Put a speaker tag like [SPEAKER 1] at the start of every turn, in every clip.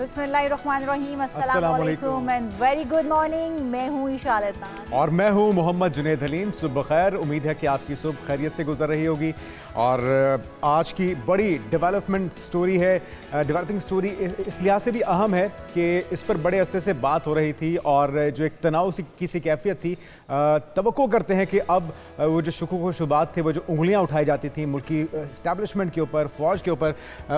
[SPEAKER 1] बिस्मिल्लाहिर्रहमानिर्रहीम, अस्सलाम वालेकुम एंड वेरी गुड मॉर्निंग। मैं हूँ ईशा अदनान
[SPEAKER 2] और मैं हूँ मोहम्मद जुनैद हलीम। सुबह खैर, उम्मीद है कि आपकी सुबह खैरियत से गुजर रही होगी। और आज की बड़ी डेवलपमेंट स्टोरी है, डेवलपिंग स्टोरी इस लिहाज से भी अहम है कि इस पर बड़े अरसे से बात हो रही थी और जो एक तनाव की सी कैफियत थी। तवक्को करते हैं कि अब वो जो शुकूक व शुबात थे, वो जो उंगलियां उठाई जाती थी मुल्की इस्टेब्लिशमेंट के ऊपर, फ़ौज के ऊपर,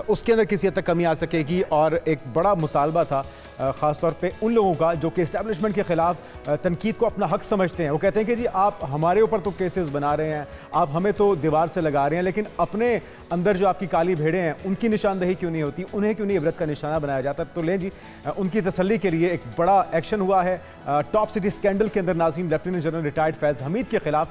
[SPEAKER 2] उसके अंदर किसी हद तक कमी आ सकेगी। और एक बड़ा मुतालबा था ख़ास तौर पे उन लोगों का जो कि इस्टेब्लिशमेंट के ख़िलाफ़ तनकीद को अपना हक समझते हैं। वो कहते हैं कि जी आप हमारे ऊपर तो केसेस बना रहे हैं, आप हमें तो दीवार से लगा रहे हैं, लेकिन अपने अंदर जो आपकी काली भेड़ें हैं उनकी निशानदही क्यों नहीं होती, उन्हें क्यों नहीं इबरत का निशाना बनाया जाता। तो लें जी, उनकी तसल्ली के लिए एक बड़ा एक्शन हुआ है। टॉप सिटी स्कैंडल के अंदर नाज़िम लेफ्टिनेंट जनरल रिटायर्ड फैज़ हमीद के खिलाफ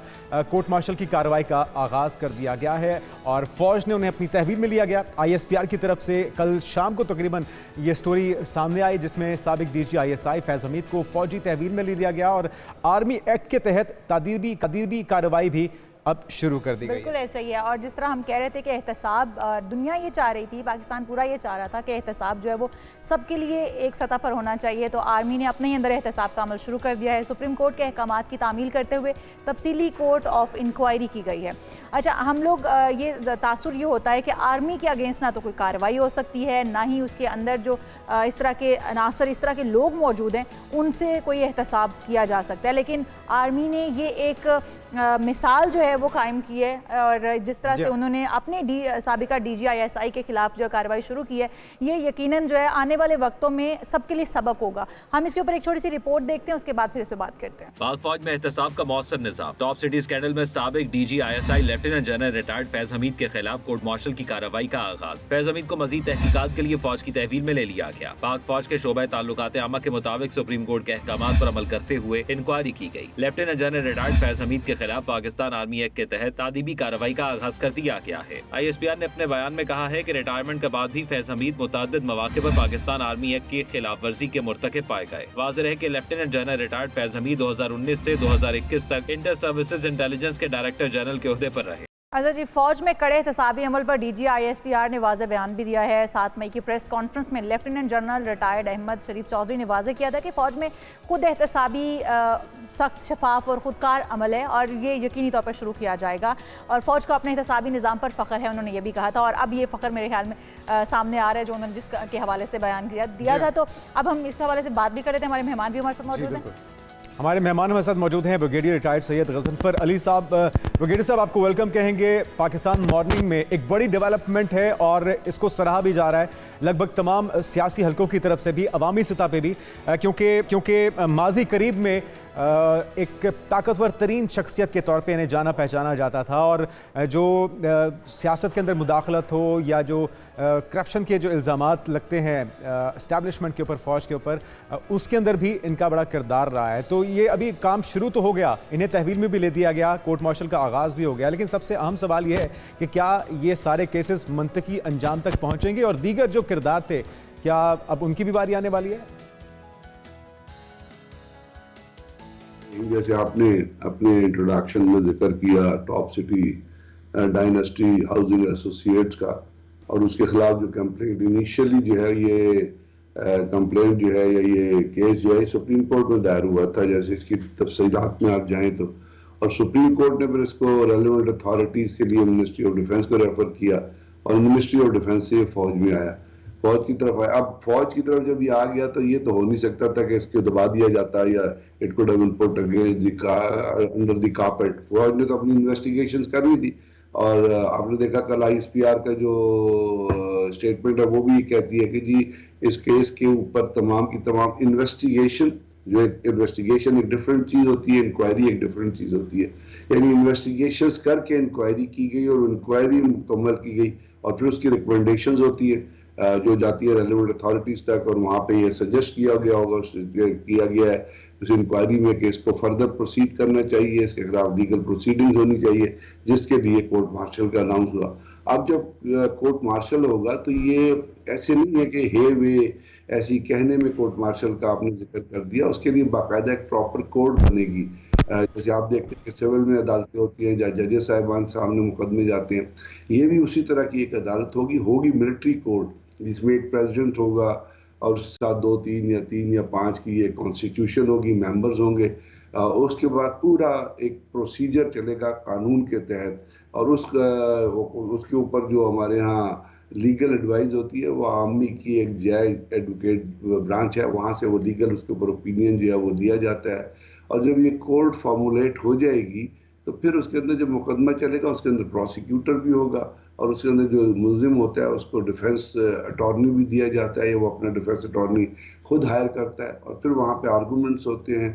[SPEAKER 2] कोर्ट मार्शल की कार्रवाई का आगाज़ कर दिया गया है और फ़ौज ने उन्हें अपनी तहवील में लिया गया। ISPR की तरफ से कल शाम को तकरीबन ये स्टोरी सामने आई, जिसमें साबिक DG ISI फैज़ हमीद को फ़ौजी तहवील में ले लिया गया और आर्मी एक्ट के तहत तादीबी कार्रवाई भी अब शुरू कर दी गई।
[SPEAKER 1] बिल्कुल ऐसा ही है। और जिस तरह हम कह रहे थे कि एहतसाब, दुनिया ये चाह रही थी, पाकिस्तान पूरा ये चाह रहा था कि एहतसाब जो है वो सबके लिए एक सतह पर होना चाहिए, तो आर्मी ने अपने ही अंदर एहतसाब का अमल शुरू कर दिया है। सुप्रीम कोर्ट के अहकामात की तामील करते हुए तफसीली कोर्ट ऑफ इंक्वायरी की गई है। अच्छा, हम लोग ये तासुर ये होता है कि आर्मी के अगेंस्ट ना तो कोई कार्रवाई हो सकती है, ना ही उसके अंदर जो इस तरह के अनासर, इस तरह के लोग मौजूद हैं उनसे कोई एहतसाब किया जा सकता है। लेकिन आर्मी ने ये एक मिसाल जो है वो कायम की है और जिस तरह से उन्होंने अपने साबिका DG ISI के खिलाफ जो कार्रवाई शुरू की है, ये यकीनन जो है आने वाले वक्तों में सबके लिए सबक होगा। हम इसके ऊपर एक छोटी सी रिपोर्ट देखते हैं, उसके बाद फिर इस पे बात करते हैं।
[SPEAKER 3] पाक फौज में एहतसाब का मौसर निजाम। टॉप सिटी स्कैंडल में साबिक DG ISI lieutenant general retired Faiz Hamid के खिलाफ कोर्ट मार्शल की कार्रवाई का आगाज। फैज हमीद को मजीद तहकीकात के लिए फौज की तहवील में ले लिया गया। पाक फौज के शोबा ताल्लुकात आमा के मुताबिक सुप्रीम कोर्ट के अहकामात पर अमल करते हुए इंक्वायरी की गई। Lieutenant general retired Faiz Hamid के खिलाफ पाकिस्तान आर्मी एक्ट के तहत तादीबी कार्रवाई का आगाज कर दिया गया है। ISPR ने अपने बयान में कहा है कि रिटायरमेंट के बाद भी फैज हमीद मुतअद्दिद मौके पर पाकिस्तान आर्मी एक्ट की खिलाफ वर्जी के मुर्तकिब पाए गए। वाज़ेह है कि lieutenant general retired Faiz Hamid 2019 से 2021 तक इंटर सर्विसेज इंटेलिजेंस के डायरेक्टर जनरल के ओहदे पर रहे।
[SPEAKER 1] अच्छा जी, फौज में कड़े एहतसाबी अमल पर DG ISPR ने वाज़ेह बयान भी दिया है। 7 मई की प्रेस कॉन्फ्रेंस में लेफ्टिनेंट जनरल रिटायर्ड अहमद शरीफ चौधरी ने वाज़ेह किया था कि फ़ौज में खुद एहतसाबी सख्त, शफाफ और ख़ुदकार अमल है और ये यकीनी तौर पर शुरू किया जाएगा और फ़ौज को अपने एहतसाबी निज़ाम पर फ़ख्र है, उन्होंने ये भी कहा था। और अब ये फ़ख्र मेरे ख्याल में सामने आ रहा है जो उन्होंने जिसके हवाले से बयान दिया था। तो अब हम इस हवाले से बात भी कर रहे थे, हमारे मेहमान भी हमारे साथ मौजूद हैं।
[SPEAKER 2] हमारे मेहमान हमारे साथ मौजूद हैं ब्रिगेडियर रिटायर्ड सैयद गज़नफ़र अली साहब। ब्रिगेडियर साहब, आपको वेलकम कहेंगे। पाकिस्तान मॉर्निंग में एक बड़ी डेवलपमेंट है और इसको सराहा भी जा रहा है लगभग तमाम सियासी हलकों की तरफ से भी, अवामी सतह पे भी, क्योंकि माजी करीब में एक ताकतवर तरीन शख्सियत के तौर पे इन्हें जाना पहचाना जाता था और जो सियासत के अंदर मुदाखलत हो या जो करप्शन के जो इल्ज़ामात लगते हैं इस्टेब्लिशमेंट के ऊपर, फ़ौज के ऊपर, उसके अंदर भी इनका बड़ा किरदार रहा है। तो ये अभी काम शुरू तो हो गया, इन्हें तहवील में भी ले दिया गया, कोर्ट मार्शल का आगाज़ भी हो गया, लेकिन सबसे अहम सवाल ये है कि क्या ये सारे केसेस मंतकी अंजाम तक पहुँचेंगे और दीगर जो किरदार थे, क्या अब उनकी भी बारी आने वाली है?
[SPEAKER 4] जैसे आपने अपने इंट्रोडक्शन में जिक्र किया top city dynasty housing associates का और उसके खिलाफ जो कंप्लेंट इनिशियली जो है, ये कंप्लेंट जो है या ये केस जो है सुप्रीम कोर्ट में दायर हुआ था। जैसे इसकी तफसीलात में आप जाएं तो, और सुप्रीम कोर्ट ने फिर इसको रेलेवेंट अथॉरिटीज के लिए मिनिस्ट्री ऑफ डिफेंस को रेफर किया और मिनिस्ट्री ऑफ डिफेंस से फौज में आया, फौज की तरफ आया। अब फौज की तरफ जब ये आ गया तो ये तो हो नहीं सकता था कि इसको दबा दिया जाता या it could have been put against under the carpet. फौज ने तो अपनी इन्वेस्टिगेशंस कर ली थी और आपने देखा कल ISPR का जो स्टेटमेंट है वो भी कहती है कि जी इस केस के ऊपर तमाम की तमाम इन्वेस्टिगेशन, जो एक इन्वेस्टिगेशन एक डिफरेंट चीज होती है, इंक्वायरी एक डिफरेंट चीज होती है, यानी इन्वेस्टिगेशंस करके इंक्वायरी की गई और इंक्वायरी मुकम्मल की गई और फिर उसकी रिकमेंडेशंस होती है जो जाती है रेलेवेंट अथॉरिटीज तक और वहाँ पे ये सजेस्ट किया गया होगा, किया गया है उस इंक्वायरी में कि इसको फर्दर प्रोसीड करना चाहिए, इसके खिलाफ लीगल प्रोसीडिंग्स होनी चाहिए, जिसके लिए कोर्ट मार्शल का अनाउंस हुआ। अब जब कोर्ट मार्शल होगा तो ये ऐसे नहीं है कि हे वे ऐसी कहने में कोर्ट मार्शल का आपने जिक्र कर दिया, उसके लिए बाकायदा एक प्रॉपर कोर्ट बनेगी। जैसे आप देखते हैं कि सिविल में अदालतें होती हैं जहाँ जजेस साहिबान सामने मुकदमे जाते हैं, ये भी उसी तरह की एक अदालत होगी मिलिट्री कोर्ट, जिसमें एक प्रेसिडेंट होगा और उसके साथ 2 3 या 5 की ये कॉन्स्टिट्यूशन होगी, मेंबर्स होंगे। उसके बाद पूरा एक प्रोसीजर चलेगा कानून के तहत, और उसके ऊपर जो हमारे यहाँ लीगल एडवाइस होती है वो आर्मी की एक जय एडवोकेट ब्रांच है, वहाँ से वो लीगल उसके ऊपर ओपिनियन जो है वो दिया जाता है। और जब ये कोर्ट फॉर्मुलेट हो जाएगी तो फिर उसके अंदर जब मुकदमा चलेगा उसके अंदर प्रोसिक्यूटर भी होगा, और उसके अंदर जो मुलजिम होता है उसको डिफेंस अटॉर्नी भी दिया जाता है, वो अपना डिफेंस अटॉर्नी खुद हायर करता है। और फिर वहाँ पे आर्गूमेंट्स होते हैं,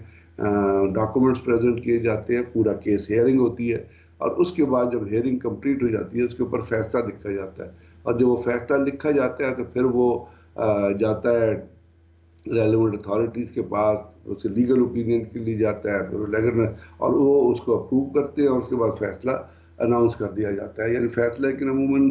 [SPEAKER 4] डॉक्यूमेंट्स प्रेजेंट किए जाते हैं, पूरा केस हियरिंग होती है, और उसके बाद जब हियरिंग कंप्लीट हो जाती है उसके ऊपर फैसला लिखा जाता है। और जब वो फैसला लिखा जाता है तो फिर वो जाता है रेलेवेंट अथॉरिटीज़ के पास, उसे लीगल ओपिनियन के लिए जाता है, फिर लेकिन और वो उसको अप्रूव करते हैं, और उसके बाद फैसला अनाउंस कर दिया जाता है। यानी फैसला, लेकिन अमूमन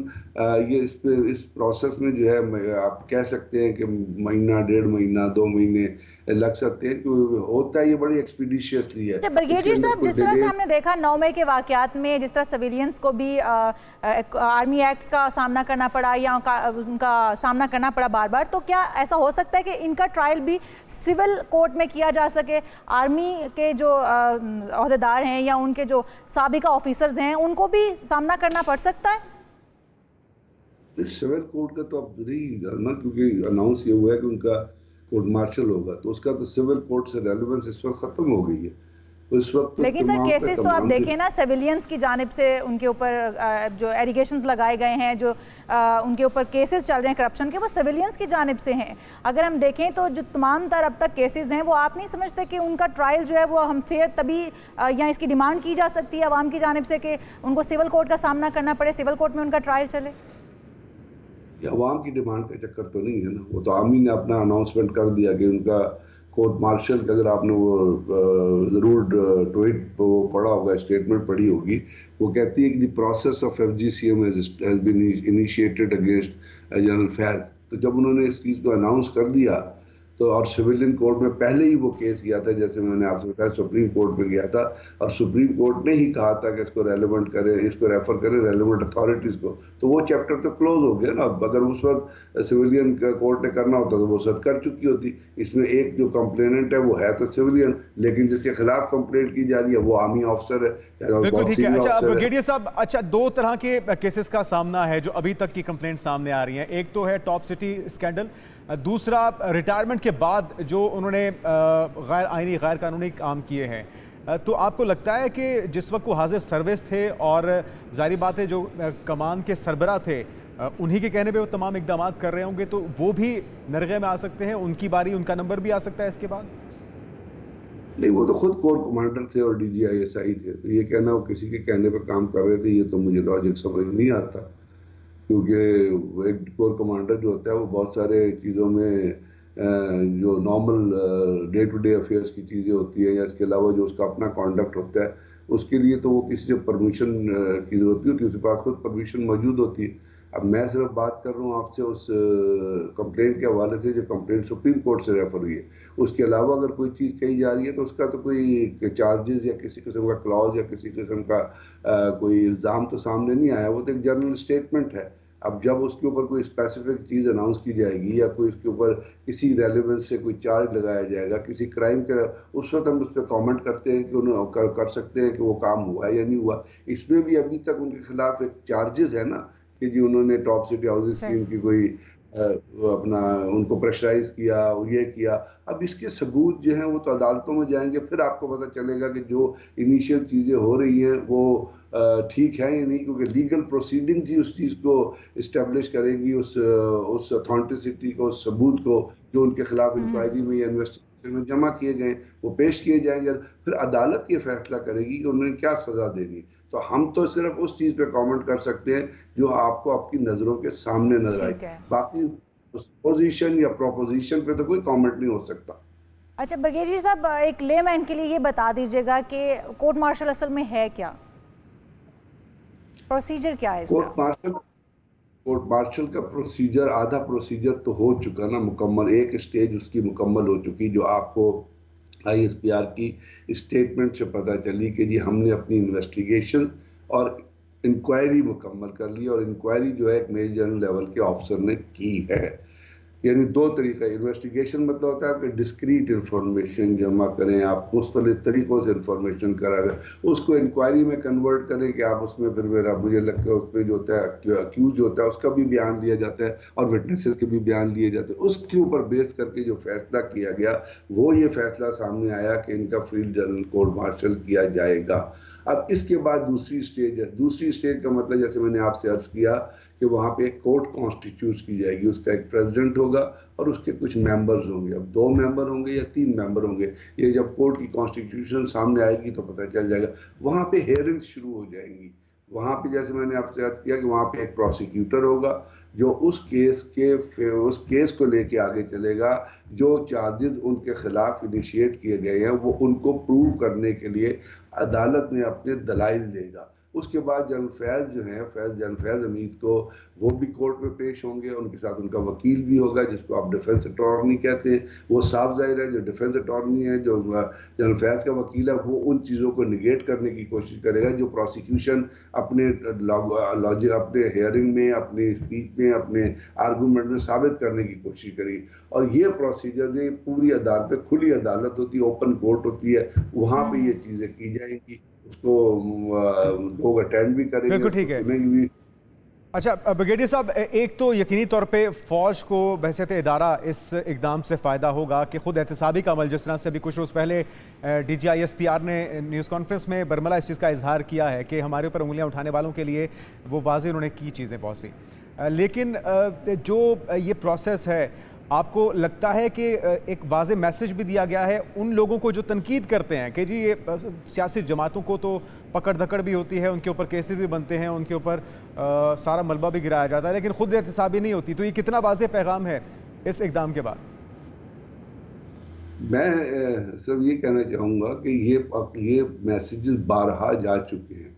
[SPEAKER 4] ये इस प्रोसेस में जो है आप कह सकते हैं कि महीना, 1.5 महीना, 2 महीने लग सकते हैं, क्योंकि होता है ये बड़ी एक्सपीडिशियसली है।
[SPEAKER 1] ब्रिगेडियर साहब, जिस तरह से हमने देखा 9 मई के वाकयात में, जिस तरह सिविलियंस को भी आर्मी एक्ट्स का सामना करना पड़ा या उनका सामना करना पड़ा बार बार, तो क्या ऐसा हो सकता है कि इनका ट्रायल भी सिविल कोर्ट में किया जा सके? आर्मी के जो ओहदेदार हैं या उनके जो साबिका ऑफिसर्स हैं उनको भी सामना करना पड़ सकता है?
[SPEAKER 4] सिविल कोर्ट का तो अब नहीं करना, क्योंकि अनाउंस ये हुआ है कि उनका कोर्ट मार्शल होगा, तो उसका तो सिविल कोर्ट से रेलेवेंस इस वक्त खत्म हो गई है। तो इस वक्त
[SPEAKER 1] लेकिन सर केसेस तो आप देखें ना, सिविलियंस की जानिब से उनके ऊपर जो एलिगेशंस लगाए गए हैं, जो उनके ऊपर केसेस चल रहे हैं करप्शन के, वो सिविलियंस की जानिब से हैं। अगर हम देखें तो जो तमाम तर अब तक केसेस हैं, वो आप नहीं समझते कि उनका ट्रायल जो है वो हम फेयर तभी या इसकी डिमांड की जा सकती है अवाम की जानिब से कि उनको सिविल कोर्ट का सामना करना पड़े, सिविल कोर्ट में उनका ट्रायल चले?
[SPEAKER 4] अवाम की डिमांड का चक्कर तो नहीं है ना, वो तो आर्मी ने अपना अनाउंसमेंट कर दिया कि उनका कोर्ट मार्शल का, अगर आपने वो ज़रूर ट्वीट वो पढ़ा होगा, स्टेटमेंट पढ़ी होगी, वो कहती है कि the process of FGCM has been initiated against general Faiz. तो जब उन्होंने इस चीज़ को अनाउंस कर दिया तो, और सिविलियन कोर्ट में पहले ही वो केस गया था, जैसे मैंने आपसे बताया सुप्रीम कोर्ट में गया था, और सुप्रीम कोर्ट ने ही कहा था कि इसको रेलेवेंट करें, इसको रेफर करें रेलेवेंट अथॉरिटीज़ को, तो वो चैप्टर तो क्लोज हो गया ना। अगर उस वक्त सिविलियन कोर्ट ने करना होता तो वो सद कर चुकी होती। इसमें एक जो कंप्लेनेंट है वो है तो सिविलियन, लेकिन जिसके खिलाफ कंप्लेंट की जा रही है वो आर्मी ऑफिसर है।
[SPEAKER 2] बिल्कुल ठीक है। अच्छा ब्रिगेडियर साहब, अच्छा 2 तरह के केसेस का सामना है जो अभी तक की कंप्लेंट सामने आ रही हैं। एक तो है टॉप सिटी स्कैंडल, दूसरा रिटायरमेंट के बाद जो उन्होंने गैर आईनी गैर कानूनी काम किए हैं। तो आपको लगता है कि जिस वक्त वो हाजिर सर्विस थे और जाहिर बात है जो कमान के सरबरा थे उन्हीं के कहने पे वो तमाम इकदाम कर रहे होंगे, तो वो भी नरगे में आ सकते हैं, उनकी बारी, उनका नंबर भी आ सकता है इसके बाद?
[SPEAKER 4] नहीं, वो तो खुद कोर कमांडर थे और DGISI थे, तो ये कहना वो किसी के कहने पे काम कर रहे थे, ये तो मुझे लॉजिक समझ नहीं आता। क्योंकि एक कोर कमांडर जो होता है वो बहुत सारे चीज़ों में जो normal day to day affairs की चीज़ें होती हैं या इसके अलावा जो उसका अपना कॉन्डक्ट होता है, उसके लिए तो वो किसी से परमिशन की ज़रूरत नहीं होती, उसके पास खुद परमिशन मौजूद होती है। अब मैं सिर्फ बात कर रहा हूँ आपसे उस कंप्लेंट के हवाले से जो कंप्लेंट सुप्रीम कोर्ट से रेफर हुई है। उसके अलावा अगर कोई चीज़ कही जा रही है तो उसका तो कोई चार्जेस या किसी किस्म का क्लॉज या किसी किस्म का कोई इल्ज़ाम तो सामने नहीं आया, वो तो एक जनरल स्टेटमेंट है। अब जब उसके ऊपर कोई स्पेसिफिक चीज़ अनाउंस की जाएगी या कोई उसके ऊपर किसी रेलेवेंस से कोई चार्ज लगाया जाएगा किसी क्राइम के, उस वक्त हम उस पर कॉमेंट करते हैं कि उन्हें कर सकते हैं कि वो काम हुआ है या नहीं हुआ। इसमें भी अभी तक उनके खिलाफ एक चार्जेस है ना कि जी उन्होंने टॉप सिटी हाउसिंग स्कीम की कोई अपना उनको प्रेशराइज किया, ये किया। अब इसके सबूत जो हैं वो तो अदालतों में जाएंगे, फिर आपको पता चलेगा कि जो इनिशियल चीज़ें हो रही हैं वो ठीक है या नहीं, क्योंकि लीगल प्रोसीडिंग्स ही उस चीज़ को इस्टेब्लिश करेगी, उस अथॉन्टिसिटी को, उस सबूत को जो उनके खिलाफ इंक्वायरी में या इन्वेस्टिगेशन में जमा किए गए वो पेश किए जाएंगे। फिर अदालत ये फैसला करेगी कि उन्होंने क्या सज़ा देनी। तो हम तो सिर्फ उस चीज़ पे कमेंट कर सकते हैं जो आपको आपकी नज़रों के सामने नजर आए, बाकी पोजीशन या प्रोपोजिशन पे तो कोई कमेंट नहीं हो सकता।
[SPEAKER 1] अच्छा ब्रिगेडियर साहब, एक लेमैन के लिए ये बता दीजिएगा कि कोर्ट मार्शल असल में है क्या, प्रोसीजर क्या है इसका?
[SPEAKER 4] कोर्ट मार्शल का प्रोसीजर, आधा प्रोसीजर तो हो चुका ना मुकम्मल, एक स्टेज उसकी मुकम्मल हो चुकी जो आपको ISPR की स्टेटमेंट से पता चली कि जी हमने अपनी इन्वेस्टिगेशन और इंक्वायरी मुकम्मल कर ली, और इंक्वायरी जो है एक मेजर जनरल लेवल के ऑफिसर ने की है। यानी दो तरीका, इन्वेस्टिगेशन मतलब होता है आपके डिस्क्रीट इंफॉर्मेशन जमा करें, आप मुख्तलिफ तरीक़ों से इंफॉर्मेशन करा उसको इंक्वायरी में कन्वर्ट करें कि आप उसमें फिर मेरा मुझे लगता है उसमें जो होता है अक्यूज होता है उसका भी बयान लिया जाता है और विटनेसेस के भी बयान लिए जाते हैं। उसके ऊपर बेस करके जो फैसला किया गया वो ये फैसला सामने आया कि इनका फील्ड जनरल कोर्ट मार्शल किया जाएगा। अब इसके बाद दूसरी स्टेज है। दूसरी स्टेज का मतलब जैसे मैंने आपसे अर्ज किया कि वहाँ पे एक कोर्ट कॉन्स्टिट्यूट की जाएगी, उसका एक प्रेसिडेंट होगा और उसके कुछ मेंबर्स होंगे। अब 2 मेंबर होंगे या 3 मेंबर होंगे, ये जब कोर्ट की कॉन्स्टिट्यूशन सामने आएगी तो पता चल जाएगा। वहाँ पे हेयरिंग्स शुरू हो जाएंगी। वहाँ पे जैसे मैंने आपसे अर्ज किया कि वहाँ पे एक प्रोसिक्यूटर होगा जो उस केस को लेके आगे चलेगा। जो चार्जेस उनके खिलाफ इनिशिएट किए गए हैं वो उनको प्रूव करने के लिए अदालत में अपने दलाइल देगा। उसके बाद जनरल फैज़ जो है, जनरल फैज़ हमीद को, वो भी कोर्ट में पेश होंगे, उनके साथ उनका वकील भी होगा जिसको आप डिफेंस अटॉर्नी कहते हैं। वो साफ जाहिर है जो डिफेंस अटॉर्नी है, जो जनरल फैज़ का वकील है, वो उन चीज़ों को निगेट करने की कोशिश करेगा जो प्रोसिक्यूशन अपने अपने हेयरिंग में, अपनी स्पीच में, अपने आर्गूमेंट में साबित करने की कोशिश करेगी। और ये प्रोसीजर ये पूरी अदालत पे, खुली अदालत होती है, ओपन कोर्ट होती है, वहाँ पे ये चीज़ें की जाएंगी। उसको लोग अटेंड भी करेंगे,
[SPEAKER 2] बिल्कुल ठीक है।
[SPEAKER 4] सुनेंगे भी।
[SPEAKER 2] अच्छा ब्रिगेडियर साहब, एक तो यकीनी तौर पे फ़ौज को बहसीत इदारा इस इकदाम से फ़ायदा होगा कि ख़ुद एहतसाबी का अमल, जिस तरह से अभी कुछ रोज़ पहले DGISPR ने न्यूज़ कॉन्फ्रेंस में बरमला इस चीज़ का इजहार किया है कि हमारे ऊपर उंगलियां उठाने वालों के लिए वो वाज़ेह उन्होंने की चीज़ें बहुत सी। लेकिन जो ये प्रोसेस है, आपको लगता है कि एक वाज़ेह मैसेज भी दिया गया है उन लोगों को जो तनकीद करते हैं कि जी ये सियासी जमातों को तो पकड़ धकड़ भी होती है, उनके ऊपर केसेस भी बनते हैं, उनके ऊपर सारा मलबा भी गिराया जाता है, लेकिन खुद एहतसाबी नहीं होती। तो ये कितना वाज़ेह पैगाम है इस इक़दाम के बाद?
[SPEAKER 4] मैं सिर्फ ये कहना चाहूँगा कि ये मैसेजेस बारहा जा चुके हैं।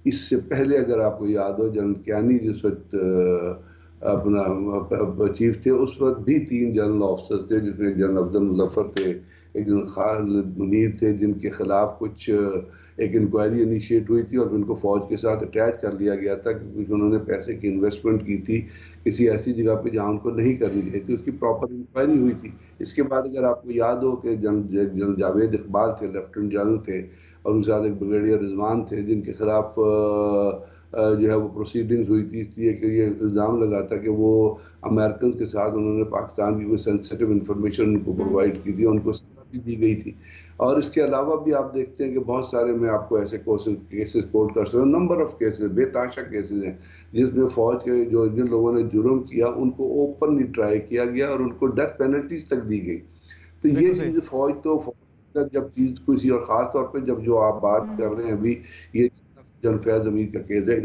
[SPEAKER 4] इससे पहले अगर आपको याद हो, जनरल कियानी जिस वक्त अपना चीफ थे, उस वक्त भी 3 जनरल ऑफिसर्स थे, जिसमें जनरल अफजल मुजफ्फर थे, एक जनरल खालिद मुनीर थे, जिनके खिलाफ कुछ एक इंक्वायरी इनिशिएट हुई थी और उनको फ़ौज के साथ अटैच कर लिया गया था क्योंकि उन्होंने पैसे की इन्वेस्टमेंट की थी किसी ऐसी जगह पे जहाँ उनको नहीं करनी चाहिए थी। उसकी प्रॉपर इंक्वायरी हुई थी। इसके बाद अगर आपको याद हो कि जनरल जावेद इकबाल थे, लेफ्टिनेंट जनरल थे, और उनके साथ एक ब्रिगेडियर रिजवान थे, जिनके खिलाफ जो है वो प्रोसीडिंग्स हुई थी, इसलिए कि ये इल्ज़ाम लगा था कि वो अमेरिकन के साथ उन्होंने पाकिस्तान की कोई सेंसिटिव इंफॉर्मेशन उनको प्रोवाइड की थी, उनको सज़ा भी दी गई थी। और इसके अलावा भी आप देखते हैं कि बहुत सारे, मैं आपको ऐसे केसेस कोट कर सकता हूँ, नंबर ऑफ केसेस, बेताशा केसेस हैं जिसमें फ़ौज के जिन लोगों ने जुर्म किया उनको ओपनली ट्राई किया गया और उनको डेथ पेनल्टीज तक दी गई। तो ये चीज़ फ़ौज जब चीज़ किसी, और ख़ास तौर पे जब जो आप बात कर रहे हैं अभी, ये जनरल फैज़ हमीद का केस है,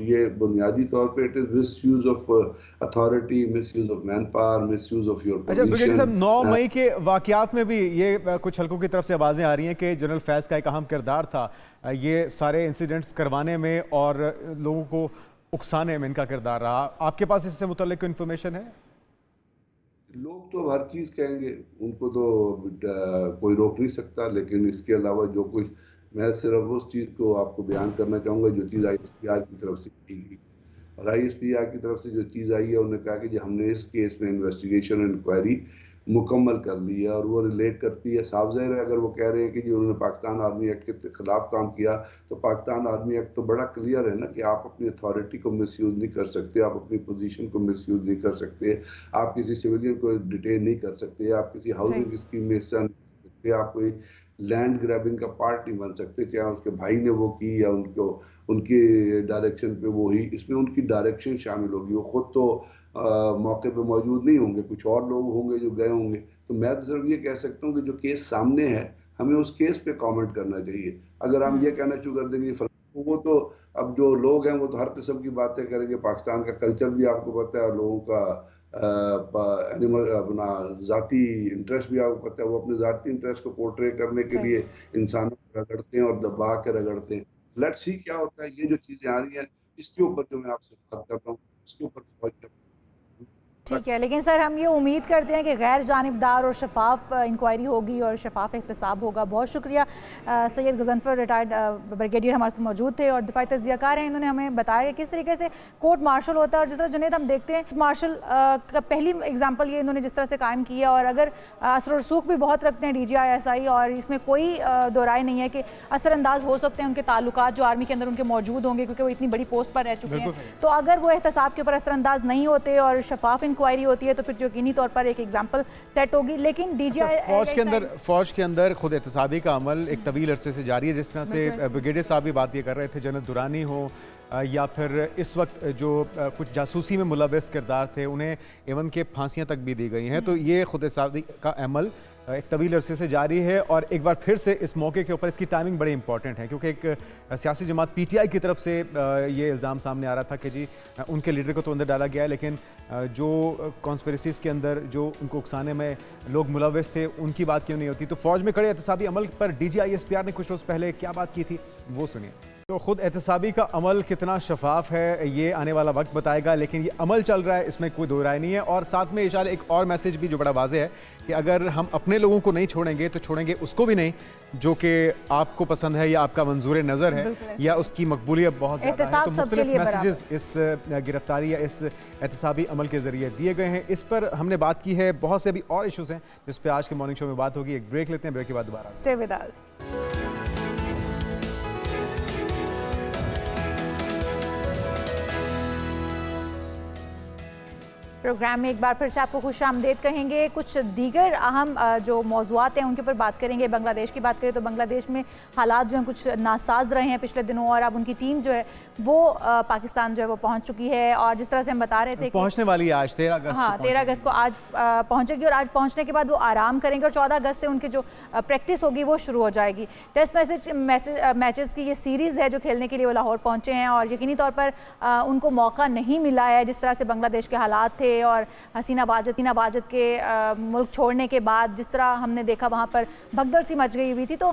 [SPEAKER 4] ये बुनियादी तौर पे it is misuse of authority, misuse of man power, misuse of your
[SPEAKER 2] अच्छा ब्रिगेडियर साहब, 9 मई के वाक़यात में भी ये कुछ हलकों की तरफ से आवाज़ें आ रही हैं कि जनरल फैज़ का एक अहम किरदार था ये सारे इंसिडेंट्स करवाने में और लोगों को उकसाने में इनका किरदार रहा। आपके पास इससे मुतल्लिक कोई इन्फॉर्मेशन है?
[SPEAKER 4] लोग तो हर चीज़ कहेंगे, उनको तो कोई रोक नहीं सकता, लेकिन इसके अलावा जो कुछ, मैं सिर्फ उस चीज़ को आपको बयान करना चाहूँगा जो चीज़ ISPR की तरफ से की गई। और ISPR की तरफ से जो चीज़ आई है, उन्होंने कहा कि जी हमने इस केस में इन्वेस्टिगेशन इंक्वायरी मुकम्मल कर ली है, और वो रिलेट करती है, साफ ज़ाहिर है अगर वो कह रहे हैं कि जी उन्होंने पाकिस्तान आर्मी एक्ट के खिलाफ काम किया, तो पाकिस्तान आर्मी एक्ट तो बड़ा क्लियर है ना कि आप अपनी अथॉरिटी को मिसयूज़ नहीं कर सकते, आप अपनी पोजीशन को मिसयूज़ नहीं कर सकते, आप किसी सिविलियन को डिटेन नहीं कर सकते, आप किसी हाउसिंग स्कीम में हिस्सा नहीं कर सकते, आप कोई लैंड ग्रैबिंग का पार्ट नहीं बन सकते, चाहे उसके भाई ने वो की या उनके डायरेक्शन पे वो ही, इसमें उनकी डायरेक्शन शामिल होगी। वो खुद तो मौके पे मौजूद नहीं होंगे, कुछ और लोग होंगे जो गए होंगे। तो मैं तो सिर्फ ये कह सकता हूँ कि जो केस सामने है, हमें उस केस पे कमेंट करना चाहिए। अगर हम ये कहना शुरू कर देंगे वो तो, अब जो लोग हैं वो तो हर किस्म की बातें करेंगे, पाकिस्तान का कल्चर भी आपको पता है और लोगों का एनिमल अपना ज़ाती इंटरेस्ट भी आपको पता है, वो अपने ज़ाती इंटरेस्ट को पोर्ट्रे करने के लिए इंसानों को रगड़ते हैं और दबा के रगड़ते हैं। लेट्स सी क्या होता है। ये जो चीज़ें आ रही हैं, इसके ऊपर जो मैं आपसे बात कर रहा हूँ, इसके ऊपर
[SPEAKER 1] ठीक है, लेकिन सर हम ये उम्मीद करते हैं कि गैर जानिबदार और शफाफ इंक्वायरी होगी और शफाफ एहतसाब होगा। बहुत शुक्रिया। सैयद गजनफर रिटायर्ड ब्रिगेडियर हमारे साथ मौजूद थे और दिफाई तज्जियाकार हैं। इन्होंने हमें बताया कि किस तरीके से कोर्ट मार्शल होता है और जिस तरह जुनैद हम देखते हैं मार्शल का पहली एग्जाम्पल ये इन्होंने जिस तरह से कायम किया और अगर असर और सूख भी बहुत रखते हैं DGISI और इसमें कोई दो राय नहीं है कि असरअंदाज हो सकते हैं उनके ताल्लुकात जो आर्मी के अंदर उनके मौजूद होंगे क्योंकि वो इतनी बड़ी पोस्ट पर रह चुके हैं। तो अगर वो एहतसाब के ऊपर असरअंदाज नहीं होते और शफाफ इंक्वायरी होती है तो फिर यकीनी तौर पर एक एग्जाम्पल सेट होगी। लेकिन
[SPEAKER 2] फौज के अंदर खुद एहतसाबी का अमल एक तवील अरसे से जारी है। जिस तरह से ब्रिगेडियर साहब भी बात ये कर रहे थे, जनरल दुरानी हो या फिर इस वक्त जो कुछ जासूसी में मुलविस किरदार थे उन्हें एवन के फांसियां तक भी दी गई हैं। तो ये खुद एहतसाबी का अमल एक तवील अरसे से जारी है और एक बार फिर से इस मौके के ऊपर इसकी टाइमिंग बड़ी इंपॉर्टेंट है क्योंकि एक सियासी जमात PTI की तरफ से ये इल्ज़ाम सामने आ रहा था कि जी उनके लीडर को तो अंदर डाला गया है लेकिन जो कॉन्स्पिरेसीज़ के अंदर जो उनको उकसाने में लोग मुलविस थे उनकी बात क्यों नहीं होती। तो फौज में खड़े एहतसाबी अमल पर DGI-SPR ने कुछ रोज़ पहले क्या बात की थी वो सुनिए। तो खुद एहतसाबी का अमल कितना शफाफ है ये आने वाला वक्त बताएगा, लेकिन ये अमल चल रहा है इसमें कोई दो राय नहीं है। और साथ में इशारा एक और मैसेज भी जो बड़ा वाज़ेह है कि अगर हम अपने लोगों को नहीं छोड़ेंगे तो छोड़ेंगे उसको भी नहीं जो कि आपको पसंद है या आपका मंजूर नज़र है या उसकी मकबूलियत बहुत ज़्यादा है। तो मुख्तलिफ मैसेजेस इस गिरफ्तारी या इस एहतसाबी अमल के ज़रिए दिए गए हैं। इस पर हमने बात की है, बहुत से अभी और इशूज़ हैं जिस पर आज के मॉर्निंग शो में बात होगी। एक ब्रेक लेते हैं, ब्रेक के बाद दोबारा
[SPEAKER 1] स्टे विद अस। प्रोग्राम में एक बार फिर से आपको खुश आमदेद कहेंगे। कुछ दीगर अहम जो मौज़ूआत हैं उनके ऊपर बात करेंगे। बांग्लादेश की बात करें तो बांग्लादेश में हालात जो हैं कुछ नासाज रहे हैं पिछले दिनों और अब उनकी टीम जो है वो पाकिस्तान जो है वो पहुंच चुकी है और जिस तरह से हम बता रहे थे
[SPEAKER 2] पहुंचने वाली है आज 13 अगस्त।
[SPEAKER 1] हाँ, 13 अगस्त को आज पहुंचेगी और आज पहुंचने के बाद वो आराम करेंगे और 14 अगस्त से उनकी जो प्रैक्टिस होगी वो शुरू हो जाएगी। टेस्ट मैचेस की ये सीरीज़ है जो खेलने के लिए वो लाहौर पहुंचे हैं और यकीनी तौर पर उनको मौका नहीं मिला है। जिस तरह से बांग्लादेश के हालात थे और हसीना बाजत के मुल्क छोड़ने के बाद जिस तरह हमने देखा वहाँ पर भगदड़ सी मच गई हुई थी तो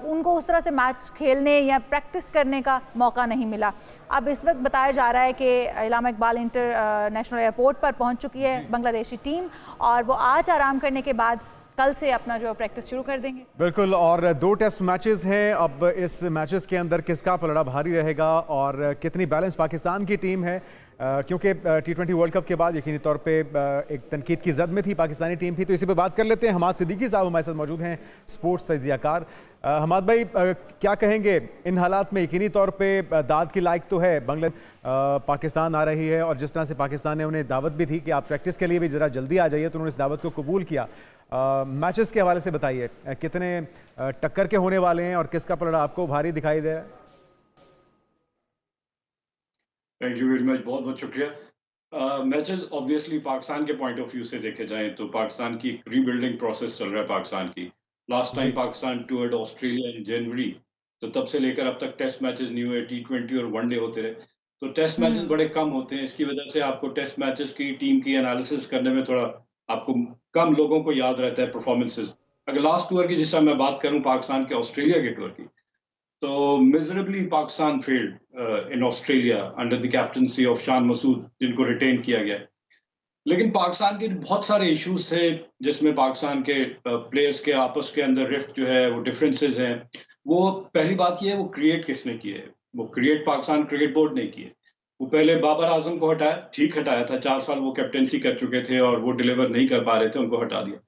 [SPEAKER 1] उनको उस तरह से मैच खेलने या प्रैक्टिस करने का मौका नहीं मिला। अब इस वक्त बताया जा रहा है कि इलामा इकबाल इंटरनेशनल एयरपोर्ट पर पहुँच चुकी है बांग्लादेशी टीम और वो आज आराम करने के बाद कल से अपना जो प्रैक्टिस शुरू कर देंगे।
[SPEAKER 2] बिल्कुल, और 2 टेस्ट मैचेस हैं। अब इस मैचेस के अंदर किसका पलड़ा भारी रहेगा और कितनी बैलेंस पाकिस्तान की टीम है क्योंकि T20 वर्ल्ड कप के बाद यकीनी तौर पे एक तनकीद की जद में थी पाकिस्तानी टीम भी। तो इसी पे बात कर लेते हैं। हमाद सिद्दीकी साहब हमारे साथ मौजूद हैं, स्पोर्ट्स तज्जियाकार। हमाद भाई क्या कहेंगे इन हालात में? यकीनी तौर पे दाद की लायक तो है बांग्लादेश पाकिस्तान आ रही है और जिस तरह से पाकिस्तान ने उन्हें दावत भी दी कि आप प्रैक्टिस के लिए भी ज़रा जल्दी आ जाइए तो उन्होंने इस दावत को कबूल किया। मैचेस के हवाले से बताइए कितने टक्कर के होने वाले हैं और किसका पलड़ा आपको भारी दिखाई दे रहा है?
[SPEAKER 5] थैंक यू वेरी मच, बहुत बहुत शुक्रिया। मैचेस ऑब्वियसली पाकिस्तान के पॉइंट ऑफ व्यू से देखे जाएं तो पाकिस्तान की रीबिल्डिंग प्रोसेस चल रहा है पाकिस्तान की। लास्ट टाइम पाकिस्तान टूर्ड ऑस्ट्रेलिया इन जनवरी, तो तब से लेकर अब तक टेस्ट मैचेस नहीं हुए, T20 और वनडे होते रहे, तो टेस्ट मैचेस बड़े कम होते हैं। इसकी वजह से आपको टेस्ट मैचेस की टीम की एनालिसिस करने में थोड़ा आपको कम लोगों को याद रहता है परफॉर्मेंसेस। अगर लास्ट टूर की जिस तरह मैं बात करूं पाकिस्तान के ऑस्ट्रेलिया के टूर की, तो miserably Pakistan failed in Australia under the captaincy of Shan Masood, जिनको रिटेन किया गया। लेकिन पाकिस्तान के बहुत सारे इश्यूज थे जिसमें पाकिस्तान के प्लेयर्स के आपस के अंदर रिफ्ट जो है वो डिफरेंसेस हैं। वो पहली बात ये है, वो क्रिएट किसने किए है? वो क्रिएट पाकिस्तान क्रिकेट बोर्ड ने किए। वो पहले बाबर आजम को हटाया, ठीक हटाया था, 4 साल वो कैप्टनसी कर चुके थे और वो डिलीवर नहीं कर पा रहे थे, उनको हटा दिया।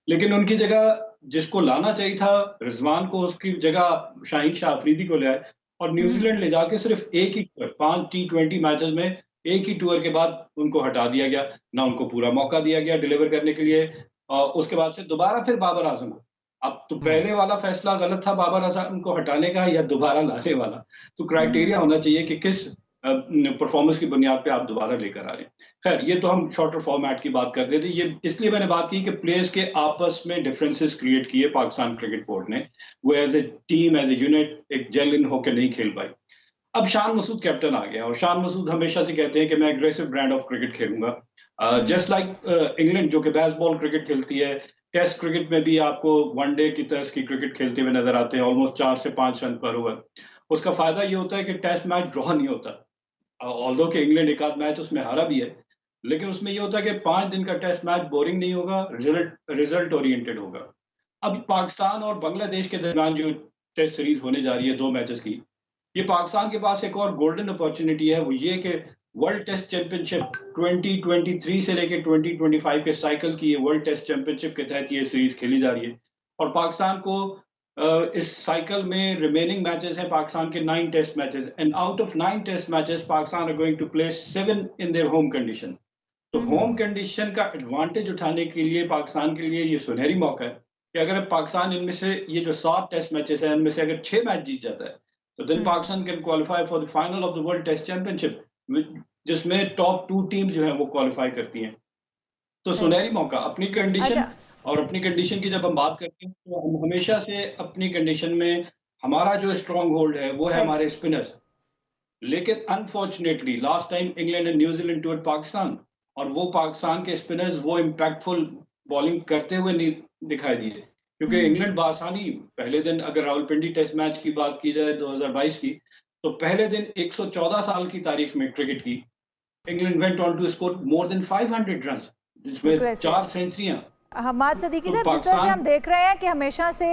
[SPEAKER 5] लेकिन उनकी जगह जिसको लाना चाहिए था रिजवान को, उसकी जगह शाहीन शाह अफरीदी को ले आए और न्यूजीलैंड ले जाके सिर्फ एक ही 5 T20 मैचेस में एक ही टूर के बाद उनको हटा दिया गया, ना उनको पूरा मौका दिया गया डिलीवर करने के लिए। उसके बाद से दोबारा फिर बाबर आजम को, अब तो पहले वाला फैसला गलत था बाबर आजम को हटाने का या दोबारा लाने वाला, तो क्राइटेरिया होना चाहिए कि किस परफॉर्मेंस की बुनियाद पे आप दोबारा लेकर आ रहे हैं। खैर, ये तो हम शॉर्टर फॉर्मेट की बात करते थे, ये इसलिए मैंने बात की कि प्लेयर्स के आपस में डिफरेंसेस क्रिएट किए पाकिस्तान क्रिकेट बोर्ड ने, वो as a team as a unit एक जेल इन होकर नहीं खेल पाई। अब शान मसूद कैप्टन आ गया और शान मसूद हमेशा से कहते हैं कि मैं एग्रेसिव ब्रांड ऑफ क्रिकेट खेलूंगा, जस्ट लाइक इंग्लैंड जो कि बेसबॉल क्रिकेट खेलती है। टेस्ट क्रिकेट में भी आपको वनडे की तरह की क्रिकेट खेलते हुए नजर आते हैं, ऑलमोस्ट 4 से 5 रन पर ओवर। उसका फायदा ये होता है कि टेस्ट मैच ड्रॉ नहीं होता, ऑल्दो कि इंग्लैंड एक आध मैच उसमें हारा भी है, लेकिन उसमें ये होता है कि 5 दिन का टेस्ट मैच बोरिंग नहीं होगा, रिजल्ट ओरिएंटेड होगा। अब पाकिस्तान और बांग्लादेश के दरमियान जो टेस्ट सीरीज होने जा रही है 2 मैचेस की, ये पाकिस्तान के पास एक और गोल्डन अपॉर्चुनिटी है, वो ये कि वर्ल्ड टेस्ट चैंपियनशिप 2023 से लेके 2025 के साइकिल की ये वर्ल्ड टेस्ट चैंपियनशिप के तहत ये सीरीज खेली जा रही है और पाकिस्तान को इस साइकिल में रिमेनिंग मैचेस हैं पाकिस्तान के 9 test matches and out of 9 test matches Pakistan are going to play 7 in their home condition. तो होम कंडीशन का एडवांटेज उठाने के लिए पाकिस्तान के लिए ये सुनहरी मौका है कि अगर पाकिस्तान इनमें से ये जो 7 टेस्ट मैचेस हैं उनमें से अगर 6 मैच जीत जाता है तो then Pakistan can qualify for the final of the world test championship, जिसमें टॉप 2 टीम जो है वो क्वालिफाई करती हैं। तो सुनहरी मौका अपनी कंडीशन
[SPEAKER 1] अच्छा।
[SPEAKER 5] और अपनी कंडीशन की जब हम बात करते हैं तो हम हमेशा से अपनी कंडीशन में हमारा जो स्ट्रॉन्ग होल्ड है वो है
[SPEAKER 1] सही।
[SPEAKER 5] हमारे स्पिनर्स। लेकिन unfortunately last time England and New Zealand toured Pakistan और वो पाकिस्तान के स्पिनर्स वो इम्पैक्टफुल बॉलिंग करते हुए नहीं दिखाई दिए, क्योंकि इंग्लैंड बासानी पहले दिन, अगर रावलपिंडी टेस्ट मैच की बात की जाए 2022 की, तो पहले दिन 114 साल की तारीख में क्रिकेट की England went on to score more than 500 runs, जिसमें
[SPEAKER 1] बिल्कुल ऐसे।
[SPEAKER 5] 4 सेंचुरियां।
[SPEAKER 1] हमाद सदीकी
[SPEAKER 5] तो
[SPEAKER 1] साहब, जिस तरह से
[SPEAKER 5] पाकिस्तान
[SPEAKER 1] हम देख रहे हैं कि हमेशा से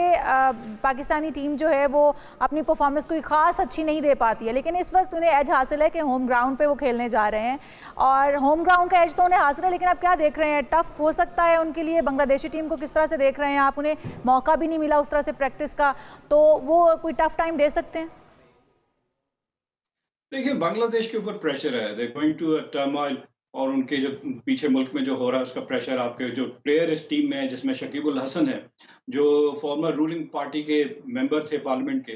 [SPEAKER 1] पाकिस्तानी टीम जो है वो अपनी परफॉर्मेंस कोई ख़ास अच्छी नहीं दे पाती है, लेकिन इस वक्त उन्हें एज हासिल है कि होम ग्राउंड पे वो खेलने जा रहे हैं और होम ग्राउंड का एज तो उन्हें हासिल है, लेकिन आप क्या देख रहे हैं, टफ हो सकता है उनके लिए? बांग्लादेशी टीम को किस तरह से देख रहे हैं आप? उन्हें मौका भी नहीं मिला उस तरह से प्रैक्टिस का, तो वो कोई टफ टाइम दे सकते हैं?
[SPEAKER 5] देखिए, बांग्लादेश के ऊपर प्रेशर है, they going to a turmoil और उनके जो पीछे मुल्क में जो हो रहा है उसका प्रेशर, आपके जो प्लेयर इस टीम में है जिसमें शकीबुल हसन है जो फॉर्मर रूलिंग पार्टी के मेंबर थे पार्लियामेंट के,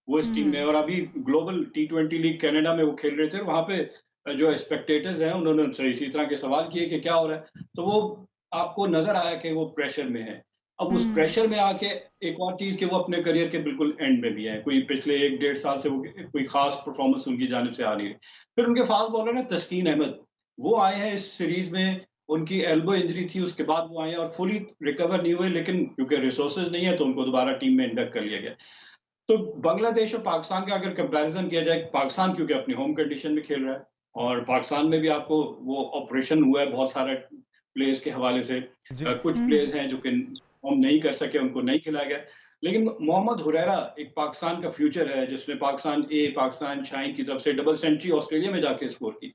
[SPEAKER 5] वो इस टीम में, और अभी ग्लोबल T20 लीग कनाडा में वो खेल रहे थे, वहाँ पे जो स्पेक्टेटर्स हैं उन्होंने उनसे इसी तरह के सवाल किए कि क्या हो रहा है, तो वो आपको नजर आया कि वो प्रेशर में है। अब उस प्रेशर में आके एक और चीज कि वो अपने करियर के बिल्कुल एंड में भी है, कोई पिछले 1-1.5 साल से वो कोई खास परफॉर्मेंस उनकी जानिब से आ नहीं रही। फिर उनके फास्ट बॉलर है तस्कीन अहमद, वो आए हैं इस सीरीज में, उनकी एल्बो इंजरी थी, उसके बाद वो आए हैं और फुली रिकवर नहीं हुए, लेकिन क्योंकि रिसोर्सेज नहीं है तो उनको दोबारा टीम में इंडक्ट कर लिया गया। तो बांग्लादेश और पाकिस्तान का अगर कंपैरिजन किया जाए, पाकिस्तान क्योंकि अपनी होम कंडीशन में खेल रहा है और पाकिस्तान में भी आपको वो ऑपरेशन हुआ है बहुत सारे प्लेयर्स के हवाले से, कुछ प्लेयर्स हैं जो कि परफॉर्म नहीं कर सके, उनको नहीं खिलाया गया, लेकिन मोहम्मद हुरैरा एक पाकिस्तान का फ्यूचर है जिसने पाकिस्तान शाइन की तरफ से डबल सेंचुरी ऑस्ट्रेलिया में जाके स्कोर की,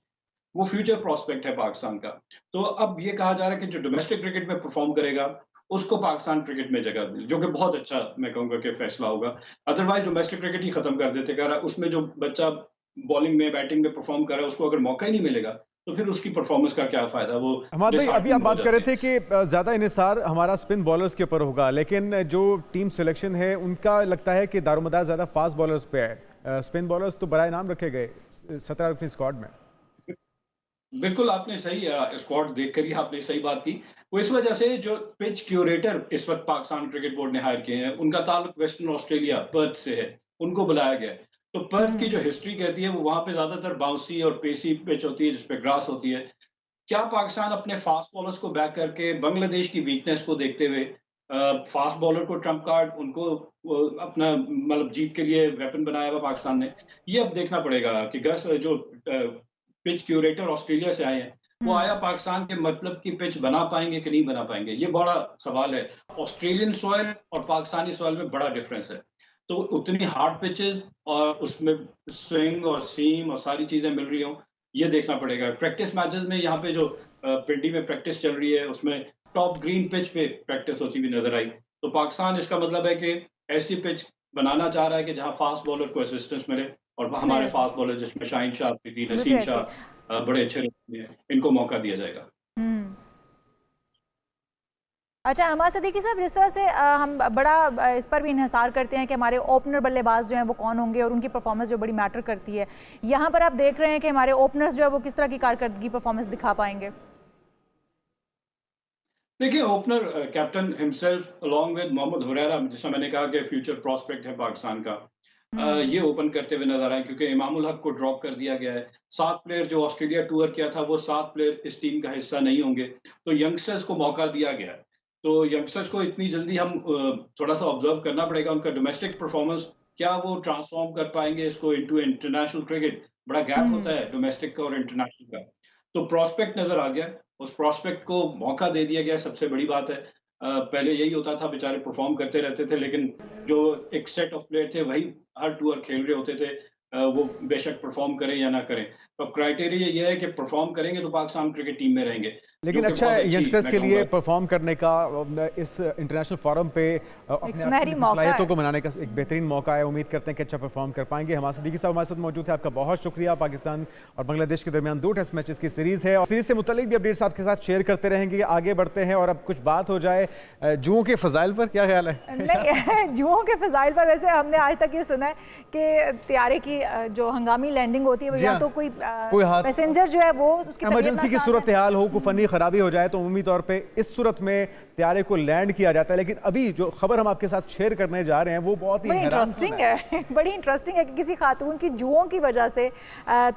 [SPEAKER 5] वो फ्यूचर प्रोस्पेक्ट है पाकिस्तान का। तो अब ये कहा जा रहा है कि जो डोमेस्टिक क्रिकेट में परफॉर्म करेगा उसको पाकिस्तान क्रिकेट में जगह मिले, जो कि बहुत अच्छा मैं कहूँगा कि फैसला होगा। अदरवाइज डोमेस्टिक क्रिकेट ही खत्म कर देते, अगर उसमें जो बच्चा बॉलिंग में बैटिंग में परफॉर्म कर रहा है उसको अगर मौका ही नहीं मिलेगा तो फिर उसकी परफॉर्मेंस का क्या फायदा। वो
[SPEAKER 2] हमाद भाई, अभी आप बात कर रहे थे कि ज़्यादा इन्हिसार हमारा स्पिन बॉलर्स के ऊपर होगा, लेकिन जो टीम सिलेक्शन है उनका लगता है कि दारोमदार ज़्यादा फास्ट बॉलर्स पे है। स्पिन बॉलर्स तो बराए नाम रखे गए 17 रुकनी स्क्वाड में।
[SPEAKER 5] बिल्कुल, आपने सही स्क्वाड देखकर ही आपने सही बात की। वो इस वजह से जो पिच क्यूरेटर इस वक्त पाकिस्तान क्रिकेट बोर्ड ने हायर किए हैं, उनका ताल्लुक वेस्टर्न ऑस्ट्रेलिया पर्थ से है, उनको बुलाया गया है। तो पर्थ की जो हिस्ट्री कहती है वो वहाँ पे ज्यादातर बाउंसी और पेसी पिच होती है जिसपे ग्रास होती है। क्या पाकिस्तान अपने फास्ट बॉलर्स को बैक करके बांग्लादेश की वीकनेस को देखते हुए फास्ट बॉलर को ट्रम्प कार्ड, उनको अपना मतलब जीत के लिए वेपन बनाया हुआ पाकिस्तान ने, ये अब देखना पड़ेगा कि गस जो पिच क्यूरेटर ऑस्ट्रेलिया से आए हैं वो आया पाकिस्तान के मतलब की पिच बना पाएंगे कि नहीं बना पाएंगे, ये बड़ा सवाल है। ऑस्ट्रेलियन सॉइल और पाकिस्तानी सॉइल में बड़ा डिफरेंस है, तो उतनी हार्ड पिचेस और उसमें स्विंग और सीम और सारी चीजें मिल रही हों, ये देखना पड़ेगा। प्रैक्टिस मैचेस में यहाँ पे जो पिंडी में प्रैक्टिस चल रही है उसमें टॉप ग्रीन पिच पे प्रैक्टिस होती हुई नजर आई, तो पाकिस्तान इसका मतलब है कि ऐसी पिच बनाना चाह रहा है कि जहां फास्ट बॉलर को असिस्टेंस मिले, और हमारे फास्ट बॉलर जिसमें शाहीन शाह, नसीम शाह बड़े अच्छे रहते हैं, इनको मौका दिया जाएगा।
[SPEAKER 1] अच्छा हमाद सदीकी साहब, जिस तरह से हम बड़ा इस पर भी इन्हिसार करते हैं कि हमारे ओपनर बल्लेबाज जो हैं वो कौन होंगे और उनकी परफॉर्मेंस जो बड़ी मैटर करती है, यहाँ पर आप देख रहे हैं कि हमारे ओपनर्स जो है वो किस तरह की कारकर्दगी परफॉर्मेंस दिखा पाएंगे?
[SPEAKER 5] देखिए, opener captain himself along with Mohammad Huraira, जिसका मैंने कहा कि फ्यूचर प्रोस्पेक्ट है पाकिस्तान का, ये ओपन करते हुए नजर आए, क्योंकि इमामुल हक को ड्रॉप कर दिया गया है। 7 प्लेयर जो ऑस्ट्रेलिया टूर किया था वो 7 प्लेयर इस टीम का हिस्सा नहीं होंगे, तो यंगस्टर्स को मौका दिया गया है। तो यंगस्टर्स को इतनी जल्दी हम थोड़ा सा ऑब्जर्व करना पड़ेगा, उनका डोमेस्टिक परफॉर्मेंस क्या वो ट्रांसफॉर्म कर पाएंगे इसको इनटू इंटरनेशनल क्रिकेट। बड़ा गैप होता है डोमेस्टिक का और इंटरनेशनल का। तो प्रॉस्पेक्ट नजर आ गया, उस प्रॉस्पेक्ट को मौका दे दिया गया, सबसे बड़ी बात है। पहले यही होता था, बेचारे परफॉर्म करते रहते थे, लेकिन जो एक सेट ऑफ प्लेयर थे वही हर टूर खेल रहे होते थे। वो बेशक परफॉर्म करें या ना करें, तो क्राइटेरिया ये है कि परफॉर्म करेंगे तो पाकिस्तान क्रिकेट टीम में रहेंगे।
[SPEAKER 2] लेकिन अच्छा है यंगस्टर्स के लिए परफॉर्म करने का इस इंटरनेशनल फोरम पे अपने
[SPEAKER 1] सुनहरी मौका
[SPEAKER 2] सलाहियतों
[SPEAKER 1] है।
[SPEAKER 2] को मनाने का एक बेहतरीन मौका है। उम्मीद करते हैं कि अच्छा परफॉर्म कर पाएंगे। हमारे सिद्दीकी साहब हमारे साथ मौजूद है, आपका बहुत शुक्रिया। पाकिस्तान और बांग्लादेश के दरमियान 2 टेस्ट मैचेस की सीरीज़ है और सीरीज़ से मुतालिक भी अपडेट्स आपके साथ शेयर करते रहेंगे। आगे बढ़ते हैं और अब कुछ बात हो जाए जुओं के फ़ज़ाइल पर, क्या ख्याल है?
[SPEAKER 1] नहीं, जुओं के फ़ज़ाइल पर वैसे हमने आज तक ये सुना है कि तैयारे की जो हंगामी लैंडिंग होती है, या तो कोई पैसेंजर जो है वो उसकी
[SPEAKER 2] इमरजेंसी की सूरत हाल हो, कोई फनी खराबी हो जाए तो उम्मीद तौर पे इस सूरत में तैयारे को लैंड किया जाता है। लेकिन अभी जो खबर हम आपके साथ शेयर करने जा रहे हैं वो बहुत ही
[SPEAKER 1] इंटरेस्टिंग है। बड़ी इंटरेस्टिंग है कि किसी खातून की जुओं की वजह से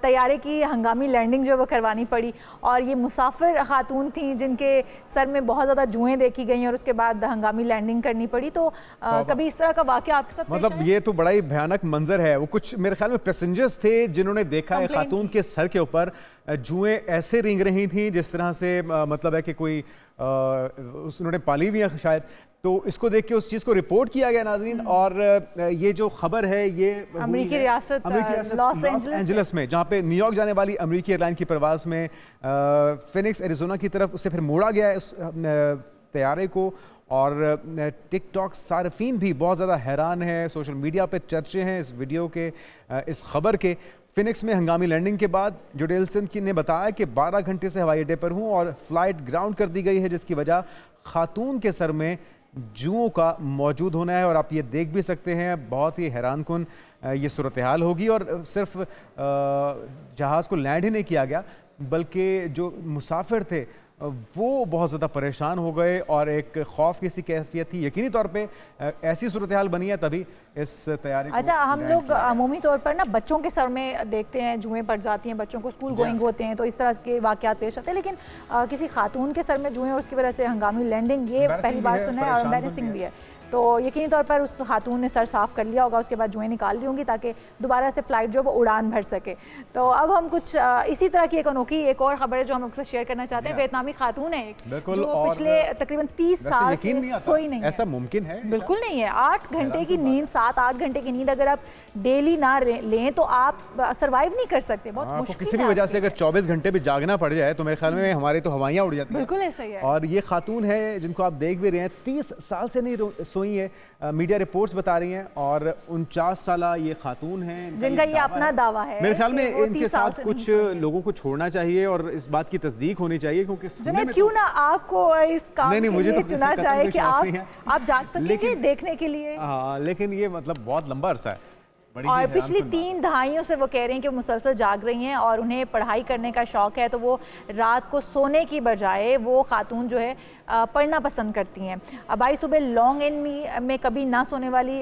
[SPEAKER 1] तैयारे की हंगामी लैंडिंग जो वो करवानी पड़ी। और ये मुसाफिर खातून थी जिनके सर में बहुत ज़्यादा जुएं देखी गई और उसके बाद हंगामी लैंडिंग करनी पड़ी। तो कभी इस तरह का वाक़या आपके साथ
[SPEAKER 2] मतलब ये तो बड़ा ही भयानक मंजर है। वो कुछ मेरे ख्याल में पैसेंजर्स थे जिन्होंने देखा है खातून के सर के ऊपर जुएं ऐसे रेंग रही थी जिस तरह से मतलब है कि कोई उन्होंने पाली हुई है शायद। तो इसको देख के उस चीज़ को रिपोर्ट किया गया नाज़रीन। और ये जो खबर है ये
[SPEAKER 1] अमेरिकी रियासत लॉस
[SPEAKER 2] एंजलिस में, जहाँ पे न्यूयॉर्क जाने वाली अमेरिकी एयरलाइन की परवाज़ में फिनिक्स एरिज़ोना की तरफ उससे फिर मोड़ा गया है उस तैयारे को। और टिकटॉक सार्फिन भी बहुत ज़्यादा हैरान है, सोशल मीडिया पे चर्चे हैं इस वीडियो के, इस खबर के। फिनिक्स में हंगामी लैंडिंग के बाद जोडेल्सन ने बताया कि 12 घंटे से हवाई अड्डे पर हूँ और फ्लाइट ग्राउंड कर दी गई है, जिसकी वजह खातून के सर में जुओं का मौजूद होना है। और आप ये देख भी सकते हैं, बहुत ही हैरानकुन ये सूरत हाल होगी। और सिर्फ जहाज़ को लैंड ही नहीं किया गया बल्कि जो मुसाफिर थे वो बहुत ज़्यादा परेशान हो गए और एक खौफ की सी कैफियत थी। यकीनी तौर पे ऐसी सूरत हाल बनी है तभी इस तैयारी को।
[SPEAKER 1] अच्छा, हम लोग अमूमी तौर पर ना बच्चों के सर में देखते हैं जुएं पड़ जाती हैं, बच्चों को स्कूल गोइंग होते हैं तो इस तरह के वाक़यात पेश आते हैं। लेकिन किसी खातून के सर में जुएं और उसकी वजह से हंगामी लैंडिंग, ये पहली बार सुना है और एम्बैरेसिंग भी है। तो यकीनी तौर पर उस खातून ने सर साफ़ कर लिया होगा, उसके बाद जुएं निकाल ली होंगी ताकि दोबारा से फ़्लाइट जो है वो उड़ान भर सके। तो अब हम कुछ इसी तरह की एक अनोखी एक और ख़बर है जो हम आपसे शेयर करना चाहते हैं। वियतनामी खातून है एक, जो पिछले तकरीबन 30 साल से सोई नहीं है।
[SPEAKER 2] ऐसा मुमकिन है?
[SPEAKER 1] बिल्कुल नहीं है। 8 घंटे की नींद, 7-8 घंटे की नींद अगर आप डेली ना लें तो आप सर्वाइव नहीं कर सकते। बहुत मुश्किल
[SPEAKER 2] किसी भी वजह से अगर 24 घंटे भी जागना पड़ जाए तो मेरे ख्याल में हमारी तो हवाइयाँ उड़ जाती हैं।
[SPEAKER 1] बिल्कुल ऐसा ही है।
[SPEAKER 2] और ये खातून है जिनको आप देख भी रहे हैं, 30 साल से नहीं सोई है, मीडिया रिपोर्ट्स बता रही हैं। और 49 साल ये खातून हैं
[SPEAKER 1] जिनका ये अपना दावा है।
[SPEAKER 2] मेरे ख्याल में इनके साथ कुछ लोगों को छोड़ना चाहिए और इस बात की तस्दीक होनी चाहिए, क्योंकि
[SPEAKER 1] क्यों ना आपको इस काम के
[SPEAKER 2] मुझे
[SPEAKER 1] लिए
[SPEAKER 2] तो
[SPEAKER 1] चुना जाए कि आप जाग सकेंगे देखने के लिए।
[SPEAKER 2] हाँ, लेकिन ये मतलब बहुत लंबा अरसा है।
[SPEAKER 1] और पिछली 3 दहाइयों से वो कह रही हैं कि वो मुसलसल जाग रही हैं और उन्हें पढ़ाई करने का शौक़ है, तो वो रात को सोने की बजाय वो खातून जो है पढ़ना पसंद करती हैं। अबाई सुबह लॉन्ग एंड में कभी ना सोने वाली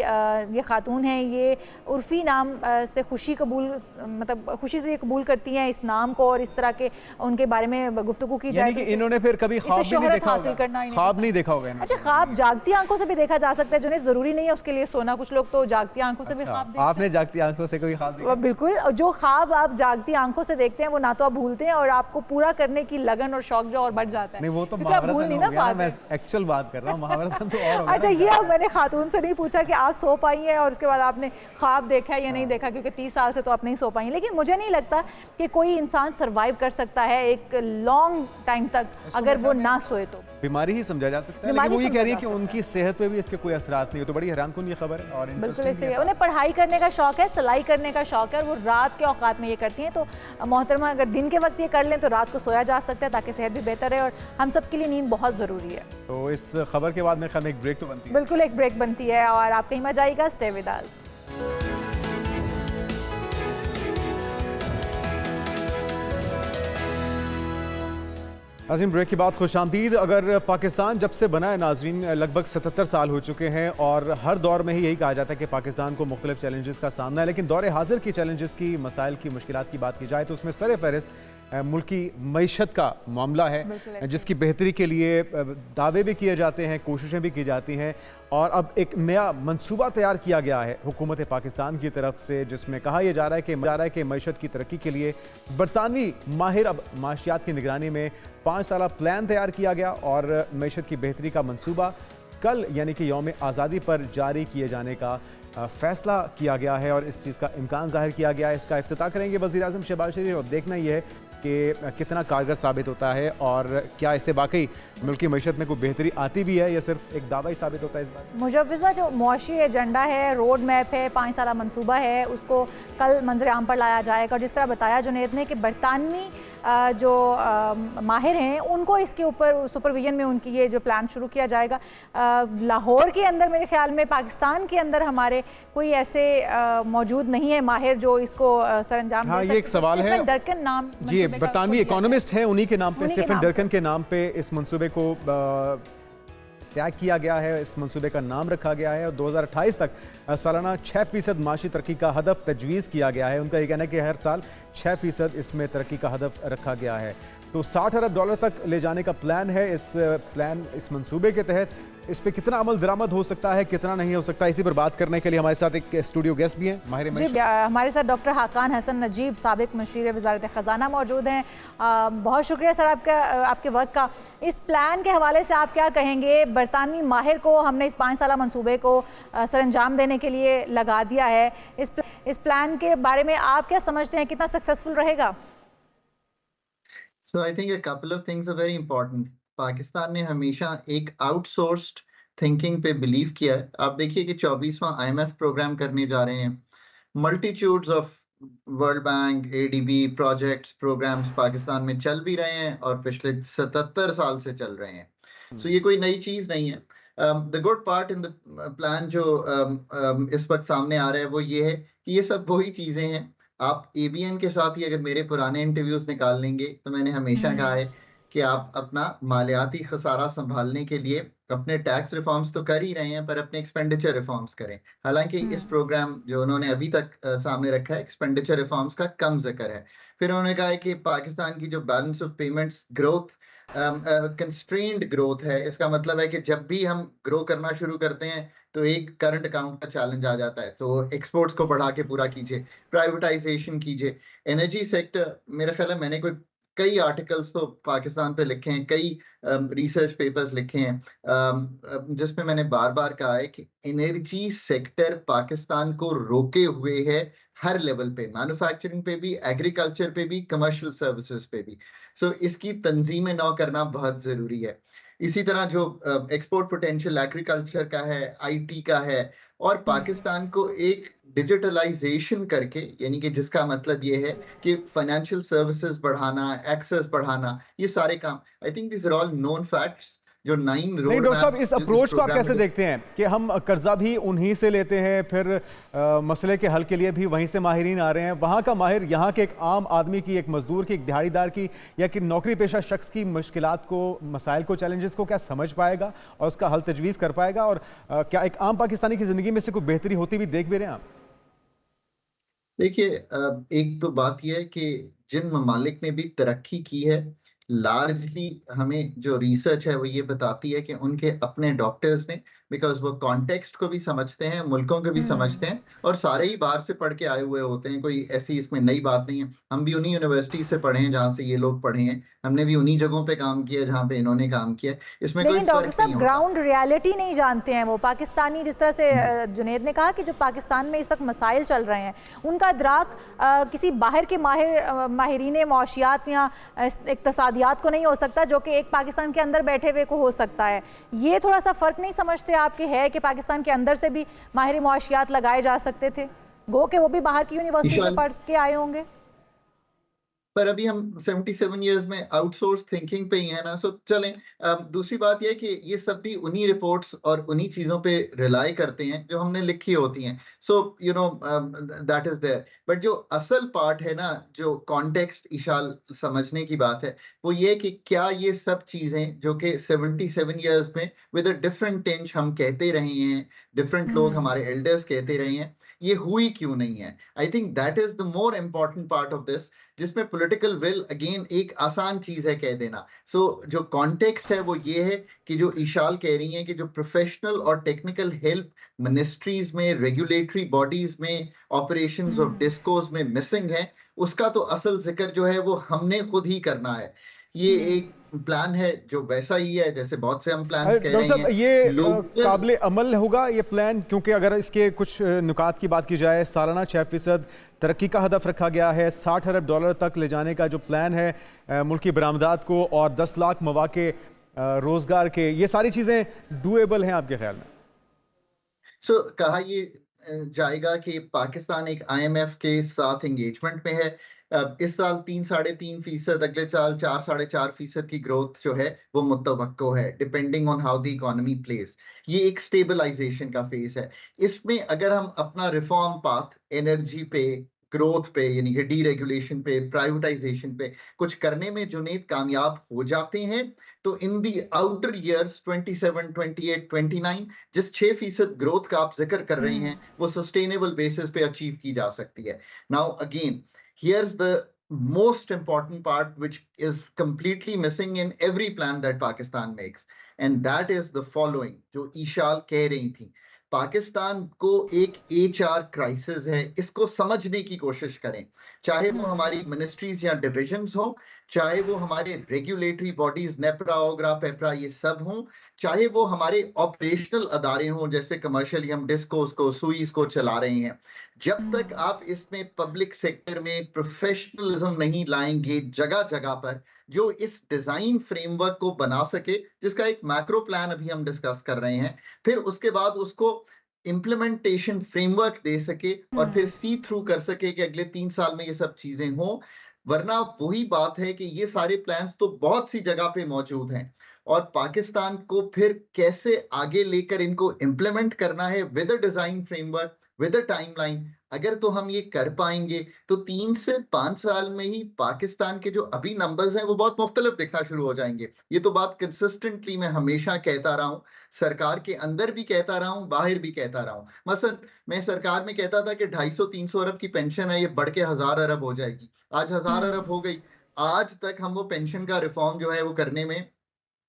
[SPEAKER 1] ये खातून हैं। ये उर्फ़ी नाम से खुशी कबूल, मतलब खुशी से ये कबूल करती हैं इस नाम को और इस तरह के उनके बारे में गुफ्तगू की जाए।
[SPEAKER 2] कि इन्होंने फिर कभी ख्वाब भी नहीं देखा होगा, ख्वाब नहीं देखा होगा।
[SPEAKER 1] अच्छा, ख्वाब जागती आंखों से भी देखा जा सकता है, जिन्हें ज़रूरी नहीं है उसके लिए सोना। कुछ लोग तो जागती आंखों से भी ख्वाब देखते हैं।
[SPEAKER 2] आपने जागती आंखों से कोई ख्वाब देखा?
[SPEAKER 1] बिल्कुल, जो ख्वाब आप जागती आंखों से देखते हैं वो ना तो आप भूलते हैं और आपको पूरा करने की लगन और शौक जो और बढ़ जाता है।
[SPEAKER 2] नहीं, वो तो
[SPEAKER 1] भूल नहीं ना पाते।
[SPEAKER 2] मैं एक्चुअल बात कर रहा हूँ, महाभारत तो और
[SPEAKER 1] अच्छा, ये अब मैंने खातून से नहीं पूछा कि आप सो पाई हैं और उसके बाद आपने ख्वाब देखा है या नहीं देखा, क्योंकि 30 साल से तो आप नहीं सो पाई हैं। लेकिन मुझे नहीं लगता कि कोई इंसान सर्वाइव कर सकता है एक लॉन्ग टाइम तक अगर वो ना सोए तो।
[SPEAKER 2] बीमारी ही समझा जा सकता है। लेकिन वो ये कह रही है कि उनकी सेहत पे भी इसके कोई असरात नहीं है। तो बड़ी हैरानकुन ये खबर है। और
[SPEAKER 1] बिल्कुल ऐसे है। उन्हें पढ़ाई करने का शौक है, सिलाई करने का शौक है और वो रात के औकात में ये करती हैं। तो मोहतरमा, अगर दिन के वक्त ये कर लें तो रात को सोया जा सकता है ताकि सेहत भी बेहतर रहे। और हम सब के लिए नींद बहुत ज़रूरी है।
[SPEAKER 2] तो इस खबर के बाद मेरे ख्याल में एक ब्रेक तो बनती है।
[SPEAKER 1] बिल्कुल एक ब्रेक बनती है और आप कहीं मत जाइएगा, stay with us.
[SPEAKER 2] Azeem, break के बाद खुशामदीद। अगर पाकिस्तान जब से बना है नाजरीन, लगभग 77 साल हो चुके हैं और हर दौर में ही यही कहा जाता है कि पाकिस्तान को मुख्तलिफ चैलेंजेस का सामना है। लेकिन दौर हाजिर की चैलेंजेस की, मसाइल की, मुश्किलात की बात की जाए तो उसमें सर फहरिस्त मुल्क की मईशत का मामला है, जिसकी बेहतरी के लिए दावे भी किए जाते हैं, कोशिशें भी की जाती हैं। और अब एक नया मंसूबा तैयार किया गया है हुकूमत पाकिस्तान की तरफ से, जिसमें कहा यह जा रहा है कि मईशत की तरक्की के लिए बरतानवी माहिर अब माशियात की निगरानी में 5 साला प्लान तैयार किया गया और मईशत की बेहतरी का मंसूबा कल यानी कि यौम आज़ादी पर जारी किए जाने का फैसला किया गया है और इस चीज़ का इम्कान जाहिर किया गया है। इसका इफ्तिताह करेंगे वज़ीर-ए-आज़म शहबाज शरीफ। और देखना यह है कि कितना कारगर साबित होता है और क्या इससे वाकई मुल्क की मईशत में कोई बेहतरी आती भी है या सिर्फ एक दावा ही साबित होता है इस बार।
[SPEAKER 1] मुजव्वज़ा जो मुआशी एजेंडा है, रोड मैप है, 5 साला मंसूबा है, उसको कल मंजर आम पर लाया जाएगा। और जिस तरह बताया जुनैद ने कि बरतानवी जो माहिर हैं उनको इसके ऊपर सुपरविजन में उनकी ये जो प्लान शुरू किया जाएगा। लाहौर के अंदर मेरे ख्याल में, पाकिस्तान के अंदर हमारे कोई ऐसे मौजूद नहीं है माहिर जो इसको सरंजाम
[SPEAKER 2] हाँ,
[SPEAKER 1] दे
[SPEAKER 2] ये एक
[SPEAKER 1] सकते।
[SPEAKER 2] सवाल है।
[SPEAKER 1] स्टीफन डर्कन नाम
[SPEAKER 2] जी, बरतानवी इकोनॉमिस्ट हैं, उन्हीं के नाम पे,
[SPEAKER 1] उन्हीं के
[SPEAKER 2] स्टीफन
[SPEAKER 1] नाम
[SPEAKER 2] डर्कन के नाम पे इस मंसूबे को त्याग किया गया है, इस मंसूबे का नाम रखा गया है और 2028 तक सालाना 6% माशी तरक्की का हदफ तजवीज़ किया गया है। उनका ये कहना है कि हर साल 6% इसमें तरक्की का हदफ रखा गया है। तो $60 अरब तक ले जाने का प्लान है। इस मंसूबे के तहत इस पे कितना अमल दरामद हो सकता है, कितना नहीं हो सकता, इसी पर बात करने के लिए हमारे साथ एक स्टूडियो गेस्ट भी हैं, माहिर
[SPEAKER 1] जी।
[SPEAKER 2] मईशत।
[SPEAKER 1] हमारे साथ डॉक्टर हाकान हसन नजीब, साबिक मशीर वज़ारत ख़ज़ाना मौजूद हैं। बहुत शुक्रिया सर आपके वक्त का। इस प्लान के हवाले से आप क्या कहेंगे? बरतानवी माहिर को हमने इस 5 साला मंसूबे को सरअंजाम देने के लिए लगा दिया है। इस प्लान के बारे में आप क्या समझते हैं, कितना सक्सेसफुल रहेगा?
[SPEAKER 6] So I think a couple of things are very important. Pakistan ने हमेशा एक आउटसोर्स्ड थिंकिंग पे बिलीव किया है। आप देखिए कि 24वां IMF प्रोग्राम करने जा रहे हैं। Multitudes of world bank, ADB projects, programmes Pakistan में चल भी रहे हैं और पिछले 77 साल से चल रहे हैं। सो ये कोई नई चीज नहीं है। The good part in the plan जो इस वक्त सामने आ रहा है वो ये है कि ये सब वही चीजें हैं। आप ABN के साथ ही अगर मेरे पुराने इंटरव्यूज निकाल लेंगे तो मैंने हमेशा कहा है कि आप अपना मालियाती खसारा संभालने के लिए अपने टैक्स रिफॉर्म्स तो कर ही रहे हैं, पर अपने एक्सपेंडिचर रिफॉर्म्स करें। हालांकि इस प्रोग्राम जो उन्होंने अभी तक सामने रखा है, एक्सपेंडिचर रिफॉर्म्स का कम जिक्र है। फिर उन्होंने कहा है कि पाकिस्तान की जो balance of payments growth constrained growth है, इसका मतलब है कि जब भी हम ग्रो करना शुरू करते हैं तो एक करंट अकाउंट का चैलेंज आ जाता है। तो एक्सपोर्ट्स को बढ़ा के पूरा कीजिए, प्राइवेटाइजेशन कीजिए। एनर्जी सेक्टर, मेरा ख्याल है मैंने कई आर्टिकल्स तो पाकिस्तान पे लिखे हैं, कई रिसर्च पेपर्स लिखे हैं जिसमें मैंने बार बार कहा है कि एनर्जी सेक्टर पाकिस्तान को रोके हुए है हर लेवल पे, मैन्युफैक्चरिंग पे भी, एग्रीकल्चर पे भी, कमर्शियल सर्विसेज पे भी। सो इसकी तंजीम नौ करना बहुत जरूरी है। इसी तरह जो एक्सपोर्ट पोटेंशियल एग्रीकल्चर का है, IT का है, और पाकिस्तान को एक डिजिटलाइजेशन करके, यानी कि जिसका मतलब ये है कि फाइनेंशियल सर्विसेज बढ़ाना, एक्सेस बढ़ाना, ये सारे काम, I think this are all known facts. जो 9 रोड
[SPEAKER 2] नहीं डॉक्टर साहब, इस अप्रोच को आप कैसे देखते हैं कि हम कर्जा भी उन्हीं से लेते हैं, फिर मसले के हल के लिए भी वहीं से माहिरीन आ रहे हैं। वहाँ का माहिर यहाँ के एक आम आदमी की, एक मजदूर की, एक दिहाड़ीदार की या कि नौकरी पेशा शख्स की मुश्किलात को, मसाइल को, चैलेंजेस को क्या समझ पाएगा और उसका हल तजवीज़ कर पाएगा? और क्या एक आम पाकिस्तानी की ज़िंदगी में से कोई बेहतरी होती भी देख भी रहे हैं आप?
[SPEAKER 6] देखिए, एक तो बात यह है कि जिन ममालिक ने भी तरक्की की है, लार्जली हमें जो रिसर्च है वो ये बताती है कि उनके अपने डॉक्टर्स ने, बिकॉज वो कॉन्टेक्स्ट को भी समझते हैं, मुल्कों को भी समझते हैं, और सारे ही बाहर से पढ़ के आए हुए होते हैं। कोई ऐसी इसमें नई बात नहीं है। हम भी उन्हीं यूनिवर्सिटी से पढ़े हैं जहाँ से ये लोग पढ़े हैं, हमने भी उन्हीं जगहों पे काम किया जहाँ पे इन्होंने काम किया। इसमें कोई
[SPEAKER 1] लेकिन डॉक्टर
[SPEAKER 6] फर्क
[SPEAKER 1] साहब,
[SPEAKER 6] नहीं होता।
[SPEAKER 1] ग्राउंड रियलिटी नहीं जानते हैं वो पाकिस्तानी। जिस तरह से जुनैद ने कहा कि जो पाकिस्तान में इस वक्त मसाइल चल रहे हैं, उनका इदराक किसी बाहर के माहिरीन मौशियात या इक्तसादियात को नहीं हो सकता, जो कि एक पाकिस्तान के अंदर बैठे हुए को हो सकता है। ये थोड़ा सा फ़र्क नहीं समझते आपके है कि पाकिस्तान के अंदर से भी माहिर मौशियात लगाए जा सकते थे, गो के वो भी बाहर की यूनिवर्सिटी में पढ़ के आए होंगे?
[SPEAKER 6] पर अभी हम 77 इयर्स में आउटसोर्स थिंकिंग पे ही है ना। सो चलें, दूसरी बात यह है कि ये सब भी उन्हीं रिपोर्ट्स और उन्हीं चीज़ों पे रिलाई करते हैं जो हमने लिखी होती हैं। So you know that is there. But जो असल पार्ट है ना, जो कॉन्टेक्स्ट इशाल समझने की बात है, वो ये कि क्या ये सब चीज़ें जो कि 77 इयर्स में विद अ डिफरेंट टिंच हम कहते रहे हैं, डिफरेंट लोग हमारे एल्डर्स कहते रहे हैं, ये हुई क्यों नहीं है? I think that is the more important part of this, जिसमें पॉलिटिकल विल अगेन एक आसान चीज है कह देना। सो जो कॉन्टेक्स्ट है वो ये है कि जो ईशाल कह रही हैं कि जो प्रोफेशनल और टेक्निकल हेल्प मिनिस्ट्रीज में, रेगुलेटरी बॉडीज में, ऑपरेशंस ऑफ डिस्कोस में मिसिंग है, उसका तो असल जिक्र जो है वो हमने खुद ही करना है। ये एक प्लान है जो वैसा ही है जैसे बहुत से हम प्लान कह
[SPEAKER 2] डॉक्टर
[SPEAKER 6] रहे
[SPEAKER 2] साहब,
[SPEAKER 6] हैं।
[SPEAKER 2] ये
[SPEAKER 6] लोकल
[SPEAKER 2] काबिल अमल होगा ये प्लान? क्योंकि अगर इसके कुछ नुकात की बात की जाए, सालाना 6% तरक्की का हदफ रखा गया है, $60 अरब तक ले जाने का जो प्लान है मुल्की बरामदात को, और 10 लाख मौके रोजगार के, ये सारी चीज़ें डूएबल हैं आपके ख्याल में?
[SPEAKER 6] कहा ये जाएगा कि पाकिस्तान एक IMF के साथ एंगेजमेंट में है। इस साल 3-3.5%, अगले साल 4-4.5% की ग्रोथ जो है वो मुतवक्को है, depending on how the economy place. ये एक स्टेबलाइजेशन का फेज है। इसमें अगर हम अपना रिफॉर्म पाथ एनर्जी पे, ग्रोथ पे, यानी कि डीरेगुलेशन पे, प्राइवेटाइजेशन पे कुछ करने में जुनेद कामयाब हो जाते हैं, तो इन दी आउटर ईयर्स 27, 28, 29 जिस 6% ग्रोथ का आप जिक्र कर रहे हैं वो सस्टेनेबल बेसिस पे अचीव की जा सकती है। Now again, here's the most important part which is completely missing in every plan that Pakistan makes, and that is the following, जो ईशाल कह रही थी। पाकिस्तान को एक HR क्राइसिस है, इसको समझने की कोशिश करें, चाहे वो हमारी मिनिस्ट्रीज या डिविजन्स हो, चाहे वो हमारे रेगुलेटरी बॉडीज नेपरा, ओगरा, पेपरा, ये सब हों, चाहे वो हमारे ऑपरेशनल अदारे हों जैसे कमर्शियल हम डिस्कोस को, सुईस को चला रहे हैं। जब तक आप इसमें पब्लिक सेक्टर में प्रोफेशनलिज्म नहीं लाएंगे जगह जगह पर, जो इस डिजाइन फ्रेमवर्क को बना सके, जिसका एक मैक्रो प्लान अभी हम डिस्कस कर रहे हैं, फिर उसके बाद उसको इम्प्लीमेंटेशन फ्रेमवर्क दे सके और फिर सी थ्रू कर सके कि अगले 3 साल में ये सब चीजें हों। वरना वही बात है कि ये सारे प्लान्स तो बहुत सी जगह पे मौजूद हैं, और पाकिस्तान को फिर कैसे आगे लेकर इनको इम्प्लीमेंट करना है with a design framework, with a timeline, अगर तो हम ये कर पाएंगे तो 3 से 5 साल में ही पाकिस्तान के जो अभी नंबर्स हैं वो बहुत मुख्तलिफ दिखना शुरू हो जाएंगे। ये तो बात कंसिस्टेंटली मैं हमेशा कहता रहा हूँ, सरकार के अंदर भी कहता रहा हूँ, बाहर भी कहता रहा हूँ। मसलन मैं सरकार में कहता था कि 250-300 अरब की पेंशन है, ये बढ़ के 1000 अरब हो जाएगी, आज 1000 अरब हो गई। आज तक हम वो पेंशन का रिफॉर्म जो है वो करने में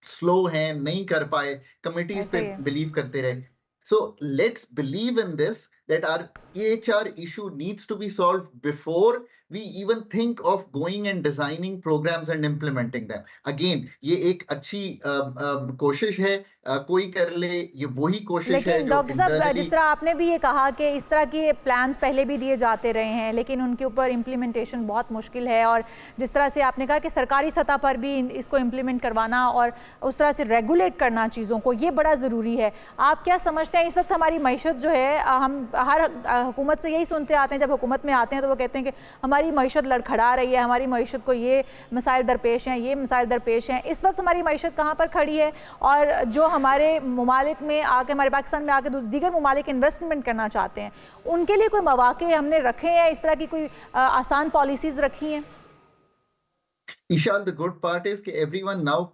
[SPEAKER 6] स्लो हैं, नहीं कर पाए, कमिटीज पे बिलीव करते रहे। So let's believe in this, that our EHR issue needs to be solved before we even think of going and designing programs and implementing them. Again, ये एक अच्छी कोशिश है, कोई कर ले, ये वही कोशिश है।
[SPEAKER 1] लेकिन डॉक्टर साहब, जिस तरह आपने भी ये कहा कि इस तरह के प्लान्स पहले भी दिए जाते रहे हैं लेकिन उनके ऊपर इम्प्लीमेंटेशन बहुत मुश्किल है, और जिस तरह से आपने कहा कि सरकारी सतह पर भी इसको इम्प्लीमेंट करवाना और उस तरह से रेगुलेट करना चीज़ों को, ये बड़ा ज़रूरी है। आप क्या समझते हैं इस वक्त हमारी मईशत जो है, हम हर हुकूमत से यही सुनते आते हैं, जब हुकूमत में आते हैं तो वो कहते हैं कि हमारी मईशत लड़खड़ा रही है, हमारी मईशत को ये मसाइल दरपेश हैं, ये मसाइल दरपेश हैं। इस वक्त हमारी मईशत कहाँ पर खड़ी है, और जो हमारे ममालिक में आके, हमारे पाकिस्तान में आके दीगर ममालिक इन्वेस्टमेंट करना चाहते हैं, उनके लिए कोई मौके हमने रखे हैं, इस तरह की कोई आसान पॉलिसीज रखी हैं?
[SPEAKER 6] Eshal, the good part is कि एवरीवन नाउ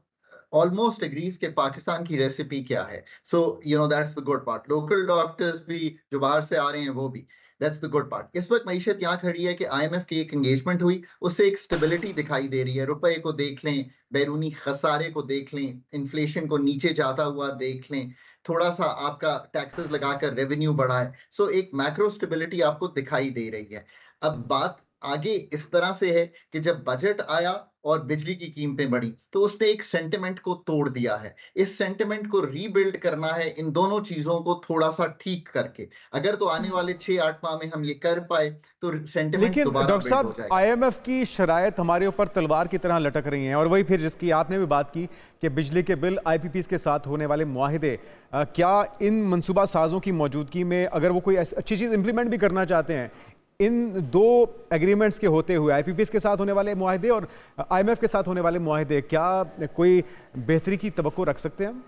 [SPEAKER 6] almost agrees कि पाकिस्तान की रेसिपी क्या है। So you know that's the good part. Local doctors भी जो बाहर से आ रहे हैं वो भी, that's the good part. इस वक्त मईशत यहाँ खड़ी है कि IMF की एक एंगेजमेंट हुई, उससे एक स्टेबिलिटी दिखाई दे रही है। रुपए को देख लें, बैरूनी खसारे को देख लें, इन्फ्लेशन को नीचे जाता हुआ देख लें, थोड़ा सा आपका टैक्सेस लगाकर रेवेन्यू बढ़ा है। सो एक मैक्रो स्टेबिलिटी आपको दिखाई दे रही है। अब बात आगे इस तरह से है कि जब बजट आया और बिजली की कीमतें बढ़ी तो उसने एक सेंटिमेंट को तोड़ दिया है। इस सेंटिमेंट को रीबिल्ड करना है इन दोनों चीजों को थोड़ा सा ठीक करके। अगर तो आने वाले 6-8 माह में हम ये कर पाए तो सेंटिमेंट दोबारा
[SPEAKER 2] डॉक्टर साहब, IMF की शरायत हमारे ऊपर तलवार की तरह लटक रही हैं, और वही फिर जिसकी आपने भी बात की कि बिजली के बिल, IPPs के साथ होने वाले मुआहिदे, क्या इन मनसूबा साजों की मौजूदगी में अगर वो कोई अच्छी चीज़ इंप्लीमेंट भी करना चाहते हैं, इन दो एग्रीमेंट्स के होते हुए, IPPs के साथ होने वाले मुआहिदे और IMF के साथ होने वाले मुआहिदे, क्या कोई बेहतरी की तवक्को रख सकते हैं हम?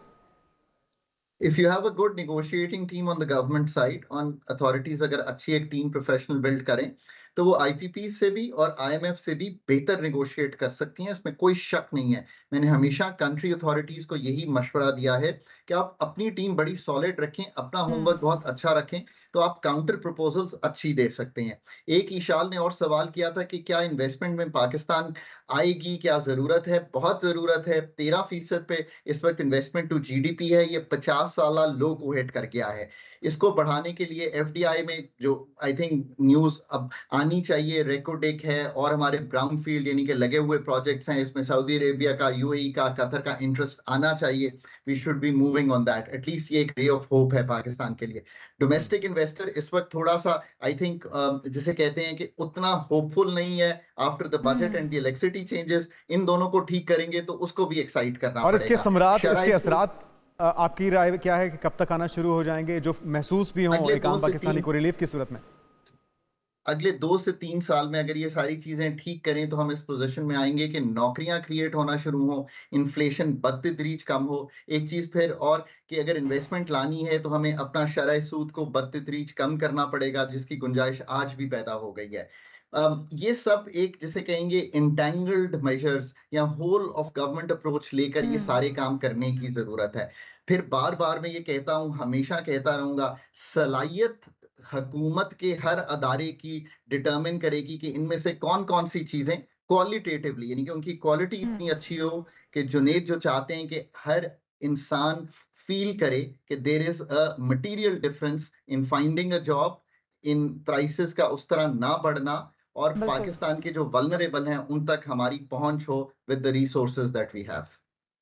[SPEAKER 6] If you have a good negotiating team on the government side, on authorities अगर अच्छी एक टीम प्रोफेशनल बिल्ड करें तो वो IPP से भी और IMF से भी बेहतर नेगोशिएट कर सकती हैं, इसमें कोई शक नहीं है। मैंने हमेशा कंट्री अथॉरिटीज को यही मशवरा दिया है कि आप अपनी टीम बड़ी सॉलिड रखें, अपना होमवर्क बहुत अच्छा रखें, तो आप काउंटर प्रपोजल्स अच्छी दे सकते हैं। एक ईशाल ने और सवाल किया था कि क्या इन्वेस्टमेंट में पाकिस्तान आएगी, क्या ज़रूरत है? बहुत ज़रूरत है। 13% पे इस वक्त इन्वेस्टमेंट टू जीडीपी है, ये 50 साला लो को हिट कर गया है। इसको बढ़ाने के लिए एफडीआई में जो आई थिंक न्यूज़ अब आनी चाहिए, रेकोडेक है और हमारे ब्राउन फील्ड यानी कि लगे हुए प्रोजेक्ट्स हैं, इसमें सऊदी अरेबिया का, यूएई का, कतर का इंटरेस्ट आना चाहिए। We should be moving on that. At least ये एक रे ऑफ होप है पाकिस्तान के लिए। डोमेस्टिक इन्वेस्टर इस वक्त थोड़ा सा आई थिंक जिसे कहते हैं कि उतना होपफुल नहीं है। After the budget and the electricity changes, इन दोनों को ठीक करेंगे तो उसको भी एक्साइट करना
[SPEAKER 2] और
[SPEAKER 6] पड़ेगा।
[SPEAKER 2] इसके सम्राट, इसके
[SPEAKER 6] शराइ
[SPEAKER 2] असरात आपकी राय क्या है कि कब तक आना शुरू हो जाएंगे, जो महसूस भी हो
[SPEAKER 6] अगले
[SPEAKER 2] एक आम
[SPEAKER 6] 2 से
[SPEAKER 2] पाकिस्तानी
[SPEAKER 6] 3
[SPEAKER 2] को रिलीफ की सूरत में?
[SPEAKER 6] अगले 2 से 3 साल में अगर ये सारी चीजें ठीक करें तो हम इस पोजीशन में आएंगे कि नौकरियां क्रिएट होना शुरू हो, इन्फ्लेशन बदतदरीज कम हो। एक चीज फिर और कि अगर इन्वेस्टमेंट लानी है तो हमें अपना शरह सूद को बदतदरीज कम करना पड़ेगा, जिसकी गुंजाइश आज भी पैदा हो गई है। ये सब एक जिसे कहेंगे इंटेंगल्ड मेजर्स या होल ऑफ गवर्नमेंट अप्रोच लेकर ये सारे काम करने की जरूरत है। फिर बार बार मैं ये कहता हूँ, हमेशा कहता रहूंगा, सलाहियत हुकूमत के हर अदारे की डिटरमिन करेगी कि इनमें से कौन कौन सी चीजें क्वालिटेटिवली यानी कि उनकी क्वालिटी इतनी अच्छी हो कि जुनेद जो चाहते हैं कि हर इंसान फील करे कि there is a material difference in finding a job, in prices का उस तरह ना बढ़ना, और
[SPEAKER 1] बिल्कुल।
[SPEAKER 6] पाकिस्तान के जो वल्नरेबल हैं उन तक हमारी पहुंच हो with the resources that we have.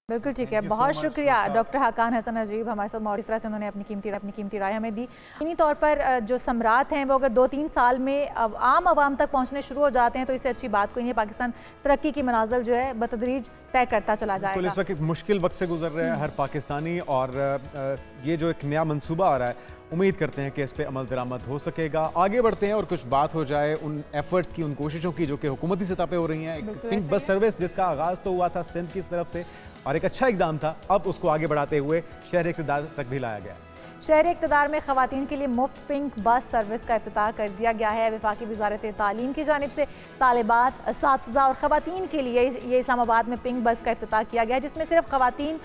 [SPEAKER 1] बिल्कुल ठीक है।
[SPEAKER 2] Thank you so
[SPEAKER 1] बहुत
[SPEAKER 2] much,
[SPEAKER 1] शुक्रिया
[SPEAKER 2] डॉक्टर साहब।
[SPEAKER 1] डॉक्टर हाकान हसन अजीब हमारे साथ मौजूद, इस तरह से उन्होंने अपनी कीमती राय हमें दी। इन्हीं तौर पर जो सम्राट हैं वो अगर 2-3 साल में अब आम आवाम तक पहुंचने शुरू हो जाते हैं तो इससे अच्छी बात कोई नहीं है। पाकिस्तान तरक्की की मनाजिल जो है बतदरीज तय करता चला
[SPEAKER 2] तो
[SPEAKER 1] जाएगा।
[SPEAKER 2] इस वक्त एक मुश्किल वक्त से गुजर रहे हैं हर पाकिस्तानी, और ये जो एक नया मंसूबा आ रहा है, उम्मीद करते हैं कि इस पे अमल दरामद हो सकेगा। आगे बढ़ते हैं और कुछ बात हो जाए उन एफर्ट्स की, उन कोशिशों की जो कि हुकूमती सतह पे हो रही हैं। एक
[SPEAKER 1] बिल्कुल
[SPEAKER 2] पिंक
[SPEAKER 1] ऐसे
[SPEAKER 2] बस
[SPEAKER 1] ही है।
[SPEAKER 2] सर्विस जिसका आगाज़ तो हुआ था सिंध की तरफ से और एक अच्छा इकदाम था, अब उसको आगे बढ़ाते हुए शहर इक़्तिदार तक भी लाया गया।
[SPEAKER 1] शहरी इक़्तिदार में ख़वातीन के लिए मुफ्त पिंक बस सर्विस का इफ्तिताह कर दिया गया है। वफाकी वज़ारत तालीम की जानिब से तालिबात, असातिज़ा और ख़वातीन के लिए ये इस्लामाबाद में पिंक बस का इफ्तिताह किया गया है, जिसमें सिर्फ ख़वातीन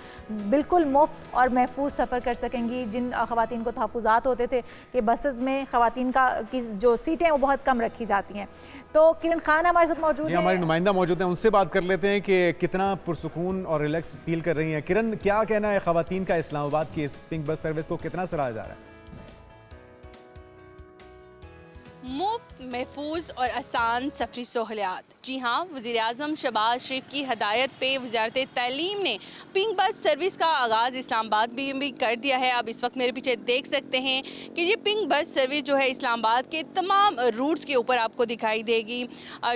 [SPEAKER 1] बिल्कुल मुफ्त और महफूज सफ़र कर सकेंगी। जिन ख़वातीन को तहफ़्फ़ुज़ात होते थे कि बसेस में ख़वातीन की जो सीटें वो बहुत कम रखी जाती हैं। तो किरण खान हमारे साथ मौजूद
[SPEAKER 2] जी,
[SPEAKER 1] है।
[SPEAKER 2] हमारी नुमाइंदा मौजूद हैं, उनसे बात कर लेते हैं कि कितना पुरसुकून और रिलैक्स फील कर रही हैं। किरण, क्या कहना है ख़वातीन का इस्लामाबाद की इस पिंक बस सर्विस को कितना सराहा जा रहा है?
[SPEAKER 7] मुफ्त, महफूज और आसान सफरी सहूलियात। जी हाँ, वज़ीर-ए-आज़म शहबाज शरीफ की हदायत पे वज़ारत तालीम ने पिंक बस सर्विस का आगाज़ इस्लामाबाद भी कर दिया है। अब इस वक्त मेरे पीछे देख सकते हैं कि ये पिंक बस सर्विस जो है इस्लामाबाद के तमाम रूट्स के ऊपर आपको दिखाई देगी।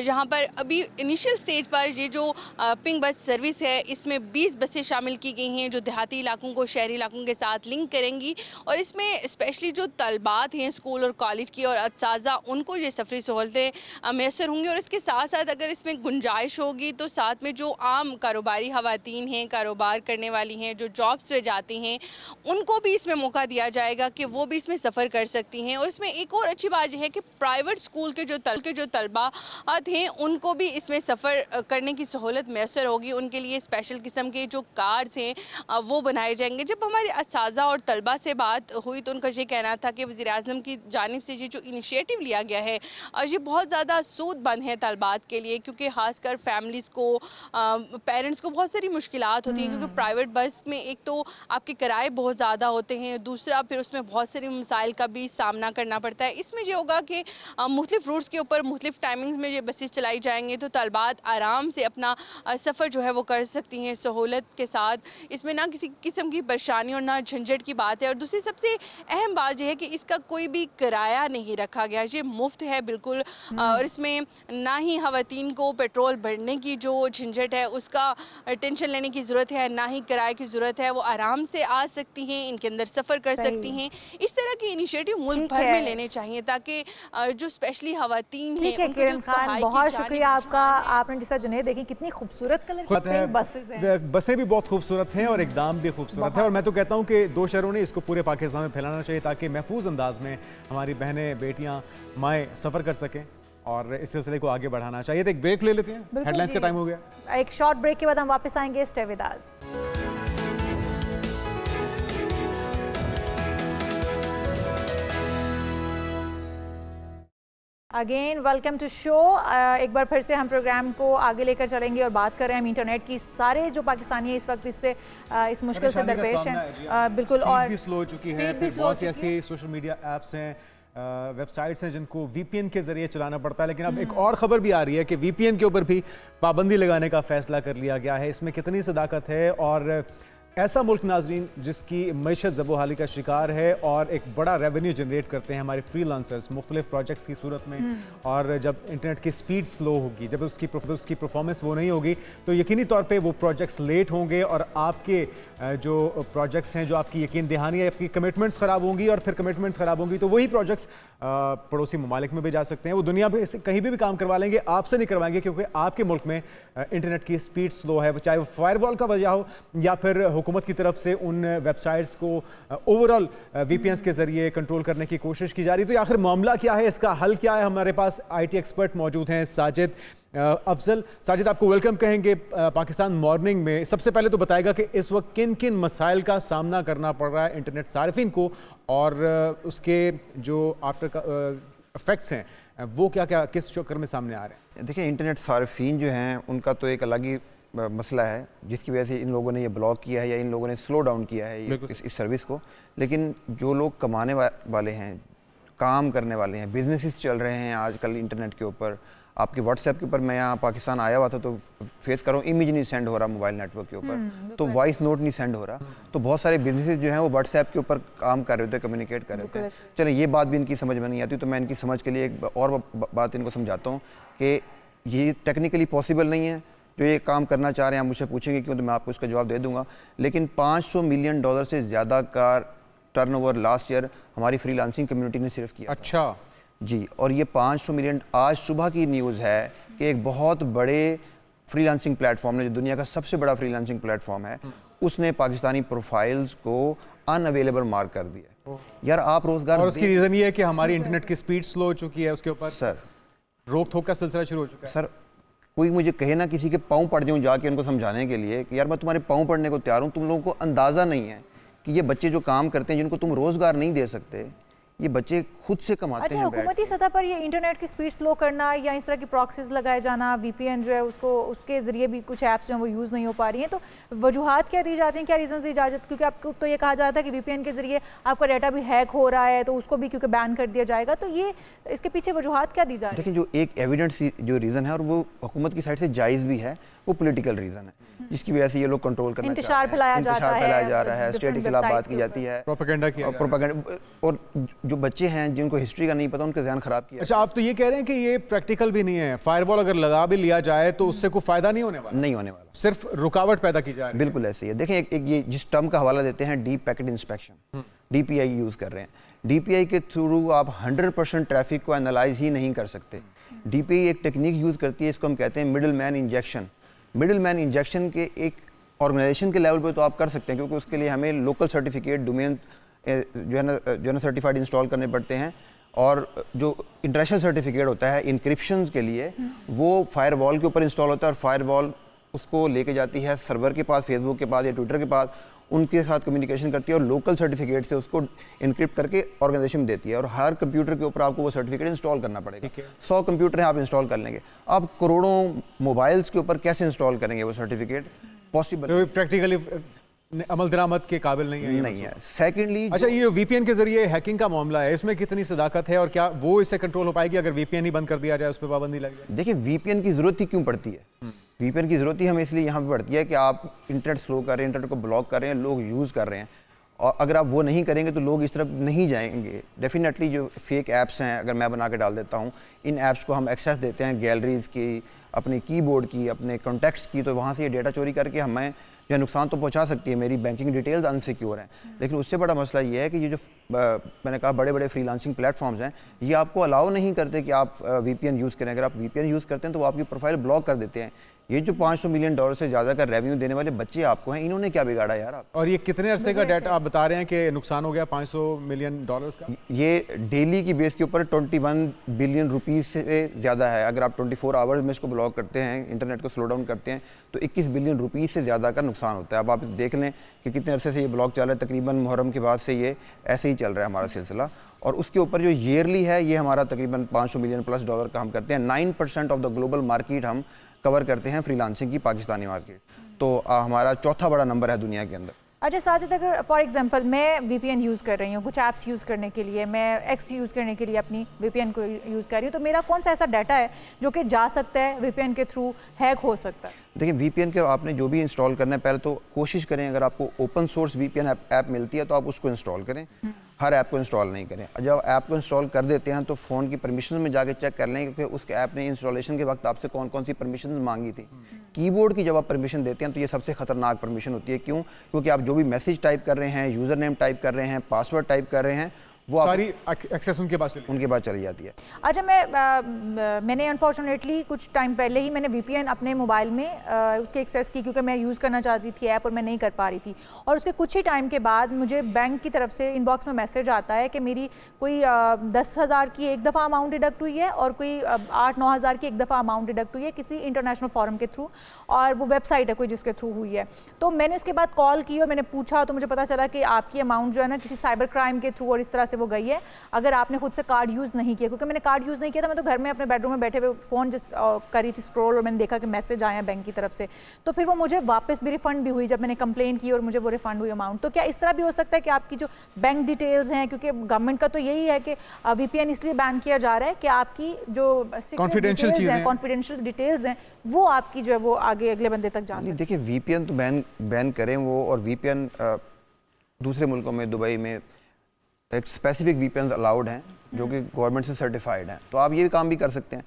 [SPEAKER 7] यहाँ पर अभी इनिशियल स्टेज पर ये जो पिंक बस सर्विस है, इसमें 20 बसें शामिल की गई हैं जो देहाती इलाकों को शहरी इलाकों के साथ लिंक करेंगी, और इसमें स्पेशली जो तलबात हैं स्कूल और कॉलेज की और असातिज़ा, उनको ये सफरी सहूलतें मैसर होंगी। और इसके साथ साथ अगर इसमें गुंजाइश होगी तो साथ में जो आम कारोबारी खवातीन हैं, कारोबार करने वाली हैं, जो जॉब्स पे जाती हैं, उनको भी इसमें मौका दिया जाएगा कि वो भी इसमें सफ़र कर सकती हैं। और इसमें एक और अच्छी बात यह है कि प्राइवेट स्कूल के जो तलबात हैं उनको भी इसमें सफ़र करने की सहूलत मैसर होगी। उनके लिए स्पेशल किस्म के जो कार्ड्स हैं वो बनाए जाएंगे। जब हमारे असातिज़ा और तलबा से बात हुई तो उनका ये कहना था कि वज़ीर-ए-आज़म की जानिब से ये जो इनिशिएटिव लिया गया है ये बहुत ज़्यादा सूदबंद है तलबात के लिए, क्योंकि खासकर फैमिलीज़ को, पेरेंट्स को बहुत सारी मुश्किलात होती हैं, क्योंकि प्राइवेट बस में एक तो आपके किराए बहुत ज़्यादा होते हैं, दूसरा फिर उसमें बहुत सारे मसाइल का भी सामना करना पड़ता है। इसमें ये होगा कि मुख्तलिफ रूट्स के ऊपर मुख्तलिफ टाइमिंग्स में ये बसेस चलाई जाएंगी तो तलबात आराम से अपना सफ़र जो है वो कर सकती हैं सहूलत के साथ। इसमें ना किसी किस्म की परेशानी और ना झंझट की बात है। और दूसरी सबसे अहम बात यह है कि इसका कोई भी किराया नहीं रखा गया, ये मुफ्त है बिल्कुल। और इसमें ना ही खवातीन को पेट्रोल भरने की जो झंझट है उसका टेंशन लेने की ज़रूरत है, ना ही किराए की ज़रूरत है। वो आराम से आ सकती हैं, इनके अंदर सफ़र कर सकती हैं। इस तरह की इनिशिएटिव मुल्क भर में लेने चाहिए ताकि जो स्पेशली खवातीन हैं।
[SPEAKER 1] ठीक है किरण खान, बहुत शुक्रिया आपका। आपने जिस तरह जुनेद देखी कितनी खूबसूरत कलर की बसेस हैं।
[SPEAKER 2] बसें भी बहुत खूबसूरत हैं और इकदाम भी खूबसूरत है। और मैं तो कहता हूं कि दो शहरों ने इसको पूरे पाकिस्तान में फैलाना चाहिए ताकि महफूज अंदाज में हमारी बहनें, बेटियां, माएँ सफ़र कर सकें, और इस सिलसिले को आगे बढ़ाना चाहिए। तो एक ब्रेक ले लेते हैं, हेडलाइंस का टाइम हो गया।
[SPEAKER 1] एक शॉर्ट ब्रेक के बाद हम वापस आएंगे। Stay with us. Again welcome to show. एक बार फिर से हम प्रोग्राम को आगे लेकर चलेंगे और बात कर रहे हैं हम इंटरनेट की। सारे जो पाकिस्तानी इस वक्त इससे इस मुश्किल से दरपेश हैं। बिल्कुल, और
[SPEAKER 2] भी स्लो हो चुकी है, फिर बहुत सी ऐसी सोशल मीडिया ऐप्स हैं, वेबसाइट्स हैं जिनको VPN के ज़रिए चलाना पड़ता है। लेकिन अब एक और ख़बर भी आ रही है कि VPN के ऊपर भी पाबंदी लगाने का फ़ैसला कर लिया गया है। इसमें कितनी सदाकत है, और ऐसा मुल्क नाजरीन जिसकी मईशत ज़बोहाली का शिकार है और एक बड़ा रेवेन्यू जनरेट करते हैं हमारे फ्रीलांसर्स मुख्तलिफ प्रोजेक्ट्स की सूरत में, और जब इंटरनेट की स्पीड स्लो होगी, जब उसकी परफॉर्मेंस वो नहीं होगी, तो यकीनी तौर पे वो प्रोजेक्ट्स लेट होंगे और आपके जो प्रोजेक्ट्स हैं, जो आपकी यकीन दहानी है, आपकी कमिटमेंट्स ख़राब होंगी, और फिर कमिटमेंट्स ख़राब होंगी तो वही प्रोजेक्ट्स पड़ोसी ममालिक में भी जा सकते हैं। वो दुनिया में कहीं भी काम करवा लेंगे, आपसे नहीं करवाएंगे, क्योंकि आपके मुल्क में इंटरनेट की स्पीड स्लो है, चाहे वो फायरवॉल का वजह हो या फिर हुकूमत की तरफ से उन वेबसाइट्स को ओवरऑल VPNs के जरिए कंट्रोल करने की कोशिश की जा रही है। तो आखिर मामला क्या है, इसका हल क्या है? हमारे पास IT एक्सपर्ट मौजूद हैं, साजिद अफजल। साजिद, आपको वेलकम कहेंगे पाकिस्तान मॉर्निंग में। सबसे पहले तो बताएगा कि इस वक्त किन किन मसाइल का सामना करना पड़ रहा है इंटरनेट सार्फिन को, और उसके जो आफ्टर इफेक्ट्स हैं वो क्या क्या किस चक्कर में सामने आ रहे हैं?
[SPEAKER 8] देखिए, इंटरनेट सार्फिन जो हैं उनका तो एक अलग ही मसला है, जिसकी वजह से इन लोगों ने ये ब्लॉक किया है या इन लोगों ने स्लो डाउन किया है इस सर्विस को। लेकिन जो लोग कमाने वाले हैं, काम करने वाले हैं, बिजनेसेस चल रहे हैं आजकल इंटरनेट के ऊपर। आपके व्हाट्सएप के ऊपर, मैं यहाँ पाकिस्तान आया हुआ था तो फेस कर रहा हूँ, इमेज नहीं सेंड हो रहा मोबाइल नेटवर्क के ऊपर, तो वॉइस नोट नहीं सेंड हो रहा। तो बहुत सारे बिजनेसेस जो हैं वो व्हाट्सएप के ऊपर काम कर रहे होते हैं, कम्युनिकेट कर रहे होते हैं। चलें, ये बात भी इनकी समझ में नहीं आती, तो मैं इनकी समझ के लिए एक और बात इनको समझाता हूँ कि ये टेक्निकली पॉसिबल नहीं है। जो ये काम करना चाह रहे हैं, आप मुझसे पूछेंगे क्यों, तो मैं आपको इसका जवाब दे दूंगा। लेकिन $500 मिलियन से ज़्यादा का टर्नओवर लास्ट ईयर हमारी फ्रीलांसिंग कम्युनिटी ने सिर्फ किया।
[SPEAKER 2] अच्छा
[SPEAKER 8] जी, और ये 500 मिलियन आज सुबह की न्यूज़ है कि एक बहुत बड़े फ्रीलांसिंग प्लेटफॉर्म ने, जो दुनिया का सबसे बड़ा फ्रीलांसिंग प्लेटफॉर्म है, उसने पाकिस्तानी प्रोफाइल्स को अनअवेलेबल मार्क कर दिया। यार, आप रोजगार,
[SPEAKER 2] और उसकी रीज़न ये है कि हमारी इंटरनेट की स्पीड स्लो हो चुकी है, उसके ऊपर
[SPEAKER 8] सर
[SPEAKER 2] रोक थोक का सिलसिला शुरू हो चुका है।
[SPEAKER 8] सर, कोई मुझे कहे ना किसी के पाँव पड़ जाऊँ जाके उनको समझाने के लिए कि यार मैं तुम्हारे पाँव पड़ने को तैयार हूँ, तुम लोगों को अंदाज़ा नहीं है कि ये बच्चे जो काम करते हैं, जिनको तुम रोज़गार नहीं दे सकते, ये बच्चे खुद से कमाते
[SPEAKER 1] अच्छा,
[SPEAKER 8] हैं।
[SPEAKER 1] हुकूमती सतह पर ये इंटरनेट की स्पीड स्लो करना या इस तरह की प्रॉक्सीज लगाए जाना, VPN जो है उसको, उसके ज़रिए भी कुछ ऐप्स जो हैं वो यूज़ नहीं हो पा रही हैं, तो वजूहात क्या दी जाती हैं, क्या रीज़न दी जाती है? क्योंकि आपको तो ये कहा जाता है कि VPN के ज़रिए आपका डाटा भी हैक हो रहा है, तो उसको भी क्योंकि बैन कर दिया जाएगा, तो ये इसके पीछे वजूहात क्या दी जा रही है?
[SPEAKER 8] देखिए, जो एक एविडेंस जो रीज़न है, और वो हुकूमत की साइड से जायज़ भी है, वो पॉलिटिकल रीज़न है, जिसकी वजह से ये लोग कंट्रोल करना चाहते हैं, इंतशार फैलाया जा रहा है, स्टेट के खिलाफ बात की जाती है,
[SPEAKER 2] प्रोपेगेंडा किया
[SPEAKER 8] प्रोपेगेंडा, और जो बच्चे हैं जिनको हिस्ट्री का नहीं पता, उनका ध्यान खराब किया।
[SPEAKER 2] अच्छा, आप तो ये कह रहे हैं कि ये प्रैक्टिकल भी नहीं है, फायरवॉल अगर लगा भी लिया जाए तो उससे कोई फायदा नहीं होने वाला,
[SPEAKER 8] नहीं होने वाला,
[SPEAKER 2] सिर्फ रुकावट पैदा की जा रही है।
[SPEAKER 8] बिल्कुल ऐसे ही है। देखें, एक ये जिस टर्म का हवाला देते हैं, deep packet inspection, DPI use कर रहे हैं। DPI के थ्रू आप 100% ट्रैफिक को एनालाइज ही नहीं कर सकते। DPI एक टेक्निक यूज़ करती है, इसको हम कहते हैं middle man injection. Middle man injection के एक ऑर्गेनाइजेशन के लेवल पे तो आप कर सकते हैं, क्योंकि उसके लिए हमें लोकल सर्टिफिकेट, डोमेन जो है ना सर्टिफाइड इंस्टॉल करने पड़ते हैं, और जो इंटरनेशनल सर्टिफिकेट होता है इंक्रिप्शंस के लिए, वो फायरवॉल के ऊपर इंस्टॉल होता है, और फायरवॉल उसको लेके जाती है सर्वर के पास, फेसबुक के पास या ट्विटर के पास, उनके साथ कम्युनिकेशन करती है और लोकल सर्टिफिकेट से उसको इनक्रिप्ट करके ऑर्गेनाइजेशन देती है। और हर कंप्यूटर के ऊपर आपको वो सर्टिफिकेट इंस्टॉल करना पड़ेगा। 100 कंप्यूटर हैं, आप इंस्टॉल कर लेंगे। आप करोड़ों मोबाइल्स के ऊपर कैसे इंस्टॉल करेंगे वो सर्टिफिकेट? पॉसिबल,
[SPEAKER 2] प्रैक्टिकली अमल दरामद के काबिल नहीं है।
[SPEAKER 8] सेकेंडली,
[SPEAKER 2] अच्छा, ये VPN के जरिए हैकिंग का मामला है, इसमें कितनी सदाकत है, और क्या वो इससे कंट्रोल हो पाएगी अगर VPN ही बंद कर दिया जाए, उस पर पाबंदी लग जाए?
[SPEAKER 8] देखिए, VPN की ज़रूरत ही क्यों पड़ती है? VPN की ज़रूरत ही हमें इसलिए यहाँ पे पड़ती है कि आप इंटरनेट स्लो कर रहे हैं, इंटरनेट को ब्लॉक कर रहे हैं, लोग यूज़ कर रहे हैं, और अगर आप वो नहीं करेंगे तो लोग इस तरफ नहीं जाएंगे। डेफिनेटली जो फेक ऐप्स हैं, अगर मैं बना के डाल देता हूँ, इन ऐप्स को हम एक्सेस देते हैं, गैलरीज़ की, अपने कीबोर्ड की, अपने कॉन्टैक्ट्स की, तो वहाँ से ये डेटा चोरी करके हमें जो नुकसान तो पहुंचा सकती है। मेरी बैंकिंग डिटेल्स अनसिक्योर हैं, लेकिन उससे बड़ा मसला ये है कि ये जो मैंने कहा बड़े बड़े फ्रीलांसिंग प्लेटफॉर्म्स हैं, ये आपको अलाउ नहीं करते कि आप VPN यूज़ करें। अगर आप VPN यूज़ करते हैं तो वो आपकी प्रोफाइल ब्लॉक कर देते हैं। ये जो $500 मिलियन से ज़्यादा का रेवेन्यू देने वाले बच्चे आपको हैं, इन्होंने क्या बिगाड़ा यार? आप
[SPEAKER 2] और ये कितने अरसे का डाटा आप बता रहे हैं कि नुकसान हो गया $500 मिलियन का?
[SPEAKER 8] ये डेली की बेस के ऊपर 21 बिलियन रुपीज़ से ज़्यादा है। अगर आप 24 आवर्स में इसको ब्लॉक करते हैं, इंटरनेट को स्लो डाउन करते हैं, तो 21 बिलियन रुपीज़ से ज़्यादा का नुकसान नुकसान होता है। अब आप देख लें कि कितने अरसे से ये ब्लॉग चल रहा है, तकरीबन मुहर्रम के बाद से ये ऐसे ही चल रहा है हमारा सिलसिला। और उसके ऊपर जो ईयरली है ये हमारा तकरीबन $500 मिलियन प्लस का हम करते हैं। 9% ऑफ द ग्लोबल मार्केट हम कवर करते हैं फ्रीलांसिंग की, पाकिस्तानी मार्केट। तो हमारा चौथा बड़ा नंबर है दुनिया के अंदर।
[SPEAKER 1] अच्छा साजिद, अगर फॉर एग्जांपल मैं VPN यूज़ कर रही हूँ कुछ ऐप्स यूज़ करने के लिए, मैं X यूज़ करने के लिए अपनी VPN को यूज़ कर रही हूँ, तो मेरा कौन सा ऐसा डाटा है जो कि जा सकता है VPN के थ्रू हैक हो सकता है?
[SPEAKER 8] देखिए VPN के आपने जो भी इंस्टॉल करना है, पहले तो कोशिश करें अगर आपको ओपन सोर्स VPN ऐप मिलती है तो आप उसको इंस्टॉल करें। हर ऐप को इंस्टॉल नहीं करें। जब ऐप को इंस्टॉल कर देते हैं तो फ़ोन की परमिशन में जाके चेक कर लें कि उसके ऐप ने इंस्टॉलेशन के वक्त आपसे कौन कौन सी परमिशन मांगी थी। कीबोर्ड की जब आप परमिशन देते हैं तो ये सबसे ख़तरनाक परमिशन होती है। क्यों? क्योंकि आप जो भी मैसेज टाइप कर रहे हैं, यूज़र नेम टाइप कर रहे हैं, पासवर्ड टाइप कर रहे हैं, वो
[SPEAKER 2] सारी एक्सेस उनके पास
[SPEAKER 8] चली जाती है।
[SPEAKER 1] अच्छा, मैंने अनफॉर्चुनेटली कुछ टाइम पहले ही मैंने VPN अपने मोबाइल में उसकी एक्सेस की, क्योंकि मैं यूज़ करना चाहती थी ऐप और मैं नहीं कर पा रही थी। और उसके कुछ ही टाइम के बाद मुझे बैंक की तरफ से इनबॉक्स में मैसेज आता है कि मेरी कोई 10,000 की एक दफ़ा अमाउंट डिडक्ट हुई है और कोई 8-9 हज़ार की एक दफ़ा अमाउंट डिडक्ट हुई है किसी इंटरनेशनल फॉरम के थ्रू, और वो वेबसाइट है कोई जिसके थ्रू हुई है। तो मैंने उसके बाद कॉल की और मैंने पूछा तो मुझे पता चला कि आपकी अमाउंट जो है ना किसी साइबर क्राइम के थ्रू और इस तरह से वो गई है, अगर आपने खुद से कार्ड यूज़ नहीं किया। क्योंकि मैंने कार्ड यूज़ नहीं किया था, मैं तो घर में अपने बेडरूम में बैठे हुए फ़ोन जस्ट कर रही थी स्क्रॉल, और मैंने देखा कि मैसेज आया बैंक की तरफ से, तो फिर वो मुझे वापस भी रिफ़ंड भी हुई जब मैंने कंप्लेन की और मुझे वो रिफ़ंड हुई अमाउंट। तो क्या इस तरह भी हो सकता है कि आपकी जो बैंक डिटेल्स हैं, क्योंकि गवर्नमेंट का तो यही है कि VPN इसलिए बैन किया जा रहा है कि आपकी जो
[SPEAKER 2] कॉन्फिडेंशियल चीज़ें हैं,
[SPEAKER 1] कॉन्फिडेंशियल डिटेल्स हैं, वो आपकी जो है वो आगे अगले बंदे तक जा सके।
[SPEAKER 8] देखिए VPN तो बैन करें वो, और VPN दूसरे मुल्कों में, दुबई में एक स्पेसिफिक VPNs अलाउड हैं जो कि गवर्नमेंट से सर्टिफाइड हैं, तो आप ये काम भी कर सकते हैं।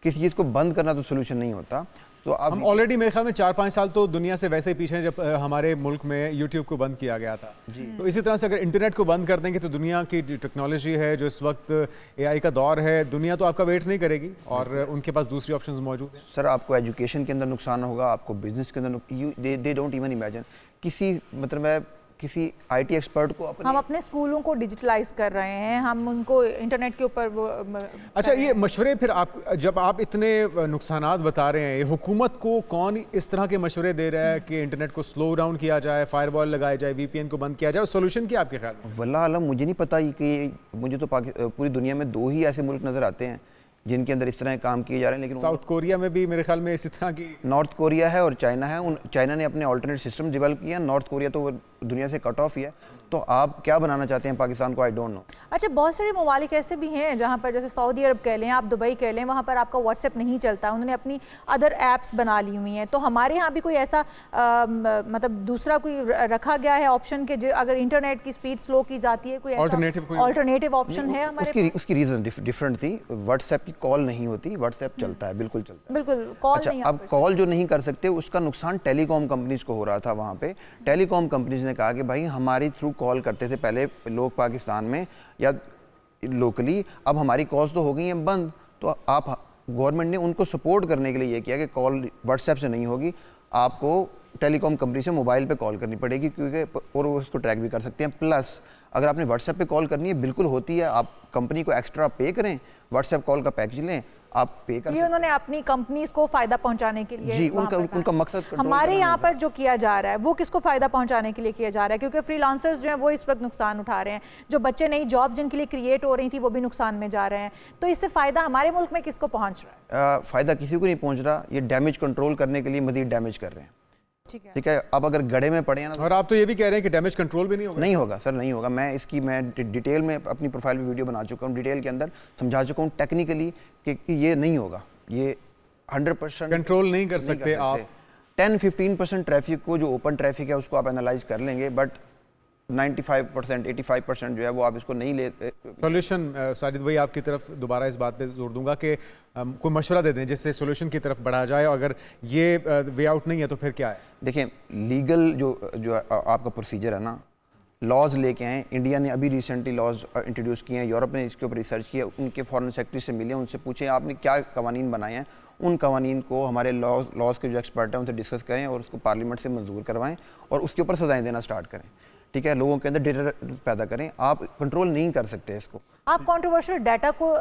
[SPEAKER 8] किसी चीज़ को बंद करना तो सोल्यूशन नहीं होता। तो आप
[SPEAKER 2] हम ऑलरेडी मेरे ख्याल में 4-5 साल तो दुनिया से वैसे ही पीछे हैं जब हमारे मुल्क में YouTube को बंद किया गया था जी। तो इसी तरह से अगर इंटरनेट को बंद कर देंगे तो दुनिया की जो टेक्नोलॉजी है, जो इस वक्त AI का दौर है, दुनिया तो आपका वेट नहीं करेगी और उनके पास दूसरी ऑप्शंस मौजूद हैं।
[SPEAKER 8] सर आपको एजुकेशन के अंदर नुकसान होगा, आपको बिजनेस के अंदर, दे डोंट इवन इमेजिन किसी मतलब किसी IT एक्सपर्ट को
[SPEAKER 1] हम अपने स्कूलों को डिजिटलाइज कर रहे हैं, हम उनको इंटरनेट के ऊपर वो
[SPEAKER 2] अच्छा, ये मशवरे फिर आप जब आप इतने नुकसानात बता रहे हैं, हुकूमत को कौन इस तरह के मशवरे दे रहा है कि इंटरनेट को स्लो डाउन किया जाए, फायरवॉल लगाया जाए, VPN को बंद किया जाए, और सोल्यूशन क्या आपके ख्याल में?
[SPEAKER 8] वल्लाह आलम मुझे नहीं पता कि मुझे तो पूरी दुनिया में 2 ही ऐसे मुल्क नज़र आते हैं जिनके अंदर इस तरह के काम किए जा रहे हैं। लेकिन
[SPEAKER 2] साउथ कोरिया में भी मेरे ख्याल में इसी तरह की,
[SPEAKER 8] नॉर्थ कोरिया है और चाइना है। चाइना ने अपने ऑल्टरनेट सिस्टम डेवलप किया, नॉर्थ कोरिया तो वो दुनिया से कट ऑफ ही है। तो आप क्या बनाना चाहते हैं पाकिस्तान को, आई डोंट नो।
[SPEAKER 1] अच्छा, बहुत सारे ममालिक ऐसे भी हैं जहाँ पर जैसे सऊदी अरब कह लें, आप दुबई कह लें, वहाँ पर आपका व्हाट्सएप नहीं चलता, उन्होंने अपनी अदर ऐप्स बना ली हुई हैं। तो हमारे यहाँ भी कोई ऐसा मतलब दूसरा कोई रखा गया है ऑप्शन के अगर इंटरनेट की स्पीड स्लो की जाती है, कोई ऑल्टरनेटिव ऑप्शन है हमारे?
[SPEAKER 8] उसकी रीज़न डिफरेंट थी। व्हाट्सएप की कॉल नहीं होती, व्हाट्सएप चलता है, बिल्कुल चलता है,
[SPEAKER 1] बिल्कुल कॉल
[SPEAKER 8] अच्छा,
[SPEAKER 1] नहीं।
[SPEAKER 8] अब कॉल जो नहीं कर सकते उसका नुकसान टेलीकॉम कंपनीज को हो रहा था। वहाँ पे टेलीकॉम कंपनीज ने कहा कि भाई हमारी थ्रू कॉल करते थे पहले लोग पाकिस्तान में या लोकली, अब हमारी कॉल्स तो हो गई हैं बंद, तो आप गवर्नमेंट ने उनको सपोर्ट करने के लिए ये किया कि कॉल व्हाट्सएप से नहीं होगी, आपको टेलीकॉम कंपनी से मोबाइल पे कॉल करनी पड़ेगी, क्योंकि और वो उसको ट्रैक भी कर सकते हैं। प्लस अगर आपने व्हाट्सएप पे कॉल करनी है, बिल्कुल होती है, आप कंपनी को एक्स्ट्रा पे करें, व्हाट्सएप कॉल का पैकेज लें, आप पे कर।
[SPEAKER 1] ये उन्होंने अपनी कंपनीज को फायदा पहुंचाने के लिए
[SPEAKER 8] जी, उनका मकसद
[SPEAKER 1] हमारे यहाँ पर जो किया जा रहा है वो किसको फायदा पहुंचाने के लिए किया जा रहा है? क्योंकि फ्रीलांसर्स जो हैं वो इस वक्त नुकसान उठा रहे हैं, जो बच्चे नई जॉब जिनके लिए क्रिएट हो रही थी वो भी नुकसान में जा रहे हैं। तो इससे फायदा हमारे मुल्क में किसको पहुंच रहा है?
[SPEAKER 8] फायदा किसी को नहीं पहुंच रहा। ये डैमेज कंट्रोल करने के लिए मजीद डैमेज कर रहे हैं। ठीक है, अब अगर गड्ढे में पड़े हैं ना,
[SPEAKER 2] और आप तो ये भी कह रहे हैं कि डैमेज कंट्रोल भी नहीं होगा।
[SPEAKER 8] नहीं होगा सर, नहीं होगा। मैं डिटेल में अपनी प्रोफाइल में वीडियो बना चुका हूँ, डिटेल के अंदर समझा चुका हूँ टेक्निकली कि ये नहीं होगा, ये 100%
[SPEAKER 2] कंट्रोल नहीं कर सकते आप।
[SPEAKER 8] 10-15% ट्रैफिक को, जो ओपन ट्रैफिक है उसको आप एनालाइज कर लेंगे, बट 95% 85% जो है वो आप इसको नहीं ले।
[SPEAKER 2] सॉल्यूशन साजिद, वही आपकी तरफ दोबारा इस बात पे जोर दूंगा कि कोई मशवरा दे दें जिससे सॉल्यूशन की तरफ बढ़ा जाए, अगर ये वे आउट नहीं है तो फिर क्या है?
[SPEAKER 8] देखें, लीगल जो आपका प्रोसीजर है ना, लॉज लेके आए। इंडिया ने अभी रिसेंटली लॉज इंट्रोड्यूस किए हैं, यूरोप ने इसके ऊपर रिसर्च किया, उनके फॉरेन सेक्रेटरी से मिले, उनसे पूछें आपने क्या कवानीन बनाए हैं, उन कवानीन को हमारे लॉज के जो एक्सपर्ट हैं उनसे डिस्कस करें और उसको पार्लियामेंट से मंजूर करवाएं और उसके ऊपर सजाएं देना स्टार्ट करें। ठीक है, लोगों के अंदर डेटा पैदा करें, आप कंट्रोल नहीं कर सकते इसको।
[SPEAKER 1] आप कंट्रोवर्शियल डाटा को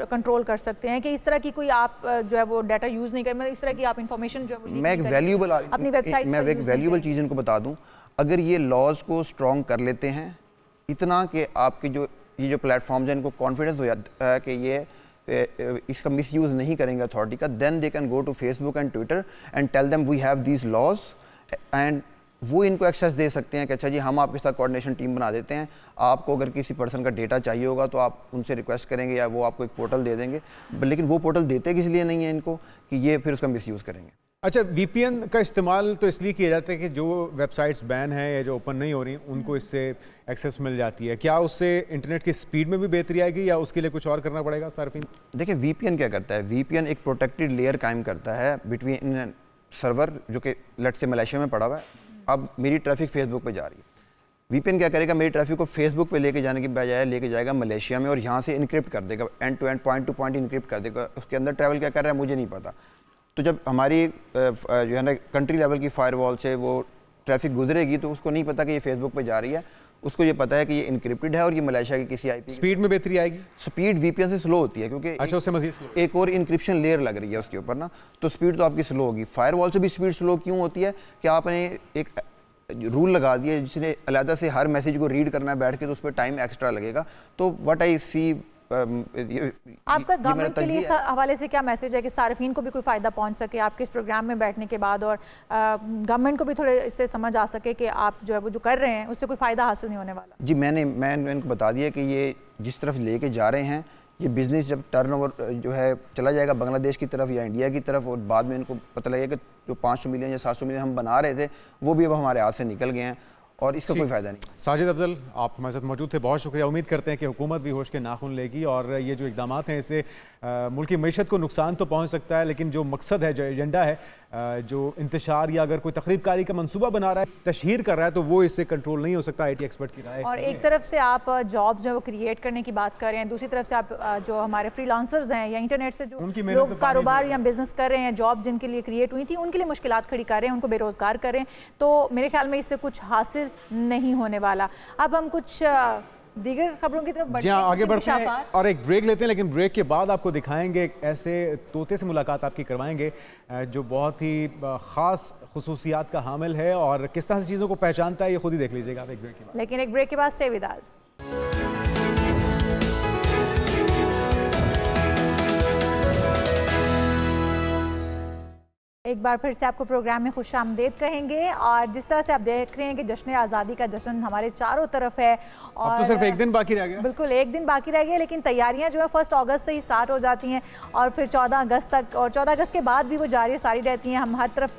[SPEAKER 1] कंट्रोल कर सकते हैं कि इस तरह की कोई आप जो है वो डाटा यूज़ नहीं करें, इस तरह की आप इंफॉर्मेशन जो है वो
[SPEAKER 8] मैं एक वैल्यूबल
[SPEAKER 1] अपनी वेबसाइट
[SPEAKER 8] मैं एक वैल्यूबल चीज़ इनको बता दूं, अगर ये लॉज को स्ट्रॉन्ग कर लेते हैं इतना कि आपके जो प्लेटफॉर्म्स हैं इनको कॉन्फिडेंस हो जाता है कि ये इसका मिसयूज़ नहीं करेंगे अथॉरिटी का, then they can go to Facebook and Twitter and tell them we have these laws, and वो इनको एक्सेस दे सकते हैं कि अच्छा जी हम आपके साथ कोऑर्डिनेशन टीम बना देते हैं, आपको अगर किसी पर्सन का डेटा चाहिए होगा तो आप उनसे रिक्वेस्ट करेंगे या वो आपको एक पोर्टल दे देंगे, लेकिन वो पोर्टल देते किस लिए नहीं है इनको कि ये फिर उसका मिसयूज़ करेंगे।
[SPEAKER 2] अच्छा, VPN का इस्तेमाल तो इसलिए किया जाता है कि जो वेबसाइट्स बैन हैं या जो ओपन नहीं हो रही उनको इससे एक्सेस मिल जाती है। क्या उससे इंटरनेट की स्पीड में भी बेहतरी आएगी या उसके लिए कुछ और करना पड़ेगा सार्फिन?
[SPEAKER 8] देखिए VPN क्या करता है, VPN एक प्रोटेक्टेड लेयर कायम करता है बिटवीन सर्वर जो कि लेट से मलेशिया में पड़ा हुआ है, अब मेरी ट्रैफिक फेसबुक पे जा रही है, VPN क्या करेगा, मेरी ट्रैफिक को फेसबुक पे लेके जाने की बजाय लेके जाएगा मलेशिया में और यहाँ से इनक्रिप्ट कर देगा, end to end point to point encrypt कर देगा, उसके अंदर ट्रैवल क्या कर रहा है मुझे नहीं पता। तो जब हमारी जो है ना कंट्री लेवल की फायरवॉल से वो ट्रैफिक गुजरेगी तो उसको नहीं पता कि ये फेसबुक पे जा रही है, उसको ये पता है कि ये इनक्रिप्टेड है और ये मलेशिया की किसी IP।
[SPEAKER 2] स्पीड में बेहतरी आएगी?
[SPEAKER 8] स्पीड VPN से स्लो होती है क्योंकि
[SPEAKER 2] अच्छा, उससे मजीद स्लो।
[SPEAKER 8] एक और इंक्रिप्शन लेयर लग रही है उसके ऊपर ना, तो स्पीड तो आपकी स्लो होगी। फायरवॉल से भी स्पीड स्लो क्यों होती है कि आपने एक रूल लगा दिया है जिसने अलहदा से हर मैसेज को रीड करना है बैठ के, तो उस पर टाइम एक्स्ट्रा लगेगा। तो व्हाट आई सी
[SPEAKER 1] आपका गवर्नमेंट के लिए हवाले से क्या मैसेज है कि सार्फिन को भी कोई फ़ायदा पहुंच सके आपके इस प्रोग्राम में बैठने के बाद, और गवर्नमेंट को भी थोड़े इससे समझ आ सके कि आप जो है वो जो कर रहे हैं उससे कोई फ़ायदा हासिल नहीं होने वाला?
[SPEAKER 8] जी, मैंने इनको बता दिया कि ये जिस तरफ लेके जा रहे हैं, ये बिज़नेस जब टर्नओवर जो है चला जाएगा बांग्लादेश की तरफ या इंडिया की तरफ, और बाद में इनको पता लगेगा कि जो 500 मिलियन या 700 मिलियन हम बना रहे थे वो भी अब हमारे हाथ से निकल गए हैं और इसका कोई फ़ायदा नहीं।
[SPEAKER 2] साजिद अफजल, आप हमारे साथ मौजूद थे, बहुत शुक्रिया। उम्मीद करते हैं कि हुकूमत भी होश के नाखून लेगी और ये जो इकदाम हैं इससे मुल्क की मीशत को नुकसान तो पहुंच सकता है, लेकिन जो मकसद है, जो एजेंडा है, जो इंतशार या अगर कोई तकरीबकारी का मंसूबा बना रहा है, तशहीर कर रहा है, तो वो इससे कंट्रोल नहीं हो सकता। IT एक्सपर्ट की राय।
[SPEAKER 1] और एक तरफ से आप जॉब जो है वो क्रिएट करने की बात कर रहे हैं, दूसरी तरफ से आप जो हमारे फ्रीलांसर्स हैं या इंटरनेट से जो लोग कारोबार या बिजनेस कर रहे हैं, जॉब जिनके लिए क्रिएट हुई थी उनके लिए मुश्किलात खड़ी कर रहे हैं, उनको बेरोजगार कर रहे हैं, तो मेरे ख्याल में इससे कुछ हासिल नहीं होने वाला। अब हम कुछ दीगर खबरों की तरफ बढ़ते हैं,
[SPEAKER 2] आगे बढ़ते हैं और एक ब्रेक लेते हैं, लेकिन ब्रेक के बाद आपको दिखाएंगे ऐसे तोते से मुलाकात आपकी करवाएंगे जो बहुत ही ख़ास खुसूसियात का हामिल है और किस तरह से चीज़ों को पहचानता है, ये खुद ही देख लीजिएगा आप एक ब्रेक के बाद।
[SPEAKER 1] लेकिन एक ब्रेक के बाद स्टे विद अस। एक बार फिर से आपको प्रोग्राम में खुश आमदेद कहेंगे, और जिस तरह से आप देख रहे हैं कि जश्न आज़ादी का जश्न हमारे चारों तरफ है और
[SPEAKER 2] अब तो सिर्फ एक दिन बाकी रह गया।
[SPEAKER 1] बिल्कुल एक दिन बाकी रह गया, लेकिन तैयारियां जो है 1 अगस्त से ही स्टार्ट हो जाती हैं और फिर 14 अगस्त तक, और 14 अगस्त के बाद भी वो जारी सारी रहती हैं। हम हर तरफ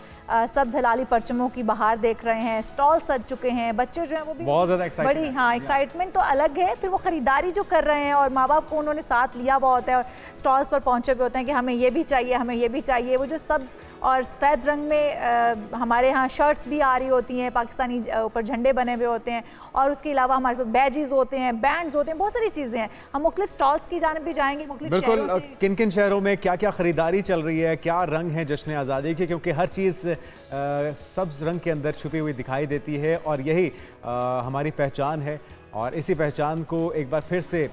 [SPEAKER 1] सब्ज़ हलाली परचमों की बहार देख रहे हैं, स्टॉल सज चुके हैं, बच्चे जो हैं वो भी
[SPEAKER 2] बहुत ज़्यादा
[SPEAKER 1] बड़ी एक्साइटमेंट तो अलग है, फिर वो ख़रीदारी जो कर रहे हैं और माँ बाप को उन्होंने साथ लिया हुआ होता है और स्टॉल्स पर पहुँचे हुए होते हैं कि हमें ये भी चाहिए, हमें ये भी चाहिए। वो जो सब्ज़ और सफ़ेद रंग में हमारे यहाँ शर्ट्स भी आ रही होती हैं, पाकिस्तानी ऊपर झंडे बने हुए होते हैं, और उसके अलावा हमारे पास बैजेस होते हैं, बैंड्स होते हैं, बहुत सारी चीज़ें हैं। हम मुख्तलिफ स्टॉल्स की जानिब भी जाएंगे।
[SPEAKER 2] बिल्कुल, किन किन शहरों में क्या क्या ख़रीदारी चल रही है, क्या रंग है जश्न आज़ादी के, क्योंकि हर चीज़ सब्ज़ रंग के अंदर छुपी हुई दिखाई देती है और यही हमारी पहचान है, और इसी पहचान को एक बार फिर से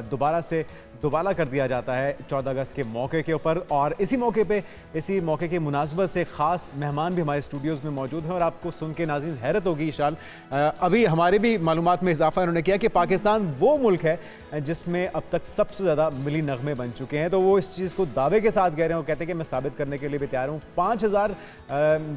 [SPEAKER 2] दोबारा से दोबाला कर दिया जाता है 14 अगस्त के मौके के ऊपर। और इसी मौके की मुनासबत से ख़ास मेहमान भी हमारे स्टूडियोज़ में मौजूद हैं और आपको सुन के नाज़रीन हैरत होगी। ईशान, अभी हमारे भी मालूमात में इजाफा इन्होंने किया कि पाकिस्तान वो मुल्क है जिसमें अब तक सबसे ज़्यादा मिली नगमे बन चुके हैं, तो वो इस चीज़ को दावे के साथ कह रहे हैं, वो कहते हैं कि मैं साबित करने के लिए भी तैयार हूँ। 5000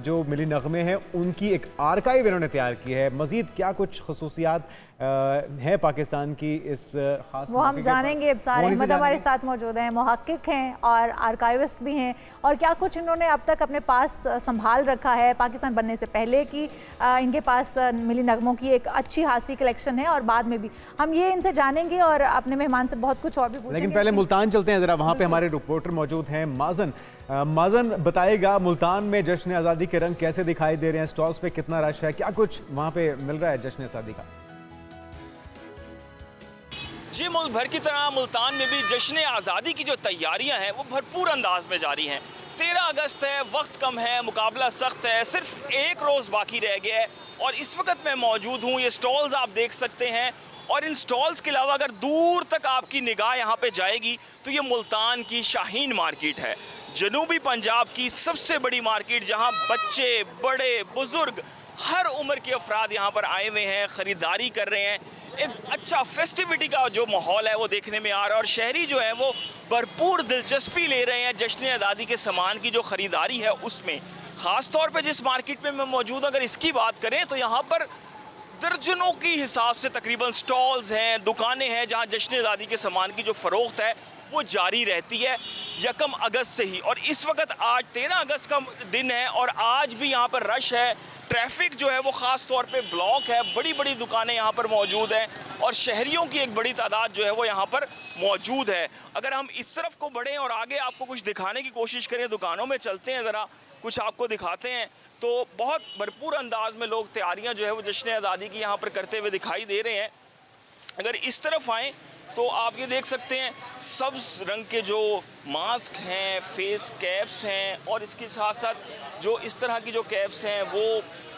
[SPEAKER 2] जो मिली नगमे हैं उनकी एक आर्काइव इन्होंने तैयार की है। मज़ीद क्या कुछ खसूसियात है पाकिस्तान की इस खास,
[SPEAKER 1] वो हम जानेंगे। इब्सार अहमद हमारे साथ मौजूद हैं, मुहक्किक हैं और आर्काइविस्ट भी हैं, और क्या कुछ इन्होंने अब तक अपने पास संभाल रखा है पाकिस्तान बनने से पहले की। इनके पास मिली नगमों की एक अच्छी खासी कलेक्शन है और बाद में भी हम ये इनसे जानेंगे और अपने मेहमान से बहुत कुछ और भी पूछेंगे।
[SPEAKER 2] लेकिन पहले मुल्तान चलते हैं, ज़रा वहाँ पे हमारे रिपोर्टर मौजूद हैं माजन। माजन बताएगा मुल्तान में जश्न आज़ादी के रंग कैसे दिखाई दे रहे हैं, स्टॉल्स पे कितना रश है, क्या कुछ वहाँ पे मिल रहा है जश्न आज़ादी का?
[SPEAKER 9] जी, मुल्क भर की तरह मुल्तान में भी जश्न आज़ादी की जो तैयारियां हैं वो भरपूर अंदाज में जारी हैं। 13 अगस्त है, वक्त कम है, मुकाबला सख्त है, सिर्फ एक रोज़ बाकी रह गया है और इस वक्त मैं मौजूद हूँ। ये स्टॉल्स आप देख सकते हैं और इन स्टॉल्स के अलावा अगर दूर तक आपकी निगाह यहाँ पे जाएगी तो ये मुल्तान की शाहीन मार्केट है, जनूबी पंजाब की सबसे बड़ी मार्केट, जहाँ बच्चे, बड़े, बुजुर्ग, हर उम्र के अफराद यहाँ पर आए हुए हैं, ख़रीदारी कर रहे हैं। एक अच्छा फेस्टिविटी का जो माहौल है वो देखने में आ रहा है और शहरी जो है वो भरपूर दिलचस्पी ले रहे हैं जश्न आज़ादी के सामान की जो ख़रीदारी है उसमें। ख़ास तौर पे जिस मार्केट में मैं मौजूद, अगर इसकी बात करें तो यहाँ पर दर्जनों की हिसाब से तकरीबन स्टॉल्स हैं, दुकानें हैं जहाँ जश्न आज़ादी के सामान की जो फ़रोख्त है वो जारी रहती है 1 अगस्त से ही। और इस वक्त आज 13 अगस्त का दिन है और आज भी यहाँ पर रश है, ट्रैफिक जो है वो ख़ास तौर पे ब्लॉक है, बड़ी बड़ी दुकानें यहाँ पर मौजूद हैं और शहरियों की एक बड़ी तादाद जो है वो यहाँ पर मौजूद है। अगर हम इस तरफ को बढ़ें और आगे आपको कुछ दिखाने की कोशिश करें, दुकानों में चलते हैं, ज़रा कुछ आपको दिखाते हैं, तो बहुत भरपूर अंदाज में लोग तैयारियाँ जो है वो जश्न आज़ादी की यहाँ पर करते हुए दिखाई दे रहे हैं। अगर इस तरफ आएँ तो आप ये देख सकते हैं सब्ज़ रंग के जो मास्क हैं, फेस कैप्स हैं और इसके साथ साथ जो इस तरह की जो कैप्स हैं वो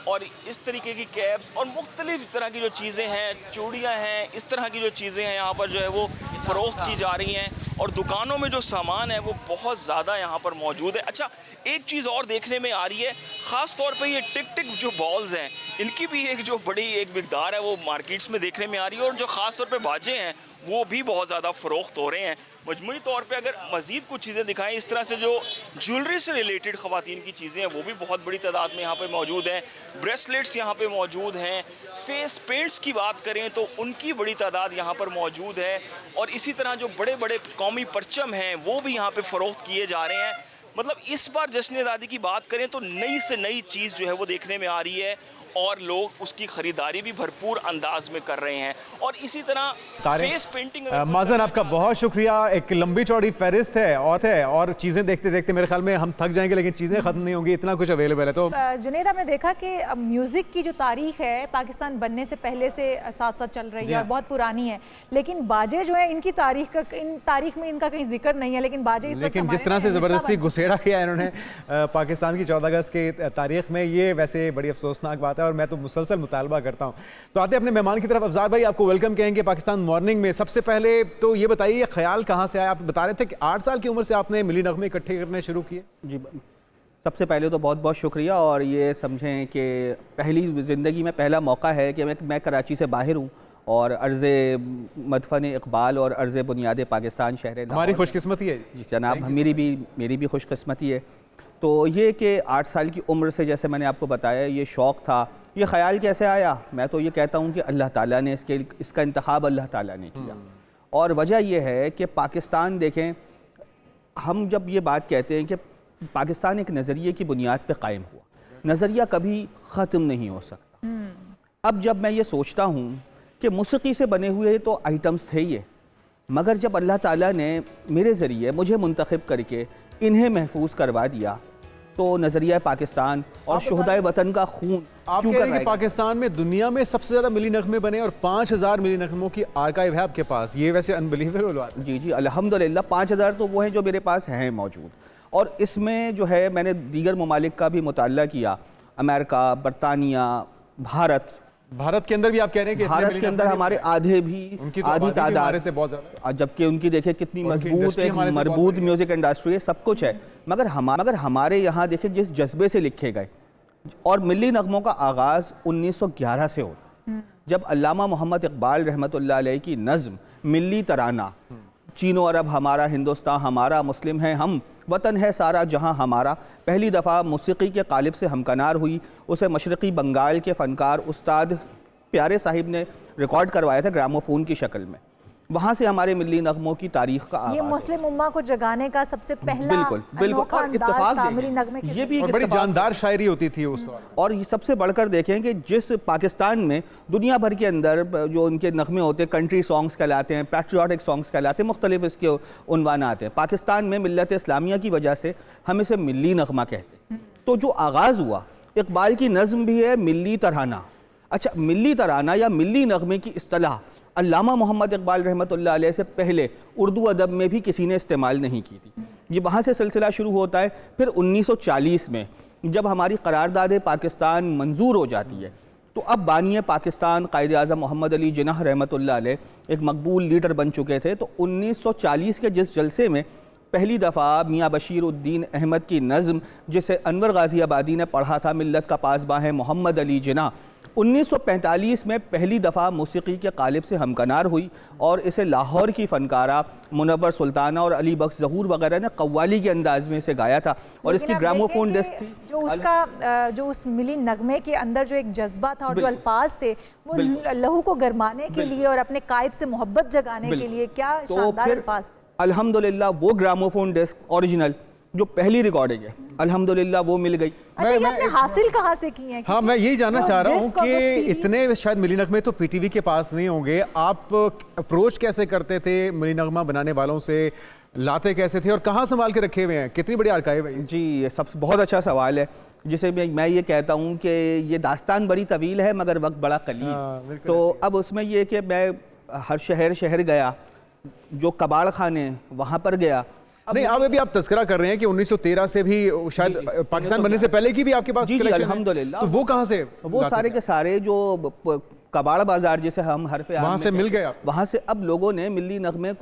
[SPEAKER 9] और इस तरीके की कैप्स और मुख्तलिफ़ तरह की जो चीज़ें हैं, चूड़ियाँ हैं, इस तरह की जो चीज़ें हैं यहाँ पर जो है वो फ़रोख्त की जा रही हैं और दुकानों में जो सामान है वो बहुत ज़्यादा यहाँ पर मौजूद है। अच्छा, एक चीज़ और देखने में आ रही है, ख़ास तौर पे ये टिक जो बॉल्स हैं इनकी भी एक जो बड़ी एक मिक़दार है वो मार्केट्स में देखने में आ रही है और जो ख़ास तौर पे बाजे हैं वो भी बहुत ज़्यादा फ़रोख्त हो रहे हैं। मजमूई तौर पे अगर मज़ीद कुछ चीज़ें दिखाएं, इस तरह से जो ज्वेलरी से रिलेटेड ख़वातीन की चीज़ें हैं वो भी बहुत बड़ी तादाद में यहाँ पे मौजूद हैं। ब्रेसलेट्स यहाँ पे मौजूद हैं। फेस पेंट्स की बात करें तो उनकी बड़ी तादाद यहाँ पर मौजूद है और इसी तरह जो बड़े बड़े कौमी परचम हैं वो भी यहाँ पे फ़रोख्त किए जा रहे हैं। मतलब इस बार जश्न आज़ादी की बात करें तो नई से नई चीज़ जो है वो देखने में आ रही है और लोग उसकी ख़रीदारी भी भरपूर अंदाज में कर रहे हैं। और इसी तरह फेस पेंटिंग।
[SPEAKER 2] माज़न, आपका बहुत शुक्रिया। एक लंबी चौड़ी फहरिस्त है और चीज़ें देखते देखते मेरे ख्याल में हम थक जाएंगे, लेकिन चीज़ें ख़त्म नहीं होंगी, इतना कुछ अवेलेबल है। तो
[SPEAKER 1] जुनैद, हमने देखा कि म्यूज़िक की जो तारीख है पाकिस्तान बनने से पहले से साथ साथ चल रही है और बहुत पुरानी है, लेकिन बाजे जो है इनकी तारीख में इनका कहीं जिक्र नहीं है, लेकिन बाजे
[SPEAKER 2] लेकिन जिस तरह से ज़बरदस्ती घुसेड़ा किया है इन्होंने पाकिस्तान की 14 अगस्त की तारीख में, ये वैसे बड़ी अफसोसनाक बात है और मैं तो मुसलसल मुतालबा करता हूँ। तो आते अपने मेहमान की तरफ। अफजार भाई, आपको वेलकम कहेंगे पाकिस्तान मॉर्निंग में। सबसे पहले तो ये बताइए, ख्याल कहाँ से आया? आप बता रहे थे कि 8 साल की उम्र से आपने मिली नगमे इकट्ठे करने शुरू किए।
[SPEAKER 10] जी, सबसे पहले तो बहुत बहुत शुक्रिया और ये समझें कि पहली ज़िंदगी में पहला मौका है कि मैं कराची से बाहर हूँ और अर्ज़े मदफन इकबाल और अर्ज़े बुनियाद पाकिस्तान शहर
[SPEAKER 2] हमारी खुशकिस्मती है
[SPEAKER 10] जी जनाब, मेरी भी खुशकिस्मती है। तो ये कि 8 साल की उम्र से, जैसे मैंने आपको बताया, ये शौक़ था। ये ख्याल कैसे आया? मैं तो ये कहता हूँ कि अल्लाह ताला ने इसका इंतखाब अल्लाह ताला ने किया। और वजह यह है कि पाकिस्तान, देखें, हम जब ये बात कहते हैं कि पाकिस्तान एक नज़रिए की बुनियाद पे कायम हुआ, नज़रिया कभी ख़त्म नहीं हो सकता। अब जब मैं ये सोचता हूँ कि मौसीकी से बने हुए तो आइटम्स थे ये, मगर जब अल्लाह ताला ने मेरे ज़रिए मुझे मुंतखब करके इन्हें महफूज करवा दिया तो नज़रिया पाकिस्तान और शुहदाए वतन का खून।
[SPEAKER 2] आप कह रहे हैं कि पाकिस्तान में दुनिया में सबसे ज़्यादा मिली नगमे बने और 5000 मिली नगमों की आर्काइव है आपके पास। ये वैसे अनबिलीवेबल बात।
[SPEAKER 10] जी जी, अल्हम्दुलिल्लाह 5000 तो वो हैं जो मेरे पास हैं मौजूद। और इसमें जो है मैंने दीगर ममालिक का भी मुताला किया, अमेरिका, बरतानिया, भारत के अंदर भी आप कह रहे हैं कि भारत के अंदर हमारे आधी तादाद से बहुत ज़्यादा, जबकि उनकी देखिए कितनी मजबूत म्यूज़िक इंडस्ट्री है, सब कुछ है। मगर हमारे यहाँ देखिए जिस जज्बे से लिखे गए, और मिली नगमों का आगाज़ 1911 से होता, जब अल्लामा मोहम्मद इकबाल रहमतुल्लाह अलैह की नज़्म मिली तराना, चीनो अरब हमारा, हिंदुस्तान हमारा, मुस्लिम है हम, वतन है सारा जहां हमारा, पहली दफ़ा मौसीकी के कालिब से हमकनार हुई। उसे मशरक़ी बंगाल के फ़नकार उस्ताद प्यारे साहिब ने रिकॉर्ड करवाया था ग्रामोफोन की शक्ल में। वहाँ से हमारे मिली नगमों की तारीख का
[SPEAKER 1] ये मुस्लिम उम्मा को जगाने का सबसे पहला
[SPEAKER 10] बिल्कुल और इत्तेफाक,
[SPEAKER 1] ये भी
[SPEAKER 2] बड़ी जानदार शायरी होती थी उस दौर।
[SPEAKER 10] और ये सबसे बढ़कर देखें कि जिस पाकिस्तान में दुनिया भर के अंदर जो उनके नगमे होते हैं, कंट्री सॉन्ग्स कहलाते हैं, पैट्रियाटिक सॉन्ग्स कहलाते हैं, मुख्तलिफ इसके उन्वान आते हैं। पाकिस्तान में मिल्लत इस्लामिया की वजह से हम इसे मिली नगमा कहते हैं। तो जो आगाज़ हुआ, इकबाल की नज़्म भी है मिली तराना। अच्छा, मिली तराना या मिली नगमे की इस्तिलाह अल्लामा मोहम्मद इकबाल रहमतुल्लाह अलैह से पहले उर्दू अदब में भी किसी ने इस्तेमाल नहीं की थी। ये वहाँ से सिलसिला शुरू होता है। फिर 1940 में जब हमारी करारदाद पाकिस्तान मंजूर हो जाती है तो अब बानी पाकिस्तान कायद आज़म मोहम्मद अली जिन्नाह रहमतुल्लाह अलैह एक मकबूल लीडर बन चुके थे। तो 1940 के जिस जलसे में पहली दफ़ा मियाँ बशीर उद्दीन अहमद की नज़्म, जिसे अनवर गाज़ी आबादी ने पढ़ा था, मिल्लत का पासबां है मोहम्मद अली जिन्नाह, 1945 में पहली दफ़ा मौसीकी के कालिब से हमकनार हुई और इसे लाहौर की फ़नकारा मुनव्वर सुल्ताना और अली बख्श ज़हूर वगैरह ने कव्वाली के अंदाज में इसे गाया था। और इसकी ग्रामोफोन डिस्क थी।
[SPEAKER 1] जो उस मिली नगमे के अंदर जो एक जज्बा था और जो अल्फाज थे वो लहू को गरमाने के लिए और अपने कायद से मोहब्बत जगाने के लिए, क्या शानदार अल्फाज।
[SPEAKER 10] अल्हम्दुलिल्लाह वो ग्रामोफोन डिस्क ओरिजिनल जो पहली रिकॉर्डिंग है, अल्हम्दुलिल्लाह वो मिल गई।
[SPEAKER 1] अच्छा, ये आपने हासिल कहाँ से की है?
[SPEAKER 2] हाँ, मैं यही जानना चाह रहा हूँ कि इतने शायद मिली नगमे तो पीटीवी के पास नहीं होंगे, आप अप्रोच कैसे करते थे मिली नगमा बनाने वालों से, लाते कैसे थे और कहाँ संभाल के रखे हुए हैं, कितनी बड़ी आर्काइव है?
[SPEAKER 10] जी, ये सब बहुत अच्छा सवाल है, जिसे मैं ये कहता हूँ कि ये दास्तान बड़ी तवील है मगर वक्त बड़ा कलील। तो अब उसमें ये कि मैं हर शहर गया, जो कबाड़ खाने वहाँ पर गया।
[SPEAKER 2] नहीं, अब अभी आप तस्करा कर रहे हैं कि 1913 से भी शायद पाकिस्तान बनने से पहले की भी आपके पास कलेक्शन है।
[SPEAKER 10] अल्हम्दुलिल्लाह।
[SPEAKER 2] तो वो कहाँ से?
[SPEAKER 10] वो सारे के सारे जो कबाड़ बाजार जिसे हम हरफे
[SPEAKER 2] वहाँ से मिल गया।
[SPEAKER 10] वहाँ से अब लोगों ने मिली नगमे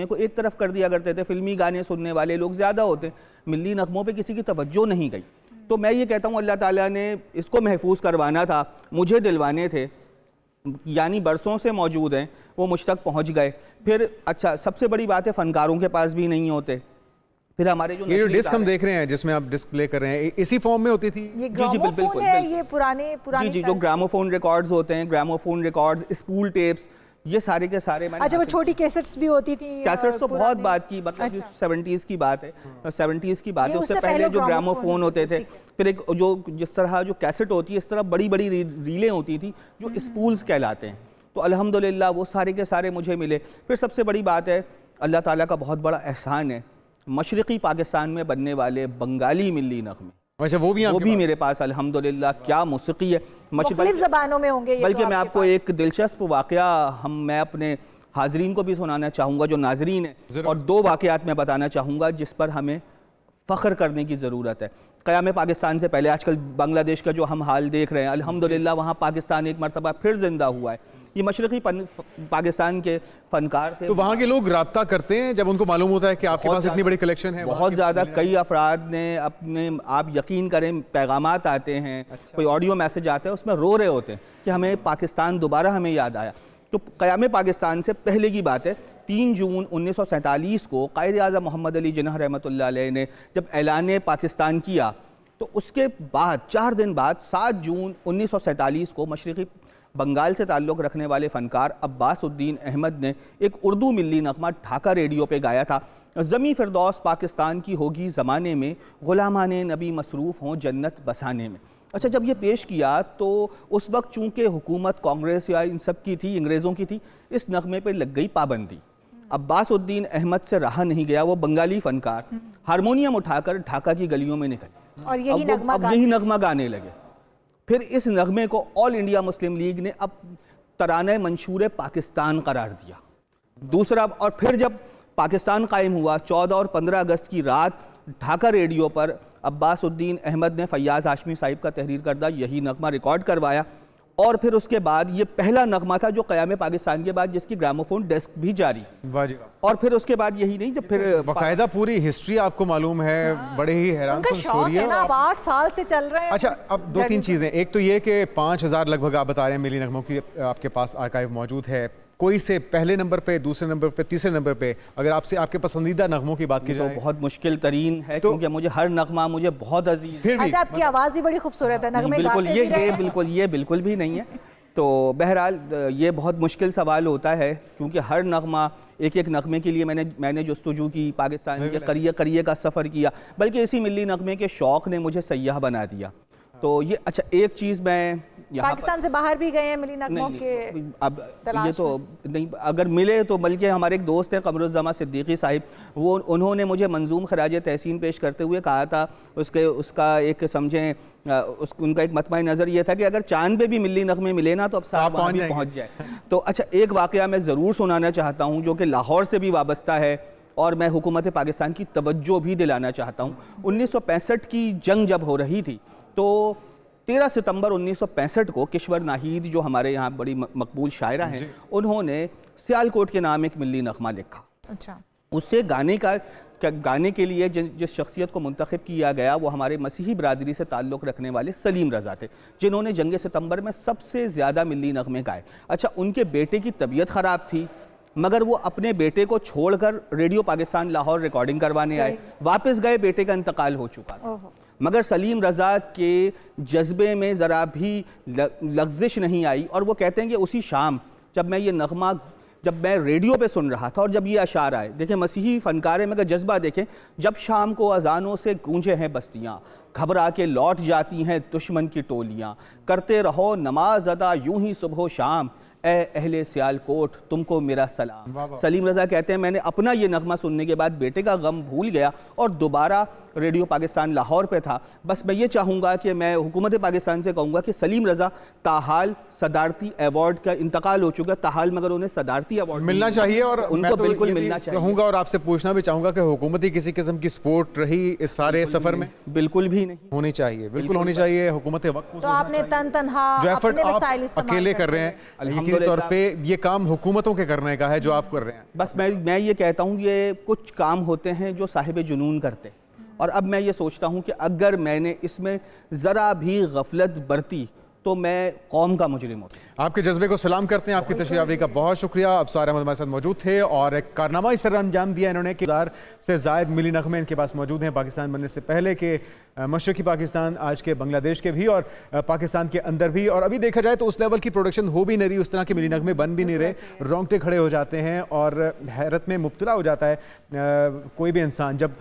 [SPEAKER 10] को एक तरफ कर दिया करते थे। फिल्मी गाने सुनने वाले लोग ज़्यादा होते, मिली नगमों पे किसी की तवज्जो नहीं गई। तो मैं ये कहता हूँ अल्लाह ताला ने इसको महफूज करवाना था, मुझे दिलवाने थे, यानी बरसों से मौजूद हैं, वो मुझ तक पहुँच गए। फिर अच्छा, सबसे बड़ी बात है फ़नकारों के पास भी नहीं होते। फिर हमारे जो
[SPEAKER 2] ये जो डिस्क हम देख रहे हैं जिसमें आप डिस्क प्ले कर रहे हैं, इसी फॉर्म में होती थी?
[SPEAKER 1] ये ग्रामोफोन है, ये पुराने
[SPEAKER 10] जी जो ग्रामोफोन रिकॉर्ड्स होते हैं, ग्रामोफोन रिकॉर्ड्स, स्पूल टेप्स, ये सारे के सारे मैंने।
[SPEAKER 1] अच्छा, वो छोटी कैसेट्स भी होती थी?
[SPEAKER 10] कैसेट्स तो बहुत बात की, मतलब 70s की बात है, 70s की बात है। उससे पहले जो ग्रामोफोन होते थे, फिर एक जो जिस तरह जो कैसेट होती है, इस तरह बड़ी बड़ी रीलें होती थी जो स्पूल्स कहलाते हैं। तो अल्हम्दुलिल्लाह वो सारे के सारे मुझे मिले। फिर सबसे बड़ी बात है, अल्लाह ताला का बहुत बड़ा एहसान है, मशरक़ी पाकिस्तान में बनने वाले बंगाली मिली नगमे,
[SPEAKER 2] अच्छा वो भी
[SPEAKER 10] मेरे पास अल्हम्दुलिल्लाह। क्या मौसीकी है,
[SPEAKER 1] मुख्तलिफ ज़बानों में होंगे।
[SPEAKER 10] बल्कि मैं आपको एक दिलचस्प वाक़या मैं अपने हाजरीन को भी सुनाना चाहूँगा जो नाजरीन है, और दो वाक़यात मैं बताना चाहूँगा जिस पर हमें फ़ख्र करने की ज़रूरत है। क़याम पाकिस्तान से पहले आजकल बांग्लादेश का जो हम हाल देख रहे हैं, अल्हम्दुलिल्लाह वहाँ पाकिस्तान एक मरतबा फिर ज़िंदा हुआ है। ये मशरक़ी पाकिस्तान के फ़नकार थे।
[SPEAKER 2] तो वहाँ के लोग राब्ता करते हैं जब उनको मालूम होता है कि आपके पास इतनी बड़ी कलेक्शन है?
[SPEAKER 10] बहुत ज़्यादा, कई अफराद ने अपने, आप यकीन करें, पैगामात आते हैं, कोई ऑडियो मैसेज आता है, उसमें रो रहे होते हैं कि हमें पाकिस्तान दोबारा हमें याद आया। तो क़याम पाकिस्तान से पहले की बात है, 3 जून 1947 को कायद आज़म मोहम्मद अली जिन्नाह रहमतुल्लाह अलैह ने जब ऐलान पाकिस्तान किया, तो उसके बाद 4 दिन बाद 7 जून 1947 को मशरक़ी बंगाल से ताल्लुक़ रखने वाले फ़नकार अब्बास उद्दीन अहमद ने एक उर्दू मिली नगमा ढाका रेडियो पे गाया था, ज़मी फ़िरदौस पाकिस्तान की होगी ज़माने में, ग़ुलामाने नबी मसरूफ़ हों जन्नत बसाने में। अच्छा, जब ये पेश किया तो उस वक्त चूँकि हुकूमत कांग्रेस या इन सब की थी, अंग्रेज़ों की थी, इस नगमे पर लग गई पाबंदी। अब्बास उद्दीन अहमद से रहा नहीं गया, वो बंगाली फ़नकार हारमोनियम उठाकर ढाका की गलियों में निकले और यही नगमा गाने लगे। फिर इस नगमे को ऑल इंडिया मुस्लिम लीग ने अब तराना मंशूर पाकिस्तान करार दिया। दूसरा, और फिर जब पाकिस्तान कायम हुआ 14 और 15 अगस्त की रात ढाका रेडियो पर अब्बास उद्दीन अहमद ने फैयाज़ हाशमी साहिब का तहरीर करदा यही नगमा रिकॉर्ड करवाया। और फिर उसके बाद ये पहला नगमा था जो क़याम पाकिस्तान के बाद जिसकी ग्रामोफोन डिस्क भी जारी। और फिर उसके बाद यही नहीं, जब फिर
[SPEAKER 2] बाकायदा पूरी हिस्ट्री आपको मालूम है, बड़े ही हैरान स्टोरी है।
[SPEAKER 1] अब 8 साल से चल रहे हैं।
[SPEAKER 2] अच्छा, अब 2-3 चीज़ें, एक तो ये कि 5000 लगभग आप बता रहे हैं मिली नगमों की आपके पास आर्काइव मौजूद है। कोई से पहले नंबर पे, दूसरे नंबर पे, तीसरे नंबर पे, अगर आपसे आपके पसंदीदा नगमों की बात की जाए
[SPEAKER 10] तो बहुत मुश्किल तरीन है, तो क्योंकि मुझे हर नगमा मुझे बहुत अजीज है।
[SPEAKER 1] अच्छा, आपकी आवाज़ भी बड़ी खूबसूरत है, नगमे
[SPEAKER 10] बिल्कुल ये बिल्कुल भी नहीं है। तो बहरहाल ये बहुत मुश्किल सवाल होता है क्योंकि हर नगमा, एक एक नगमे के लिए मैंने जस्तजू की, पाकिस्तान के करिए का सफ़र किया, बल्कि इसी मिली नगमे के शौक़ ने मुझे सयाह बना दिया। तो ये, अच्छा, एक चीज़ मैं
[SPEAKER 1] पाकिस्तान से बाहर भी गए हैं मिली नगमों के?
[SPEAKER 10] अब ये तो नहीं, अगर मिले तो, बल्कि हमारे एक दोस्त हैं कमरुज़्ज़मा सिद्दीकी साहिब, वो उन्होंने मुझे मंजूम खराज तहसीन पेश करते हुए कहा था, उसका एक समझें, उनका एक मतमा नज़र ये था कि अगर चांद पे भी मिली नगमे मिले ना तो अब साथ पहुँच जाए। तो अच्छा, एक वाक़या मैं ज़रूर सुनाना चाहता हूँ जो कि लाहौर से भी वाबस्ता है और मैं हुकूमत पाकिस्तान की तवज्जो भी दिलाना चाहता हूँ। 1965 की जंग जब हो रही थी तो 13 सितंबर 1965 को किश्वर नाहीद जो हमारे यहाँ बड़ी मकबूल शायरा हैं, उन्होंने सियालकोट के नाम एक मिली नगमा लिखा।
[SPEAKER 1] अच्छा।
[SPEAKER 10] उससे गाने के लिए जिस शख्सियत को मुंतखब किया गया वो हमारे मसीही बरादरी से ताल्लुक़ रखने वाले सलीम रज़ा थे, जिन्होंने जंग सितंबर में सबसे ज़्यादा मिली नगमे गाए। अच्छा, उनके बेटे की तबीयत ख़राब थी, मगर वो अपने बेटे को छोड़कर रेडियो पाकिस्तान लाहौर रिकॉर्डिंग करवाने आए। वापस गए, बेटे का इंतकाल हो चुका था, मगर सलीम रज़ा के जज्बे में ज़रा भी लग़्ज़िश नहीं आई। और वो कहते हैं कि उसी शाम जब मैं ये नगमा जब मैं रेडियो पे सुन रहा था और जब ये अशार आए, देखें मसीही फ़नकारे में अगर जज्बा देखें, जब शाम को अजानों से गूंजे हैं बस्तियाँ, घबरा के लौट जाती हैं दुश्मन की टोलियाँ, करते रहो नमाज अदा यूं ही सुबह शाम, ए अहले सियालकोट तुमको मेरा सलाम। सलीम रज़ा कहते हैं मैंने अपना ये नगमा सुनने के बाद बेटे का गम भूल गया और दोबारा रेडियो पाकिस्तान लाहौर पे था। बस मैं ये चाहूँगा कि मैं हुकूमत पाकिस्तान से कहूँगा कि सलीम रज़ा ताहाल सदारती अवार्ड का इंतकाल हो चुका, ताहाल मगर उन्हें सदारती अवार्ड
[SPEAKER 2] मिलना चाहिए और
[SPEAKER 10] उनको बिल्कुल मिलना चाहिए।
[SPEAKER 2] कहूँगा और आपसे पूछना भी चाहूँगा कि हुकूमती किसी किस्म की सपोर्ट रही इस सारे सफ़र में?
[SPEAKER 10] बिल्कुल भी नहीं
[SPEAKER 2] होनी चाहिए, बिल्कुल होनी चाहिए। हुकूमत वक्त
[SPEAKER 1] तो आपने तनहा
[SPEAKER 2] जो एफर्ट आप अकेले कर रहे हैं, यकीनी तौर पे ये काम हुकूमतों के करने का है जो आप कर रहे हैं।
[SPEAKER 10] बस मैं ये कहता हूँ ये कुछ काम होते हैं जो साहिब जुनून करते हैं, और अब मैं ये सोचता हूँ कि अगर मैंने इसमें ज़रा भी गफलत बरती तो मैं कौम का मुजरिम होता।
[SPEAKER 2] आपके जज्बे को सलाम करते हैं, आपकी तशरीफ आवरी का बहुत शुक्रिया। अब्सार अहमद हमारे साथ मौजूद थे और एक कारनामा इस तरह अंजाम दिया इन्होंने कि 1000 से ज़ायद मिली नगमे इनके पास मौजूद हैं पाकिस्तान बनने से पहले के, मशरक़ी पाकिस्तान, आज के बांग्लादेश के भी और पाकिस्तान के अंदर भी। और अभी देखा जाए तो उस लेवल की प्रोडक्शन हो भी नहीं रही, उस तरह के मिली नगमे बन भी नहीं रहे, रोंगटे खड़े हो जाते हैं और हैरत में मुब्तला हो जाता है कोई भी इंसान जब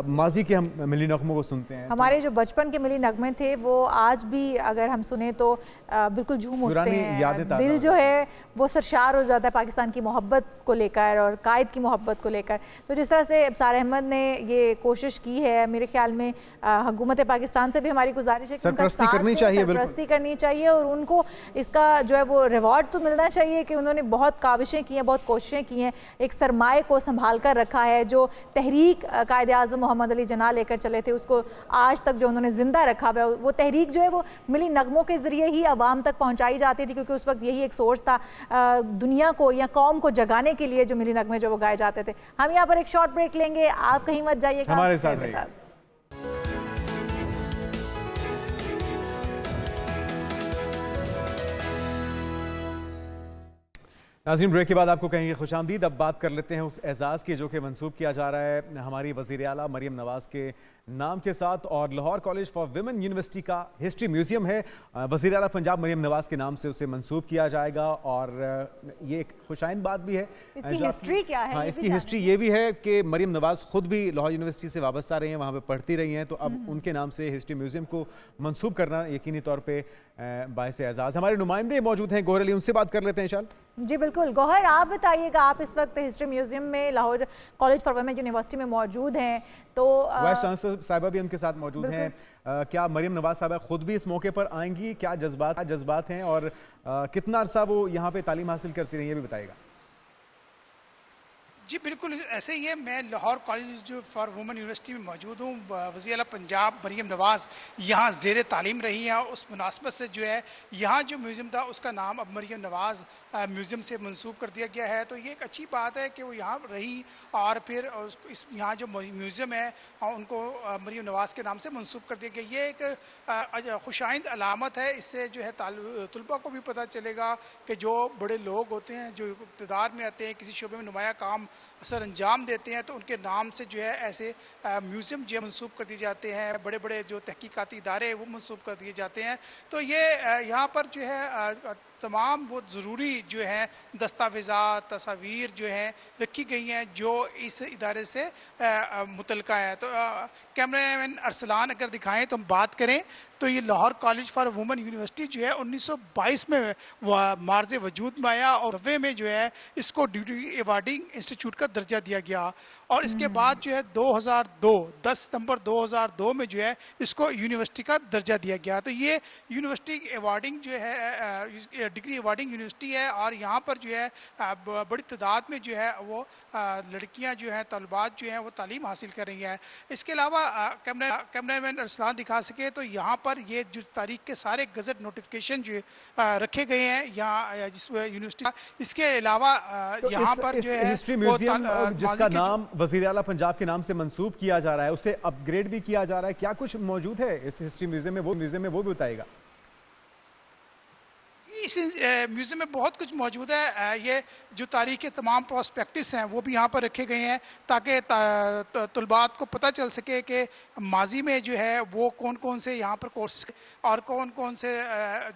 [SPEAKER 2] माजी के हम मिली नगमों को सुनते हैं।
[SPEAKER 1] हमारे जो बचपन के मिली नगमे थे वो आज भी अगर हम सुने तो बिल्कुल झूम उठते हैं, दिल जो है वो सरशार हो जाता है पाकिस्तान की मोहब्बत को लेकर और कायद की मोहब्बत को लेकर। तो जिस तरह से अब्सार अहमद ने ये कोशिश की है, मेरे ख्याल में हुकूमत पाकिस्तान से भी हमारी गुजारिश है कि उनका साथ करनी चाहिए और उनको इसका जो है वो रिवॉर्ड तो मिलना चाहिए कि उन्होंने बहुत काविशें की हैं, बहुत कोशिशें की हैं, एक सरमाए को संभाल कर रखा है। जो तहरीक कायद आज़म मोहम्मद अली जिन्ना लेकर चले थे उसको आज तक जो उन्होंने ज़िंदा रखा है, वो तहरीक जो है वो मिली नगमों के ज़रिए ही आवाम तक पहुँचाई जाती थी, क्योंकि उस वक्त यही एक सोर्स था दुनिया को या कौम को जगाने के लिए जो मिली नगमे जो वो गाए जाते थे। हम यहाँ पर एक शॉर्ट ब्रेक लेंगे, आप कहीं मत जाइएगा,
[SPEAKER 2] हमारे साथ रहिए। नाज़रीन, ब्रेक के बाद आपको कहेंगे खुशामदीद। अब बात कर लेते हैं उस एजाज़ की जो कि मंसूब किया जा रहा है हमारी वज़ीर आला मरियम नवाज़ के नाम के साथ, और Lahore college for women university का हिस्ट्री म्यूज़ियम है, वज़ीर आला पंजाब मरियम नवाज़ के नाम से उसे मंसूब किया जाएगा। और ये एक खुशाइन बात भी है।
[SPEAKER 1] इसकी हिस्ट्री क्या है?
[SPEAKER 2] हाँ, इसकी हिस्ट्री ये भी है कि मरियम नवाज़ ख़ुद भी लाहौर यूनिवर्सिटी से वाबस्ता रही हैं, वहाँ पर पढ़ती रही हैं, तो अब उनके नाम से हिस्ट्री म्यूज़ियम को मंसूब करना यकीनी तौर पर बाइस एजाज़। हमारे नुमाइंदे मौजूद हैं गोहर अली, उनसे बात कर लेते हैं शाल। जी
[SPEAKER 1] बिल्कुल, गौहर आप बताइएगा, आप इस वक्त हिस्ट्री म्यूज़ियम में Lahore college for women university में मौजूद हैं, तो वाइस चांसलर
[SPEAKER 2] साहिबा भी उनके साथ मौजूद हैं। क्या मरियम नवाज़ साहिबा खुद भी इस मौके पर आएंगी? क्या जज्बात हैं और कितना अरसा वो यहाँ पे तालीम हासिल करती रही, ये भी बताइएगा।
[SPEAKER 11] जी बिल्कुल ऐसे ही है। मैं Lahore college for women university में मौजूद हूँ। वज़ीर आला पंजाब मरियम नवाज़ यहाँ ज़ेर तालीम रही हैं, उस मुनासबत से जो है यहाँ जो म्यूज़ियम था उसका नाम अब मरियम नवाज़ म्यूज़ियम से मंसूब कर दिया गया है। तो ये एक अच्छी बात है कि वो यहाँ रही और फिर इस यहाँ जो म्यूज़ियम है उनको मरियम नवाज़ के नाम से मंसूब कर दिया गया। ये एक खुशाइंद अलामत है। इससे जो है तलबा को भी पता चलेगा कि जो बड़े लोग होते हैं, जो इक़्तिदार में आते हैं, किसी शोबे में नुमाया काम असर अंजाम देते हैं, तो उनके नाम से जो है ऐसे म्यूज़ियम जो है मंसूब कर दिए जाते हैं, बड़े बड़े जो तहकीकाती इदारे वो मंसूब कर दिए जाते हैं। तो ये यहाँ पर जो है तमाम वो ज़रूरी जो हैं दस्तावेज़ात, तस्वीर जो हैं रखी गई हैं जो इस इदारे से मुतल्लिक़ा हैं। तो कैमरामैन अरसलान अगर दिखाएं तो हम बात करें तो ये Lahore college for women university जो है 1922 में मार्ज वजूद में आया और 90 में जो है इसको डिग्री अवार्डिंग इंस्टीट्यूट का दर्जा दिया गया। और इसके बाद जो है 10 सितंबर 2002 में जो है इसको यूनिवर्सिटी का दर्जा दिया गया। तो ये यूनिवर्सिटी अवार्डिंग जो है डिग्री अवार्डिंग यूनिवर्सिटी है और यहाँ पर जो है बड़ी तादाद में जो है वो लड़कियाँ जो हैं तलबात जो हैं वो तालीम हासिल कर रही हैं। इसके अलावा कैमरामैन अरसलान दिखा सके तो यहाँ पर ये जो तारीख के सारे गजट नोटिफिकेशन जो रखे गए हैं यहाँ जिस यूनिवर्सिटी। इसके अलावा यहाँ पर जो है
[SPEAKER 2] हिस्ट्री म्यूजियम जिसका नाम वज़ीर आला पंजाब के नाम से मंसूब किया जा रहा है उसे अपग्रेड भी किया जा रहा है, क्या कुछ मौजूद है इस हिस्ट्री म्यूजियम में? वो भी बताएगा।
[SPEAKER 11] इस म्यूज़ियम में बहुत कुछ मौजूद है। ये जो तारीख के तमाम प्रोस्पेक्टिस हैं वो भी यहाँ पर रखे गए हैं ताकि तलबात को पता चल सके कि माजी में जो है वो कौन कौन से यहाँ पर कोर्स और कौन कौन से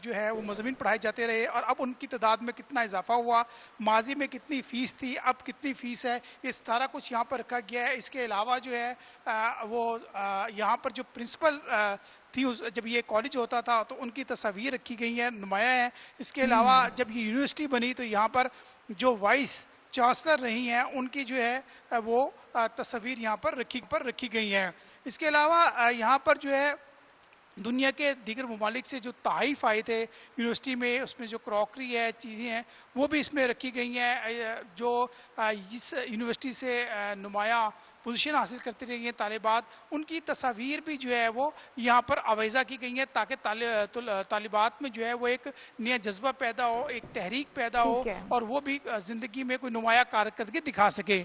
[SPEAKER 11] जो है वो मज़ामीन पढ़ाए जाते रहे और अब उनकी तादाद में कितना इजाफा हुआ, माजी में कितनी फ़ीस थी, अब कितनी फ़ीस है, ये सारा कुछ यहाँ पर रखा गया है। इसके अलावा जो है वो यहाँ पर जो प्रिंसिपल थी जब ये कॉलेज होता था तो उनकी तस्वीर रखी गई है, नुमाया है। इसके अलावा जब ये यूनिवर्सिटी बनी तो यहाँ पर जो वाइस चांसलर रही हैं उनकी जो है वो तस्वीर यहाँ पर रखी गई हैं। इसके अलावा यहाँ पर जो है दुनिया के दीगर ममालिक से जो तहफ़ आए थे यूनिवर्सिटी में उसमें जो क्रॉकरी है चीज़ें हैं वो भी इसमें रखी गई हैं। जो इस यूनिवर्सिटी से नुमाया पोजीशन हासिल करते रही हैं तालिबात, उनकी तस्वीर भी जो है वो यहाँ पर आवेज़ा की गई है ताकि तालिबात में जो है वो एक नया जज्बा पैदा हो, एक तहरीक पैदा हो और वो भी ज़िंदगी में कोई नुमाया कारकर्दगी दिखा सके।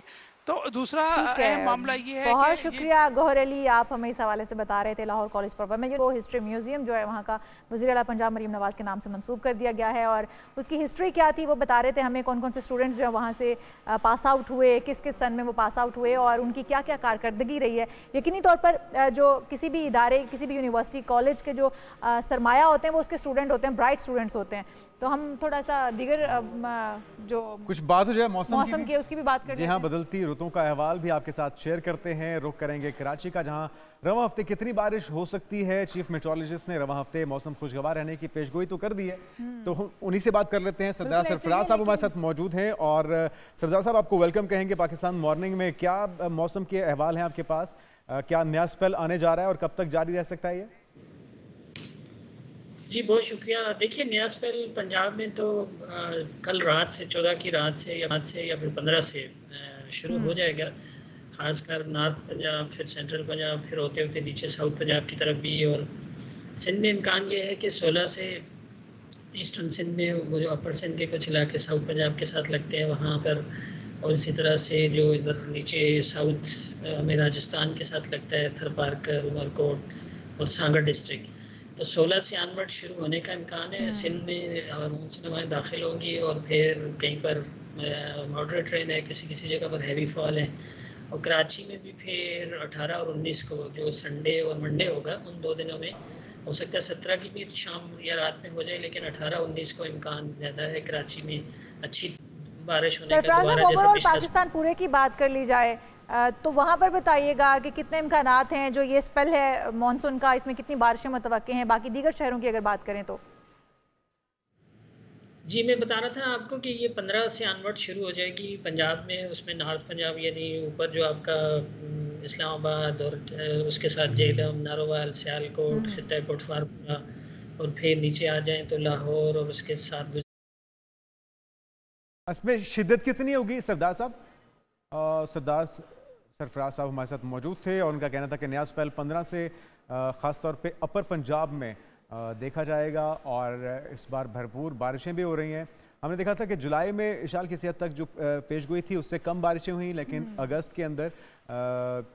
[SPEAKER 11] तो दूसरा अहम मामला ये है
[SPEAKER 1] बहुत शुक्रिया गौहर अली, आप हमें इस हवाले से बता रहे थे। लाहौर कॉलेज फॉर वुमेन को हिस्ट्री म्यूजियम जो है वहाँ का वज़ीर आला पंजाब मरीम नवाज़ के नाम से मंसूब कर दिया गया है और उसकी हिस्ट्री क्या थी वो बता रहे थे हमें, कौन कौन से स्टूडेंट्स जो है वहाँ से पास आउट हुए, किस किस सन में वो पास आउट हुए और उनकी क्या क्या कारकर्दगी रही है। यकीनी तौर पर जो किसी भी इदारे, किसी भी यूनिवर्सिटी कॉलेज के जो सरमाया होते हैं वो उसके स्टूडेंट होते हैं, ब्राइट स्टूडेंट्स होते हैं। तो हम थोड़ा सा दीगर जो
[SPEAKER 2] कुछ बात हो जाए मौसम
[SPEAKER 1] की उसकी भी बात करें।
[SPEAKER 2] जी हाँ, बदलती रुतों का अहवाल भी आपके साथ शेयर करते हैं। रुख करेंगे कराची का, जहां रवां हफ्ते कितनी बारिश हो सकती है। चीफ मेट्रोलॉजिस्ट ने रवां हफ्ते मौसम खुशगवार रहने की पेशगोई तो कर दी है, तो हम उन्हीं से बात कर लेते हैं। सरदार सरफराज साहब हमारे साथ मौजूद हैं और सरदार साहब आपको वेलकम कहेंगे पाकिस्तान मॉर्निंग में। क्या मौसम के अहवाल हैं आपके पास? क्या नया स्पेल आने जा रहा है और कब तक जारी रह सकता है ये?
[SPEAKER 12] जी बहुत शुक्रिया। देखिए नया स्पेल पंजाब में तो कल रात से 14 की रात से या फिर 15 से शुरू हो जाएगा, ख़ासकर नॉर्थ पंजाब, फिर सेंट्रल पंजाब, फिर होते होते नीचे साउथ पंजाब की तरफ भी। और सिंध में इम्कान ये है कि 16 से ईस्टर्न सिंध में वो जो अपर सिंध के कुछ इलाके साउथ पंजाब के साथ लगते हैं वहाँ पर, और इसी तरह से जो इधर नीचे साउथ में राजस्थान के साथ लगता है, थर पारकर, उमरकोट और सांगड़ डिस्ट्रिक्ट, तो 16 से ऑनवर्ड शुरू होने का इम्कान है। सिंध में मौसम हवाएं दाखिल होंगी और फिर कहीं पर मॉडरेट रेन है, किसी किसी जगह पर हैवी फॉल है। और कराची में भी फिर 18 और 19 को जो संडे और मंडे होगा उन 2 दिनों में हो सकता है 17 की भी शाम या रात में हो जाए, लेकिन 18-19 को इम्कान ज़्यादा है कराची में अच्छी बारिश होने का।
[SPEAKER 1] ओवरऑल पाकिस्तान पूरे की बात कर ली जाए तो वहाँ पर बताइएगा कि कितने इम्कानात हैं जो ये स्पेल है मानसून का, इसमें कितनी बारिशें मुतवक्के हैं, बाकी दीगर शहरों की अगर बात करें तो?
[SPEAKER 12] जी मैं बता रहा था आपको कि ये 15 से ऑनवर्ड शुरू हो जाएगी पंजाब में, उसमें नॉर्थ पंजाब यानी ऊपर जो आपका इस्लामाबाद और उसके साथ जेलम, नारोवाल, सियालकोट, खित्ता कोटफारपुरा, और फिर नीचे आ जाएं तो लाहौर और उसके साथ
[SPEAKER 2] इसमें शिद्दत कितनी होगी सरदार साहब? सरदार सरफराज साहब हमारे साथ मौजूद थे और उनका कहना था कि नया स्पेल 15 से ख़ास तौर पे अपर पंजाब में देखा जाएगा और इस बार भरपूर बारिशें भी हो रही हैं। हमने देखा था कि जुलाई में इशाल किसी हद तक जो पेशगोई थी उससे कम बारिशें हुई, लेकिन अगस्त के अंदर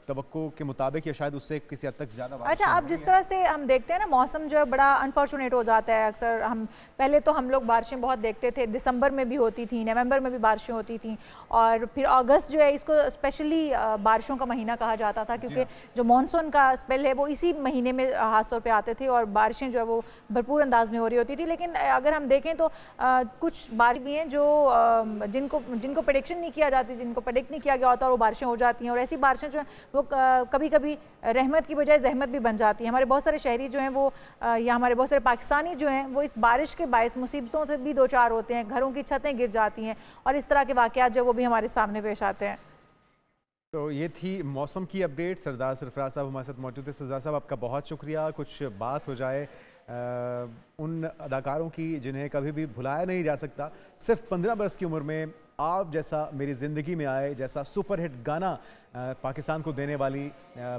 [SPEAKER 2] तवक्को के मुताबिक या शायद उससे किसी हद तक ज़्यादा।
[SPEAKER 1] अच्छा, अब जिस तरह से हम देखते हैं ना मौसम जो है बड़ा अनफॉर्चुनेट हो जाता है अक्सर। हम पहले तो हम लोग बारिशें बहुत देखते थे, दिसंबर में भी होती थी, नवंबर में भी बारिशें होती थी, और फिर अगस्त जो है इसको स्पेशली बारिशों का महीना कहा जाता था क्योंकि जो मानसून का स्पेल है वो इसी महीने में खास तौर पर आते थे और बारिशें जो है वो भरपूर अंदाज में हो रही होती थी। लेकिन अगर हम देखें तो कुछ बारिश भी हैं जो जिनको प्रेडिक्शन नहीं किया जाती, जिनको प्रेडिक्ट नहीं किया गया होता और वो बारिशें हो जाती हैं। और ऐसी बारिशें जो हैं वो कभी कभी रहमत की बजाय जहमत भी बन जाती हैं। हमारे बहुत सारे शहरी जो हैं वो या हमारे बहुत सारे पाकिस्तानी जो हैं वो इस बारिश के बायस मुसीबतों से भी दो चार होते हैं, घरों की छतें गिर जाती हैं और इस तरह के वाक़यात जो वो भी हमारे सामने पेश आते हैं।
[SPEAKER 2] तो ये थी मौसम की अपडेट। सरदार सरफराज साहब हमारे साथ मौजूद थे। सरदार साहब आपका बहुत शुक्रिया। कुछ बात हो जाए उन अदाकारों की जिन्हें कभी भी भुलाया नहीं जा सकता। सिर्फ 15 बरस की उम्र में आप जैसा मेरी ज़िंदगी में आए जैसा सुपरहिट गाना पाकिस्तान को देने वाली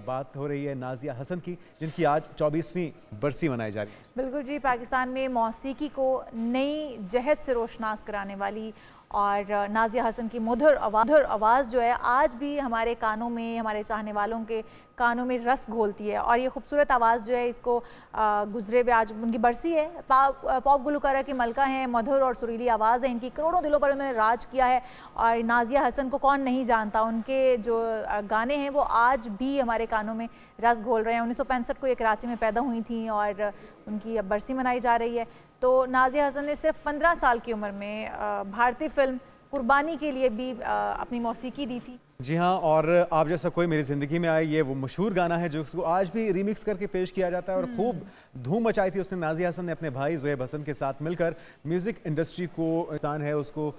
[SPEAKER 2] बात हो रही है नाज़िया हसन की, जिनकी आज 24वीं बरसी मनाई जा रही है।
[SPEAKER 1] बिल्कुल जी, पाकिस्तान में मौसीकी को नई जहत से रोशनास कराने वाली और नाज़िया हसन की मधुर आवाज़ जो है आज भी हमारे कानों में, हमारे चाहने वालों के कानों में रस घोलती है। और ये खूबसूरत आवाज़ जो है इसको गुजरे हुए आज उनकी बरसी है। पॉप गुलकारा की मलका हैं, मधुर और सुरीली आवाज़ है इनकी, करोड़ों दिलों पर उन्होंने राज किया है। और नाज़िया हसन को कौन नहीं जानता, उनके जो गाने हैं वो आज भी हमारे कानों में रस घोल रहे हैं। 1965 को ये कराची में पैदा हुई थी और उनकी अब बरसी मनाई जा रही है। तो नाज़िया हसन ने सिर्फ 15 साल की उम्र में भारतीय फिल्म कुर्बानी के लिए भी अपनी मौसीकी दी थी।
[SPEAKER 2] जी हाँ, और आप जैसा कोई मेरी ज़िंदगी में आए ये वो मशहूर गाना है जो उसको आज भी रीमिक्स करके पेश किया जाता है और खूब धूम मचाई थी उसने। नाज़िया हसन ने अपने भाई ज़ुहैब हसन के साथ मिलकर म्यूज़िक इंडस्ट्री को स्थान है उसको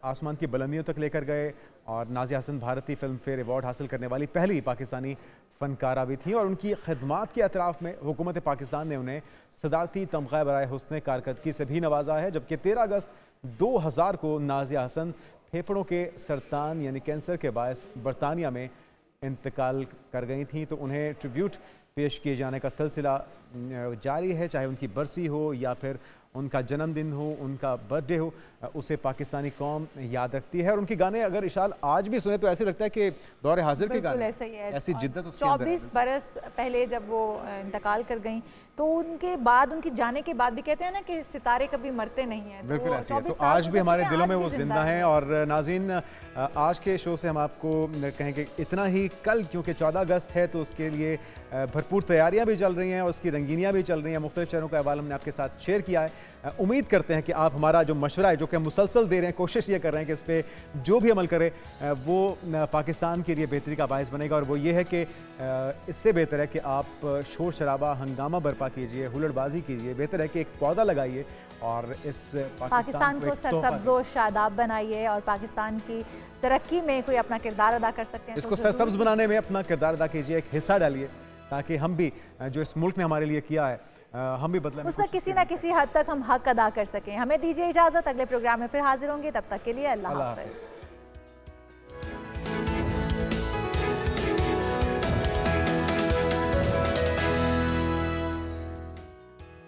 [SPEAKER 2] आसमान की बुलंदियों तक लेकर गए। और नाज़िया हसन भारतीय फिल्म फेयर अवार्ड हासिल करने वाली पहली पाकिस्तानी फ़नकारा भी थी और उनकी खिदमात के अतराफ़ में हुकूमत पाकिस्तान ने उन्हें सदारती तमग़ा बराए हुस्न कारकर्दगी से भी नवाजा है। जबकि 13 अगस्त 2000 को नाज़िया हसन फेफड़ों के सरतान यानी कैंसर के बायस बरतानिया में इंतकाल कर गई थी। तो उन्हें ट्रिब्यूट पेश किए जाने का सिलसिला जारी है, चाहे उनकी बरसी हो या फिर उनका जन्मदिन हो, उनका बर्थडे हो, उसे पाकिस्तानी कौम याद रखती है। और उनके गाने अगर इशाल आज भी सुने तो ऐसे लगता है कि दौर हाजिर के गाने, ऐसी जिद्दत उसके अंदर है।
[SPEAKER 1] 24 बरस पहले जब वो इंतकाल कर गई तो उनके बाद, उनके जाने के बाद भी कहते हैं ना कि सितारे कभी मरते नहीं हैं।
[SPEAKER 2] बिल्कुल ऐसे है। तो आज भी हमारे दिलों में वो जिंदा हैं। और नाज़रीन, आज के शो से हम आपको कहेंगे इतना ही। कल क्योंकि 14 अगस्त है तो उसके लिए भरपूर तैयारियां भी चल रही हैं और उसकी रंगीनियां भी चल रही हैं। मुख्तलिफ शहरों का अहवाल हमने आपके साथ शेयर किया है। उम्मीद करते हैं कि आप हमारा जो मशवरा है जो कि हम मुसलसल दे रहे हैं, कोशिश ये कर रहे हैं कि इस पर जो भी अमल करे वो पाकिस्तान के लिए बेहतरी का बायस बनेगा। और वो ये है कि इससे बेहतर है कि आप शोर शराबा हंगामा बर्पा कीजिए, हुल्लड़बाजी कीजिए। बेहतर है कि एक पौधा लगाइए और इस
[SPEAKER 1] पाकिस्तान को सरसब्ज़ व शादाब बनाइए और पाकिस्तान की तरक्की में कोई अपना किरदार अदा कर सकते हैं।
[SPEAKER 2] इसको सरसब्ज़ बनाने में अपना किरदार अदा कीजिए, एक हिस्सा डालिए ताकि हम भी जो इस मुल्क ने हमारे लिए किया है हम भी बदले
[SPEAKER 1] उसका किसी ना किसी हद तक हम हक अदा कर सकें। हमें दीजिए इजाज़त, अगले प्रोग्राम में फिर हाजिर होंगे। तब तक के लिए अल्लाह हाफ़िज़।